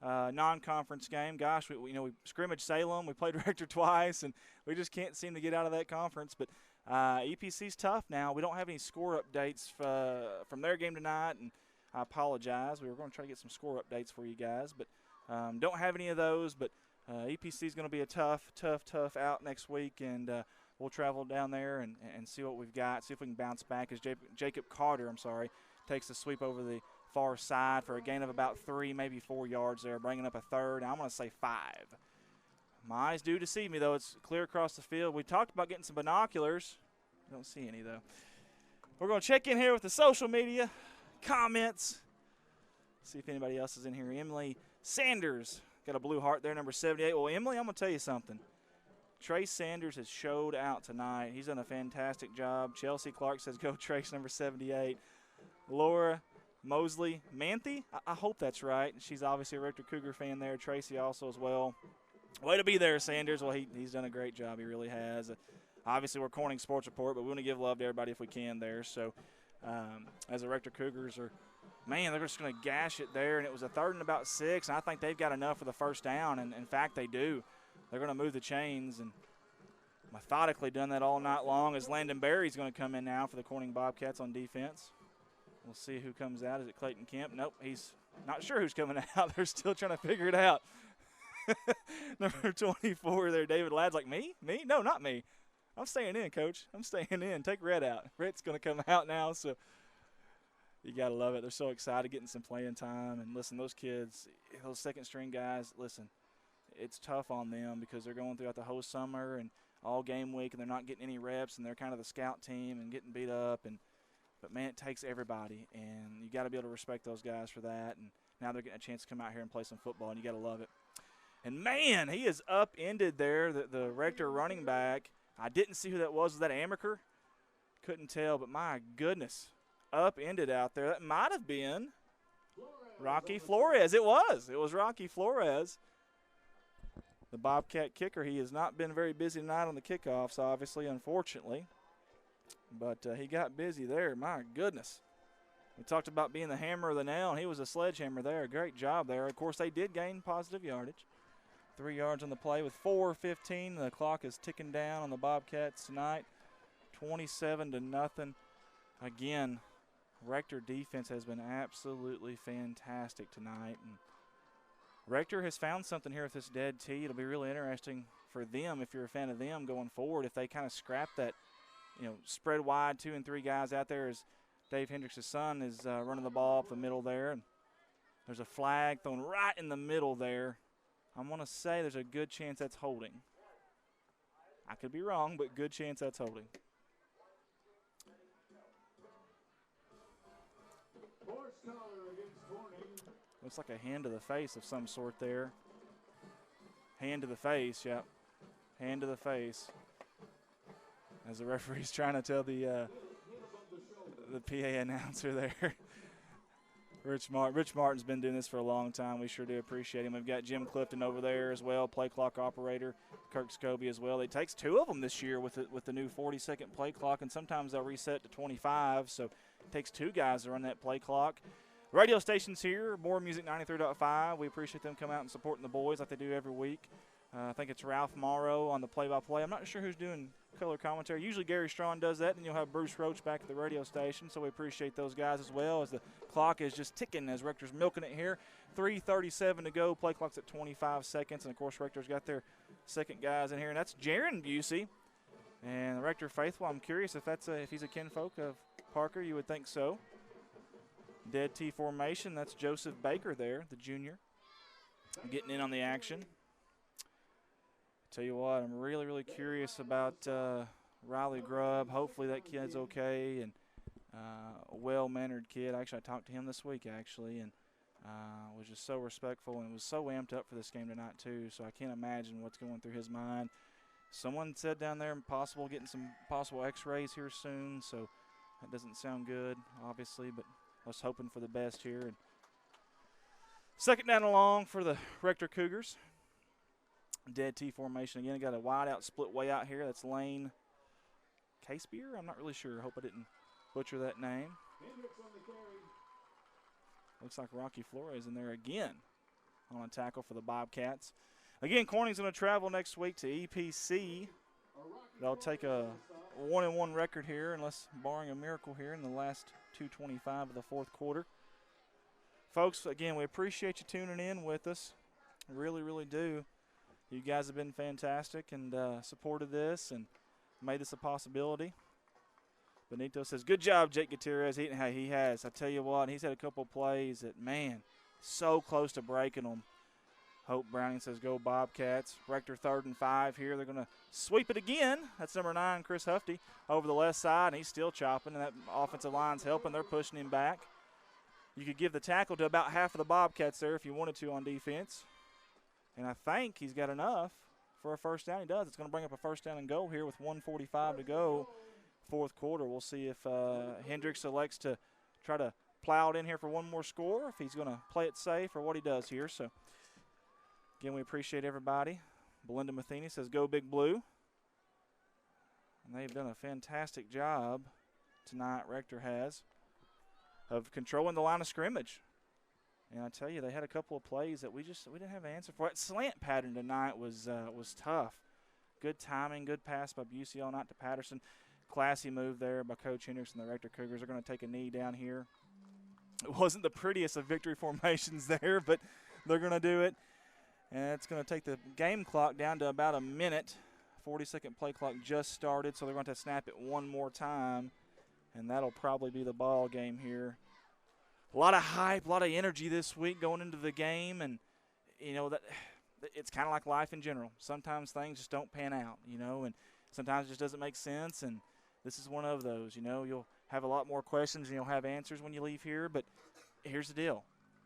non-conference game. Gosh, we scrimmaged Salem. We played Rector twice, and we just can't seem to get out of that conference. But EPC's tough now. We don't have any score updates from their game tonight, and I apologize. We were going to try to get some score updates for you guys, but don't have any of those. But EPC's going to be a tough out next week, and we'll travel down there and see what we've got, see if we can bounce back as Jacob Carter, takes the sweep over the far side for a gain of about 3, maybe 4 yards there, bringing up a third. Now I'm going to say 5. My eyes do deceive me, though. It's clear across the field. We talked about getting some binoculars. Don't see any, though. We're going to check in here with the social media comments. See if anybody else is in here. Emily Sanders got a blue heart there, number 78. Well, Emily, I'm going to tell you something. Trace Sanders has showed out tonight. He's done a fantastic job. Chelsea Clark says, go Trace, number 78. Laura Mosley Manthe, I hope that's right. She's obviously a Rector Cougar fan there. Tracy also as well. Way to be there, Sanders. Well, he's done a great job. He really has. Obviously, we're Corning Sports Report, but we want to give love to everybody if we can there. So, as the Rector Cougars they're just going to gash it there. And it was a 3rd and about 6, and I think they've got enough for the first down. And, in fact, they do. They're going to move the chains and methodically done that all night long as Landon Berry's going to come in now for the Corning Bobcats on defense. We'll see who comes out. Is it Clayton Kemp? Nope, he's not sure who's coming out. They're still trying to figure it out. Number 24 there, David Ladd's like, me? Me? No, not me. I'm staying in, Coach. I'm staying in. Take Rhett out. Rhett's going to come out now, so you got to love it. They're so excited getting some playing time. And, listen, those kids, those second-string guys, listen, it's tough on them because they're going throughout the whole summer and all game week, and they're not getting any reps, and they're kind of the scout team and getting beat up. But, man, it takes everybody, and you got to be able to respect those guys for that. And now they're getting a chance to come out here and play some football, and you got to love it. And, man, he is upended there, the Rector running back. I didn't see who that was. Was that Amaker? Couldn't tell, but my goodness, upended out there. That might have been Rocky Flores. It was. It was Rocky Flores. The Bobcat kicker. He has not been very busy tonight on the kickoffs, obviously, unfortunately. But he got busy there. My goodness. We talked about being the hammer or the nail, and he was a sledgehammer there. Great job there. Of course, they did gain positive yardage. 3 yards on the play with 4:15. The clock is ticking down on the Bobcats tonight. 27-0. Again, Rector defense has been absolutely fantastic tonight. And Rector has found something here with this dead tee. It'll be really interesting for them, if you're a fan of them, going forward, if they kind of scrap that, spread wide 2 and 3 guys out there as Dave Hendricks' son is running the ball up the middle there. And there's a flag thrown right in the middle there. I'm going to say there's a good chance that's holding. I could be wrong, but good chance that's holding. Looks like a hand to the face of some sort there. Hand to the face, yep. Hand to the face. As the referee's trying to tell the PA announcer there. Rich Martin's been doing this for a long time. We sure do appreciate him. We've got Jim Clifton over there as well, play clock operator. Kirk Scobie as well. It takes 2 of them this year with the new 40-second play clock, and sometimes they'll reset to 25, so it takes 2 guys to run that play clock. Radio stations here, More Music 93.5. We appreciate them coming out and supporting the boys like they do every week. I think it's Ralph Morrow on the play-by-play. I'm not sure who's doing color commentary. Usually Gary Strawn does that, and you'll have Bruce Roach back at the radio station, so we appreciate those guys as well as the clock is just ticking as Rector's milking it here. 3:37 to go. Play clock's at 25 seconds, and, of course, Rector's got their second guys in here, and that's Jaron Busey. And the Rector faithful, I'm curious if he's a kinfolk of Parker. You would think so. Dead T formation, that's Joseph Baker there, the junior, getting in on the action. Tell you what, I'm really, really curious about Riley Grubb. Hopefully that kid's okay. And a well-mannered kid. Actually, I talked to him this week, and was just so respectful and was so amped up for this game tonight, too. So I can't imagine what's going through his mind. Someone said down there getting some possible x-rays here soon, so that doesn't sound good, obviously, but I was hoping for the best here. And second down and long for the Rector Cougars. Dead T formation again. Got a wide out split way out here. That's Lane Casebeer. I'm not really sure. Hope I didn't butcher that name. Looks like Rocky Flores in there again on a tackle for the Bobcats. Again, Corning's going to travel next week to EPC. They'll take a 1-1 record here, unless barring a miracle here in the last 2:25 of the fourth quarter. Folks, again, we appreciate you tuning in with us. Really, really do. You guys have been fantastic and supported this and made this a possibility. Benito says, good job, Jake Gutierrez. He has. I tell you what, he's had a couple of plays that, man, so close to breaking them. Hope Browning says, go Bobcats. Rector 3rd and 5 here. They're going to sweep it again. That's number 9, Chris Hufty, over the left side, and he's still chopping, and that offensive line's helping. They're pushing him back. You could give the tackle to about half of the Bobcats there if you wanted to on defense. And I think he's got enough for a first down. He does. It's going to bring up a first down and goal here with 1:45 to go, fourth quarter. We'll see if Hendricks elects to try to plow it in here for one more score, if he's going to play it safe or what he does here. So, again, we appreciate everybody. Belinda Matheny says, go Big Blue. And they've done a fantastic job tonight, Rector has, of controlling the line of scrimmage. And I tell you, they had a couple of plays that we didn't have an answer for. That slant pattern tonight was tough. Good timing, good pass by Busey all night to Patterson. Classy move there by Coach Hendricks and the Rector Cougars. They're going to take a knee down here. It wasn't the prettiest of victory formations there, but they're going to do it. And it's going to take the game clock down to about a minute. 40-second play clock just started, so they're going to snap it one more time. And that'll probably be the ball game here. A lot of hype, a lot of energy this week going into the game, and that it's kind of like life in general. Sometimes things just don't pan out, and sometimes it just doesn't make sense, and this is one of those. You'll have a lot more questions and you'll have answers when you leave here, but here's the deal.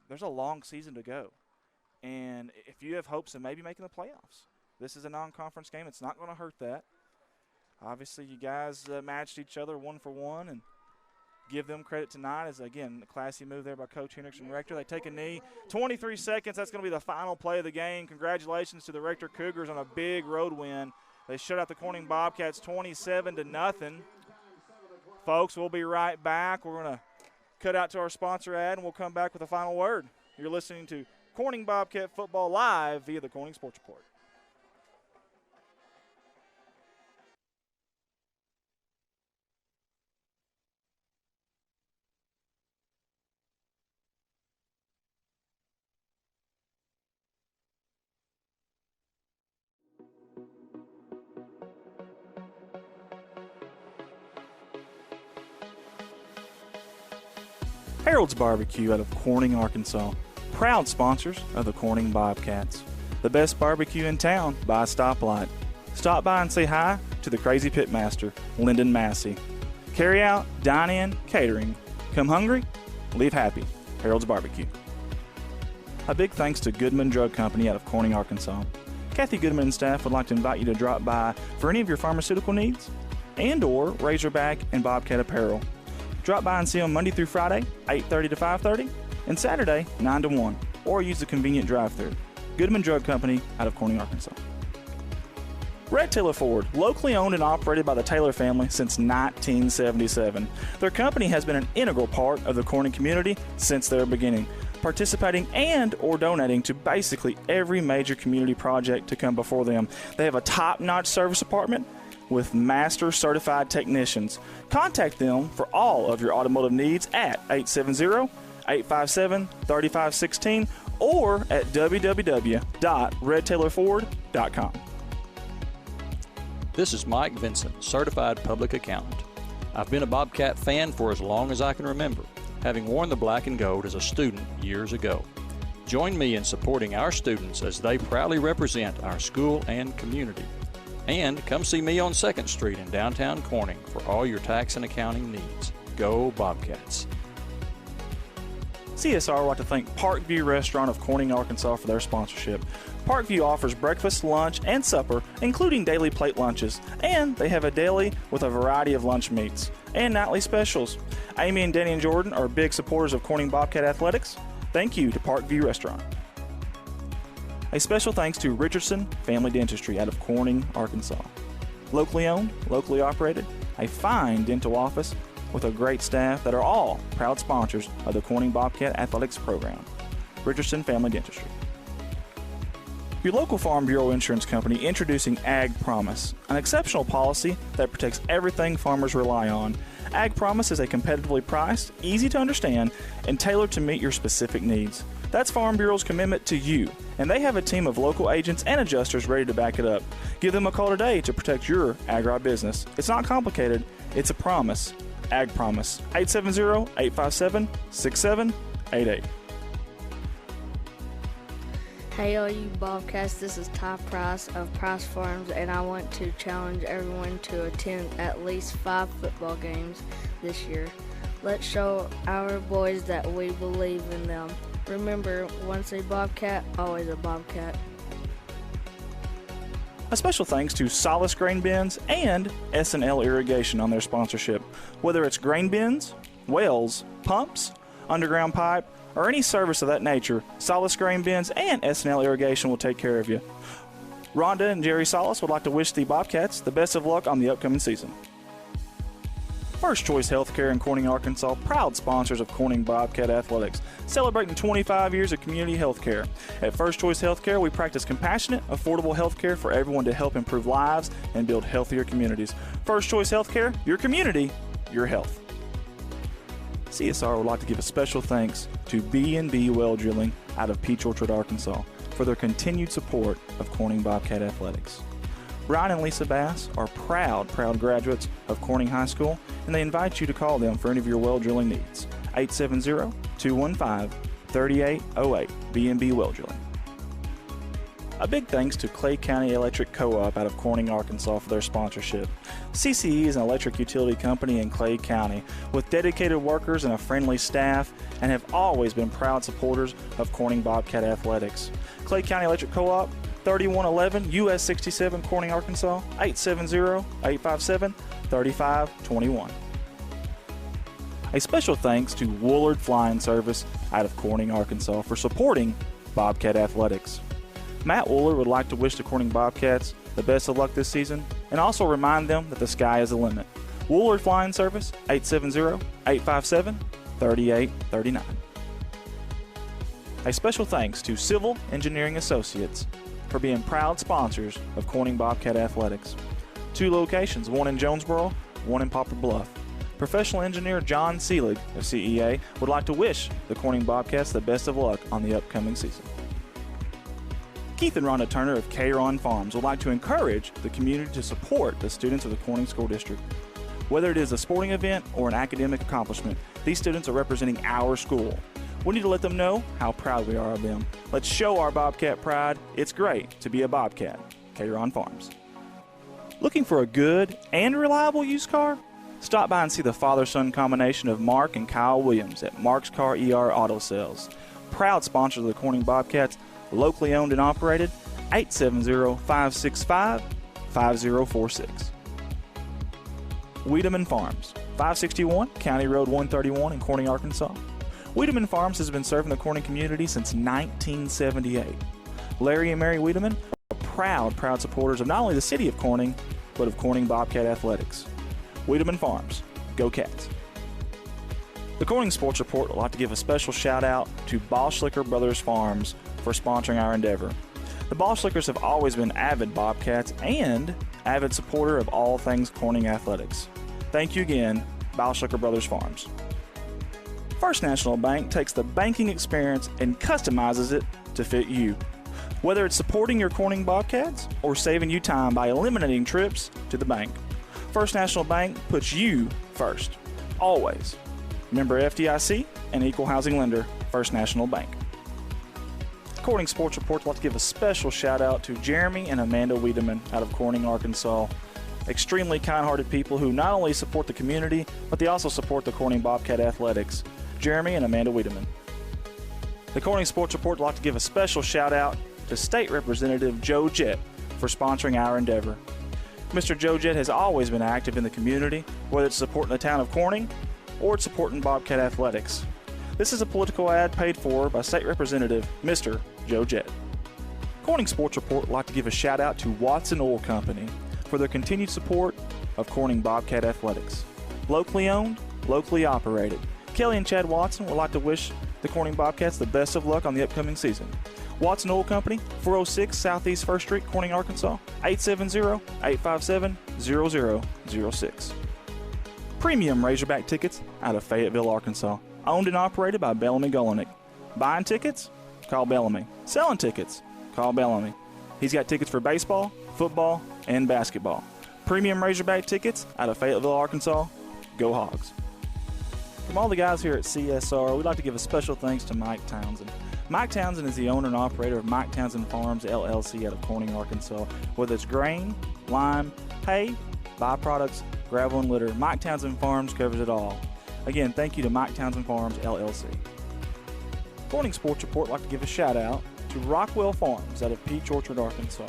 There's a long season to go, and if you have hopes of maybe making the playoffs, this is a non-conference game. It's not going to hurt that. Obviously, you guys matched each other 1-for-1, and give them credit tonight as, again, a classy move there by Coach Hendricks and Rector. They take a knee. 23 seconds. That's going to be the final play of the game. Congratulations to the Rector Cougars on a big road win. They shut out the Corning Bobcats 27-0. Folks, we'll be right back. We're going to cut out to our sponsor ad, and we'll come back with a final word. You're listening to Corning Bobcat Football live via the Corning Sports Report. Harold's Barbecue out of Corning, Arkansas. Proud sponsors of the Corning Bobcats. The best barbecue in town by a stoplight. Stop by and say hi to the crazy pitmaster, Lyndon Massey. Carry out, dine in, catering. Come hungry, leave happy. Harold's Barbecue. A big thanks to Goodman Drug Company out of Corning, Arkansas. Kathy Goodman and staff would like to invite you to drop by for any of your pharmaceutical needs and or Razorback and Bobcat apparel. Drop by and see them Monday through Friday, 8:30 to 5:30, and Saturday, 9 to 1, or use the convenient drive-thru. Goodman Drug Company out of Corning, Arkansas. Red Taylor Ford, locally owned and operated by the Taylor family since 1977. Their company has been an integral part of the Corning community since their beginning, participating and or donating to basically every major community project to come before them. They have a top-notch service department with master certified technicians. Contact them for all of your automotive needs at 870-857-3516 or at www.redtaylorford.com. This is Mike Vincent, Certified Public Accountant. I've been a Bobcat fan for as long as I can remember, having worn the black and gold as a student years ago. Join me in supporting our students as they proudly represent our school and community. And come see me on 2nd Street in downtown Corning for all your tax and accounting needs. Go Bobcats. CSR would like to thank Parkview Restaurant of Corning, Arkansas for their sponsorship. Parkview offers breakfast, lunch, and supper, including daily plate lunches, and they have a deli with a variety of lunch meats and nightly specials. Amy and Danny and Jordan are big supporters of Corning Bobcat Athletics. Thank you to Parkview Restaurant. A special thanks to Richardson Family Dentistry out of Corning, Arkansas. Locally owned, locally operated, a fine dental office with a great staff that are all proud sponsors of the Corning Bobcat Athletics program. Richardson Family Dentistry. Your local Farm Bureau insurance company introducing Ag Promise, an exceptional policy that protects everything farmers rely on. Ag Promise is a competitively priced, easy to understand, and tailored to meet your specific needs. That's Farm Bureau's commitment to you, and they have a team of local agents and adjusters ready to back it up. Give them a call today to protect your agribusiness. It's not complicated, it's a promise. Ag Promise, 870-857-6788. Hey all you Bobcats, this is Ty Price of Price Farms, and I want to challenge everyone to attend at least 5 football games this year. Let's show our boys that we believe in them. Remember, once a Bobcat, always a Bobcat. A special thanks to Solace Grain Bins and S&L Irrigation on their sponsorship. Whether it's grain bins, wells, pumps, underground pipe, or any service of that nature, Solace Grain Bins and S&L Irrigation will take care of you. Rhonda and Jerry Solace would like to wish the Bobcats the best of luck on the upcoming season. First Choice Healthcare in Corning, Arkansas, proud sponsors of Corning Bobcat Athletics, celebrating 25 years of community healthcare. At First Choice Healthcare, we practice compassionate, affordable healthcare for everyone to help improve lives and build healthier communities. First Choice Healthcare, your community, your health. CSR would like to give a special thanks to B&B Well Drilling out of Peach Orchard, Arkansas, for their continued support of Corning Bobcat Athletics. Brian and Lisa Bass are proud graduates of Corning High School, and they invite you to call them for any of your well drilling needs. 870-215-3808, B&B Well Drilling. A big thanks to Clay County Electric Co-op out of Corning, Arkansas for their sponsorship. CCE is an electric utility company in Clay County with dedicated workers and a friendly staff, and have always been proud supporters of Corning Bobcat Athletics. Clay County Electric Co-op, 3111 US 67, Corning, Arkansas, 870-857-3521. A special thanks to Woolard Flying Service out of Corning, Arkansas for supporting Bobcat Athletics. Matt Woolard would like to wish the Corning Bobcats the best of luck this season and also remind them that the sky is the limit. Woolard Flying Service, 870-857-3839. A special thanks to Civil Engineering Associates for being proud sponsors of Corning Bobcat Athletics. 2 locations, one in Jonesboro, one in Poplar Bluff. Professional engineer John Seelig of CEA would like to wish the Corning Bobcats the best of luck on the upcoming season. Keith and Rhonda Turner of K-Ron Farms would like to encourage the community to support the students of the Corning School District. Whether it is a sporting event or an academic accomplishment, these students are representing our school. We need to let them know how proud we are of them. Let's show our Bobcat pride. It's great to be a Bobcat. K-Ron Farms. Looking for a good and reliable used car? Stop by and see the father-son combination of Mark and Kyle Williams at Mark's Car ER Auto Sales. Proud sponsors of the Corning Bobcats, locally owned and operated, 870-565-5046. Wiedemann Farms, 561 County Road 131 in Corning, Arkansas. Wiedemann Farms has been serving the Corning community since 1978. Larry and Mary Wiedemann are proud supporters of not only the city of Corning, but of Corning Bobcat Athletics. Wiedemann Farms, go Cats. The Corning Sports Report would like to give a special shout out to Boschlicker Brothers Farms for sponsoring our endeavor. The Boschlickers have always been avid Bobcats and avid supporter of all things Corning Athletics. Thank you again, Boschlicker Brothers Farms. First National Bank takes the banking experience and customizes it to fit you. Whether it's supporting your Corning Bobcats or saving you time by eliminating trips to the bank, First National Bank puts you first, always. Member FDIC and equal housing lender, First National Bank. Corning Sports Report would like to give a special shout out to Jeremy and Amanda Wiedemann out of Corning, Arkansas. extremely kind-hearted people who not only support the community, but they also support the Corning Bobcat Athletics, Jeremy and Amanda Wiedemann. The Corning Sports Report would like to give a special shout-out to State Representative Joe Jett for sponsoring our endeavor. Mr. Joe Jett has always been active in the community, whether it's supporting the town of Corning or it's supporting Bobcat Athletics. This is a political ad paid for by State Representative Mr. Joe Jett. Corning Sports Report would like to give a shout-out to Watson Oil Company for their continued support of Corning Bobcat Athletics. Locally owned, locally operated. Kelly and Chad Watson would like to wish the Corning Bobcats the best of luck on the upcoming season. Watson Oil Company, 406 Southeast 1st Street, Corning, Arkansas, 870-857-0006. Premium Razorback tickets out of Fayetteville, Arkansas. Owned and operated by Bellamy Golinek. Buying tickets? Call Bellamy. Selling tickets? Call Bellamy. He's got tickets for baseball, football, and basketball. Premium Razorback tickets out of Fayetteville, Arkansas. Go Hogs. From all the guys here at CSR, we'd like to give a special thanks to Mike Townsend. Mike Townsend is the owner and operator of Mike Townsend Farms, LLC out of Corning, Arkansas. Whether it's grain, lime, hay, byproducts, gravel, and litter, Mike Townsend Farms covers it all. Again, thank you to Mike Townsend Farms, LLC. Corning Sports Report would like to give a shout-out to Rockwell Farms out of Peach Orchard, Arkansas.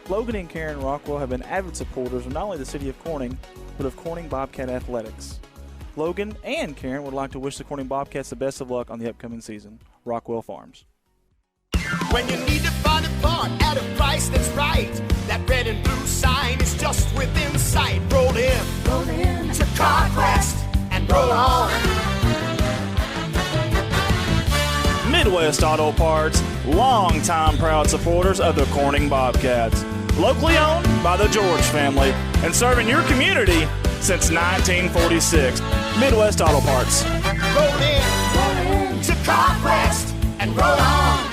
Logan and Karen Rockwell have been avid supporters of not only the city of Corning, but of Corning Bobcat Athletics. Logan and Karen would like to wish the Corning Bobcats the best of luck on the upcoming season. Rockwell Farms. When you need to find a part at a price that's right, that red and blue sign is just within sight. Roll in to CarQuest and roll on. Midwest Auto Parts, longtime proud supporters of the Corning Bobcats. Locally owned by the George family and serving your community since 1946. Midwest Auto Parts. Roll in to CarQuest and roll on.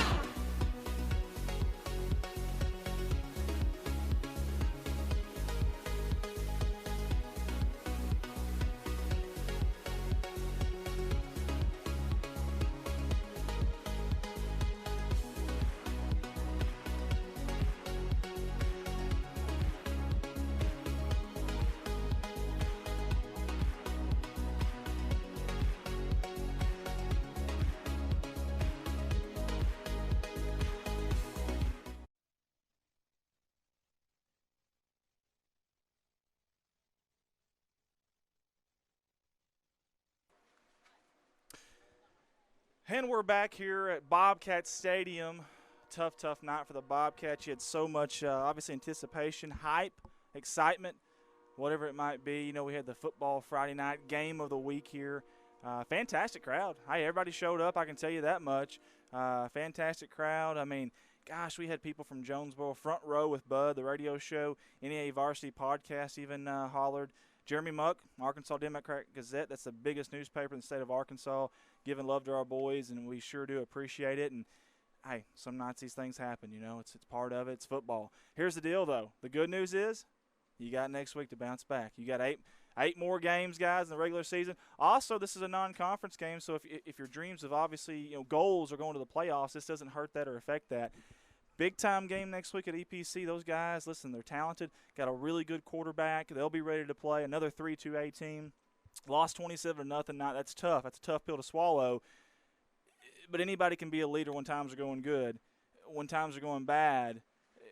And we're back here at Bobcat Stadium. Tough night for the Bobcats. You had so much, obviously, anticipation, hype, excitement, whatever it might be. You know, we had the football Friday night game of the week here. Fantastic crowd. Hey, everybody showed up, I can tell you that much. Fantastic crowd. I mean, gosh, we had people from Jonesboro, Front Row with Bud, the radio show, NEA Varsity Podcast even hollered. Jeremy Muck, Arkansas Democrat Gazette, that's the biggest newspaper in the state of Arkansas, giving love to our boys, and we sure do appreciate it. And, hey, some nights these things happen, you know. It's part of it. It's football. Here's the deal, though. The good news is you got next week to bounce back. You got eight more games, guys, in the regular season. Also, this is a non-conference game, so if your dreams of obviously, you know, goals are going to the playoffs, this doesn't hurt that or affect that. Big-time game next week at EPC. Those guys, listen, they're talented. Got a really good quarterback. They'll be ready to play. Another 3-2A team. Lost 27-0. That's tough. That's a tough pill to swallow. But anybody can be a leader when times are going good. When times are going bad,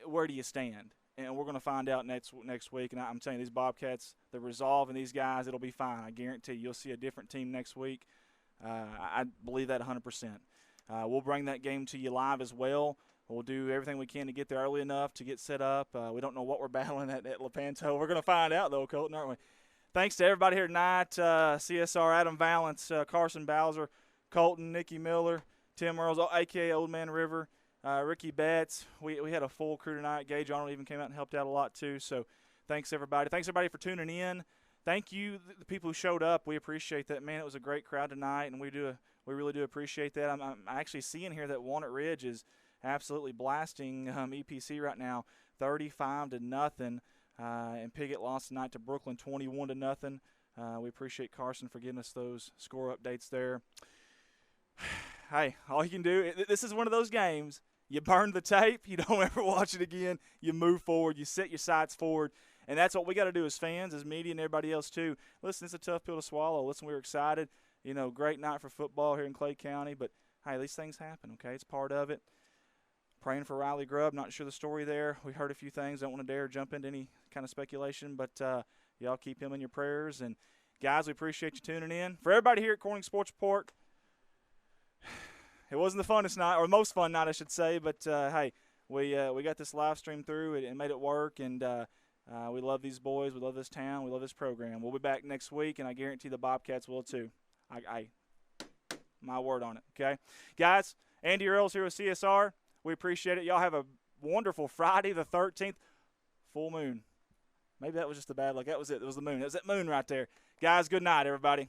where do you stand? And we're going to find out next week. And I'm telling you, these Bobcats, the resolve in these guys, it'll be fine. I guarantee you'll see a different team next week. I believe that 100%. We'll bring that game to you live as well. We'll do everything we can to get there early enough to get set up. We don't know what we're battling at Lepanto. We're going to find out, though, Colton, aren't we? Thanks to everybody here tonight, CSR, Adam Valance, Carson Bowser, Colton, Nikki Miller, Tim Earls, a.k.a. Old Man River, Ricky Betts. We had a full crew tonight. Gage Arnold even came out and helped out a lot, too. So thanks, everybody. Thanks, everybody, for tuning in. Thank you, the people who showed up. We appreciate that. Man, it was a great crowd tonight, and we really do appreciate that. I'm actually seeing here that Walnut Ridge is absolutely blasting EPC right now, 35-0. And Piggott lost tonight to Brooklyn, 21-0. We appreciate Carson for giving us those score updates there. Hey, all you can do, this is one of those games. You burn the tape, you don't ever watch it again. You move forward, you set your sights forward, And that's what we got to do as fans, as media, and everybody else too. Listen, it's a tough pill to swallow. Listen, we were excited. You know, great night for football here in Clay County. But, hey, these things happen, okay? It's part of it. Praying for Riley Grubb. Not sure the story there. We heard a few things. Don't want to dare jump into any kind of speculation. But y'all keep him in your prayers. And, guys, we appreciate you tuning in. For everybody here at Corning Sports Report, it wasn't the funnest night, or most fun night, I should say. But, hey, we got this live stream through and made it work. And we love these boys. We love this town. We love this program. We'll be back next week, and I guarantee the Bobcats will too. My word on it, okay? Guys, Andy Earls here with CSR. We appreciate it. Y'all have a wonderful Friday the 13th. Full moon. Maybe that was just the bad luck. That was it. It was the moon. That was that moon right there. Guys, good night, everybody.